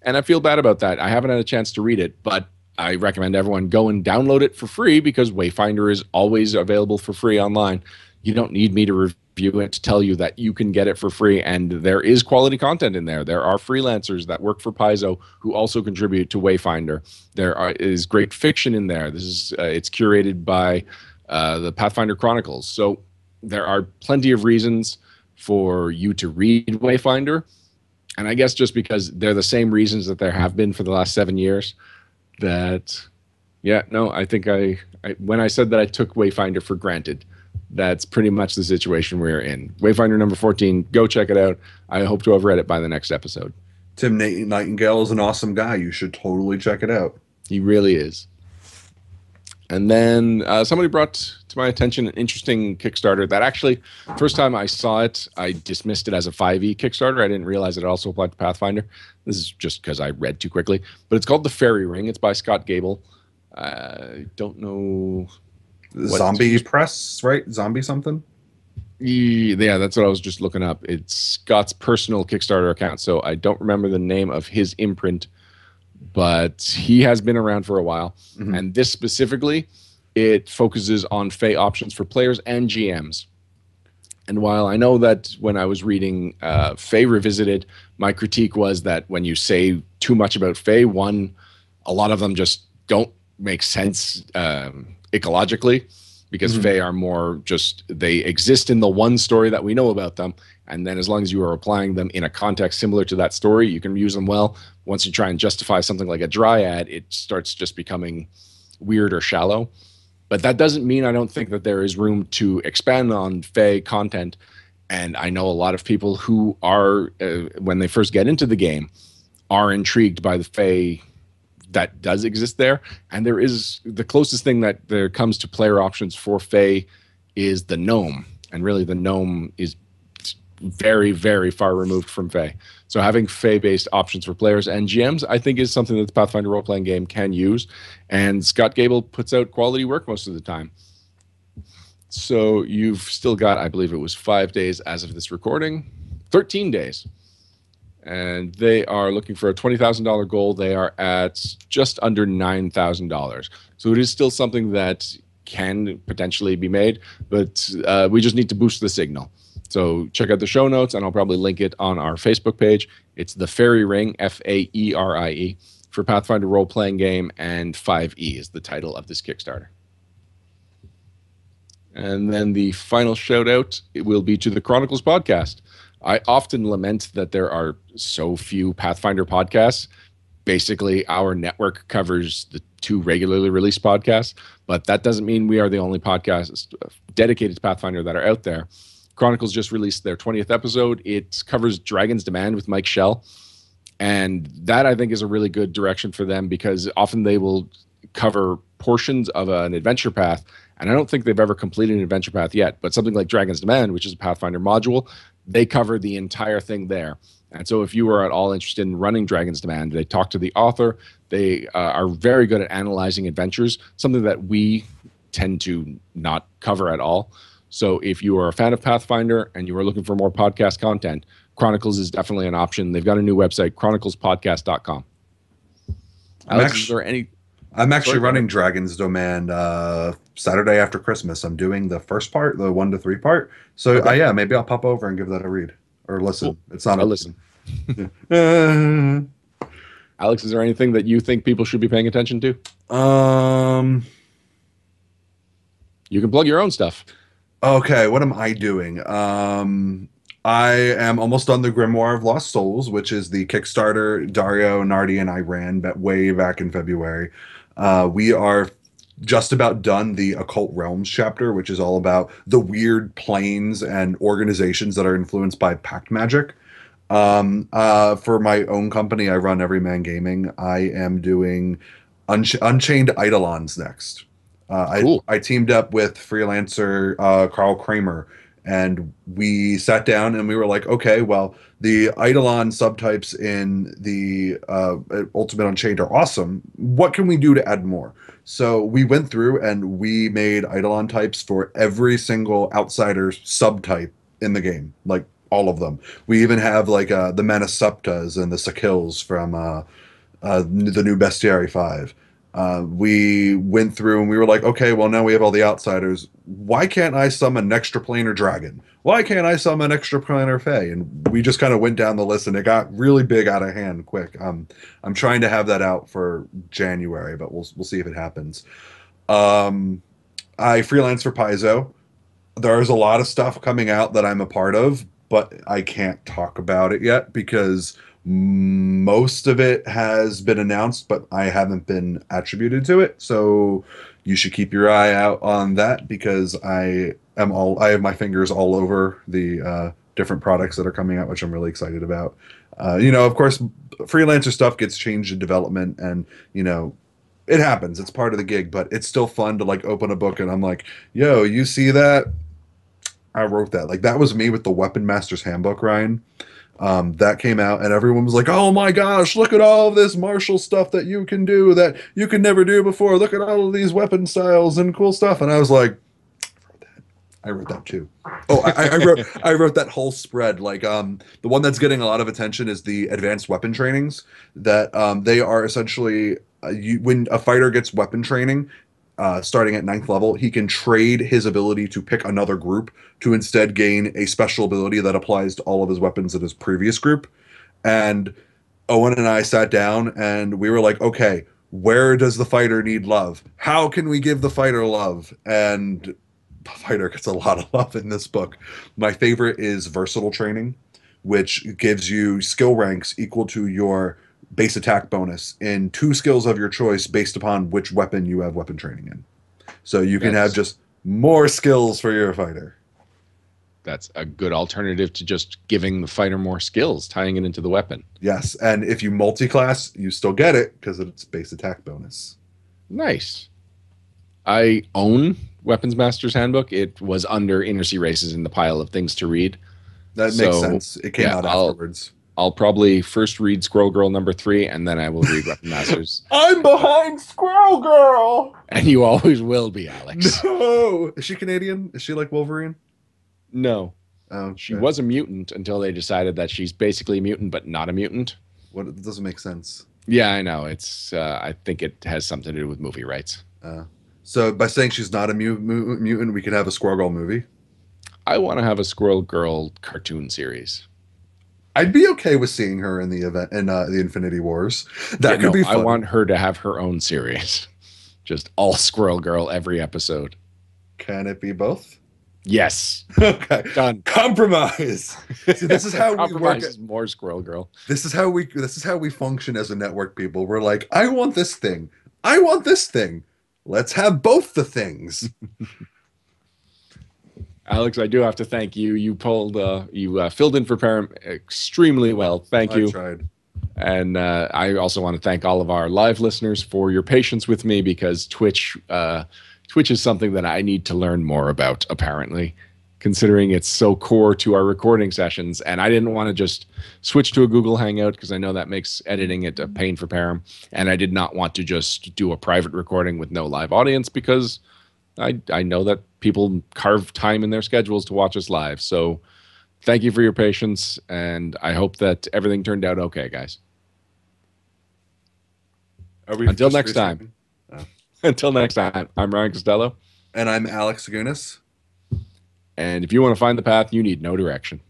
A: And I feel bad about that. I haven't had a chance to read it, but I recommend everyone go and download it for free because Wayfinder is always available for free online. You don't need me to review it to tell you that you can get it for free, and there is quality content in there. There are freelancers that work for Paizo who also contribute to Wayfinder. There is great fiction in there. This is it's curated by the Pathfinder Chronicles. So there are plenty of reasons for you to read Wayfinder, and I guess just because they're the same reasons that there have been for the last 7 years, that I think I when I said that I took Wayfinder for granted, that's pretty much the situation we're in. Wayfinder number 14, go check it out. I hope to have read it by the next episode.
B: Tim Nightingale is an awesome guy. You should totally check it out.
A: He really is. And then somebody brought to my attention an interesting Kickstarter that actually, first time I saw it, I dismissed it as a 5e Kickstarter. I didn't realize it also applied to Pathfinder. This is just because I read too quickly. But it's called The Fairy Ring. It's by Scott Gable. I don't know...
B: Zombie Press, right? Zombie something?
A: Yeah, that's what I was just looking up. It's Scott's personal Kickstarter account, so I don't remember the name of his imprint, but he has been around for a while. And this specifically, it focuses on Fey options for players and GMs. And while I know that when I was reading Fey Revisited, my critique was that when you say too much about Fey, one, a lot of them just don't make sense ecologically, because Fae are more just, they exist in the one story that we know about them, and then as long as you are applying them in a context similar to that story, you can use them well. Once you try and justify something like a dryad, it starts just becoming weird or shallow. But that doesn't mean I don't think that there is room to expand on Fae content, and I know a lot of people who are, when they first get into the game, are intrigued by the Fae that does exist there. And there is the closest thing that there comes to player options for Fae is the gnome, and really the gnome is very, very far removed from Fae. So having Fae-based options for players and GMs, I think, is something that the Pathfinder role-playing game can use, and Scott Gable puts out quality work most of the time. So you've still got, I believe it was 5 days as of this recording, 13 days. And they are looking for a $20,000 goal. They are at just under $9,000. So it is still something that can potentially be made, but we just need to boost the signal. So check out the show notes, and I'll probably link it on our Facebook page. It's the Fairy Ring, Faerie, for Pathfinder role-playing game, and 5e is the title of this Kickstarter. And then the final shout-out will be to the Chronicles podcast. I often lament that there are so few Pathfinder podcasts. Basically, our network covers the 2 regularly released podcasts, but that doesn't mean we are the only podcast dedicated to Pathfinder that are out there. Chronicles just released their 20th episode. It covers Dragon's Demand with Mike Schell, and that I think is a really good direction for them, because often they will cover portions of an adventure path, and I don't think they've ever completed an adventure path yet, but something like Dragon's Demand, which is a Pathfinder module, they cover the entire thing there. And so if you are at all interested in running Dragon's Demand, they talk to the author. They are very good at analyzing adventures, something that we tend to not cover at all. So if you are a fan of Pathfinder and you are looking for more podcast content, Chronicles is definitely an option. They've got a new website, chroniclespodcast.com. Alex, is there any...
B: I'm actually running Dragon's Demand Saturday after Christmas. I'm doing the first part, the 1 to 3 part. So yeah, maybe I'll pop over and give that a read or listen.
A: Cool.
B: It's not
A: I'll listen. Alex, is there anything that you think people should be paying attention to? You can plug your own stuff.
B: Okay, what am I doing? I am almost done the Grimoire of Lost Souls, which is the Kickstarter Dario, Nardi, and I ran way back in February. We are just about done the Occult Realms chapter, which is all about the weird planes and organizations that are influenced by pact magic. For my own company, I run Everyman Gaming. I am doing Unchained Eidolons next.
A: Cool.
B: I teamed up with freelancer Carl Kramer, and we sat down and we were like, okay, well, the Eidolon subtypes in the Ultimate Unchained are awesome. What can we do to add more? So we went through and we made Eidolon types for every single outsider subtype in the game, like all of them. We even have like the Manasuptas and the Sakils from the new Bestiary 5. We went through and we were like, okay, well, now we have all the outsiders. Why can't I summon an extraplanar dragon? Why can't I summon an extraplanar fae? And we just kind of went down the list, and it got really big out of hand quick. I'm trying to have that out for January, but we'll see if it happens. I freelance for Paizo. There's a lot of stuff coming out that I'm a part of, but I can't talk about it yet because most of it has been announced, but I haven't been attributed to it. So you should keep your eye out on that, because I have my fingers all over the different products that are coming out, which I'm really excited about. Of course, freelancer stuff gets changed in development, and it happens. It's part of the gig, but it's still fun to like open a book and I'm like, yo, you see that? I wrote that. Like, that was me with the Weapon Master's Handbook, Ryan. That came out and everyone was like, oh my gosh, look at all of this martial stuff that you can do that you could never do before. Look at all of these weapon styles and cool stuff. And I was like, I wrote that too. Oh, I wrote that whole spread. Like, the one that's getting a lot of attention is the advanced weapon trainings that they are essentially when a fighter gets weapon training, starting at 9th level, he can trade his ability to pick another group to instead gain a special ability that applies to all of his weapons in his previous group. And Owen and I sat down and we were like, okay, where does the fighter need love? How can we give the fighter love? And the fighter gets a lot of love in this book. My favorite is versatile training, which gives you skill ranks equal to your base attack bonus in 2 skills of your choice based upon which weapon you have weapon training in. So you can have just more skills for your fighter.
A: That's a good alternative to just giving the fighter more skills, tying it into the weapon.
B: Yes, and if you multi-class, you still get it because it's base attack bonus.
A: Nice. I own Weapons Master's Handbook. It was under Inner Sea Races in the pile of things to read.
B: That makes sense. It came out afterwards.
A: I'll probably first read Squirrel Girl number 3, and then I will read Weapon Masters.
B: I'm behind Squirrel Girl!
A: And you always will be, Alex.
B: No! Is she Canadian? Is she like Wolverine?
A: No.
B: Oh,
A: she was a mutant until they decided that she's basically a mutant, but not a mutant.
B: What? It doesn't make sense.
A: Yeah, I know. It's. I think it has something to do with movie rights.
B: So by saying she's not a mutant, we can have a Squirrel Girl movie.
A: I want to have a Squirrel Girl cartoon series.
B: I'd be okay with seeing her in the event in the Infinity Wars. That could be
A: I
B: fun.
A: want her to have her own series. Just all Squirrel Girl every episode.
B: Can it be both?
A: Yes.
B: Okay.
A: Done.
B: Compromise. See, this is how we work.
A: Compromise is more Squirrel Girl.
B: This is how we function as a network, people. We're like, I want this thing. I want this thing. Let's have both the things.
A: Alex, I do have to thank you. You filled in for Param extremely well. Thank you.
B: I tried.
A: And I also want to thank all of our live listeners for your patience with me, because Twitch is something that I need to learn more about, apparently, considering it's so core to our recording sessions. And I didn't want to just switch to a Google Hangout because I know that makes editing it a pain for Param. And I did not want to just do a private recording with no live audience, because I know that people carve time in their schedules to watch us live. So thank you for your patience, and I hope that everything turned out okay, guys. Until next time.
B: Oh.
A: Until next time, I'm Ryan Costello.
B: And I'm Alex Sagunas.
A: And if you want to find the path, you need no direction.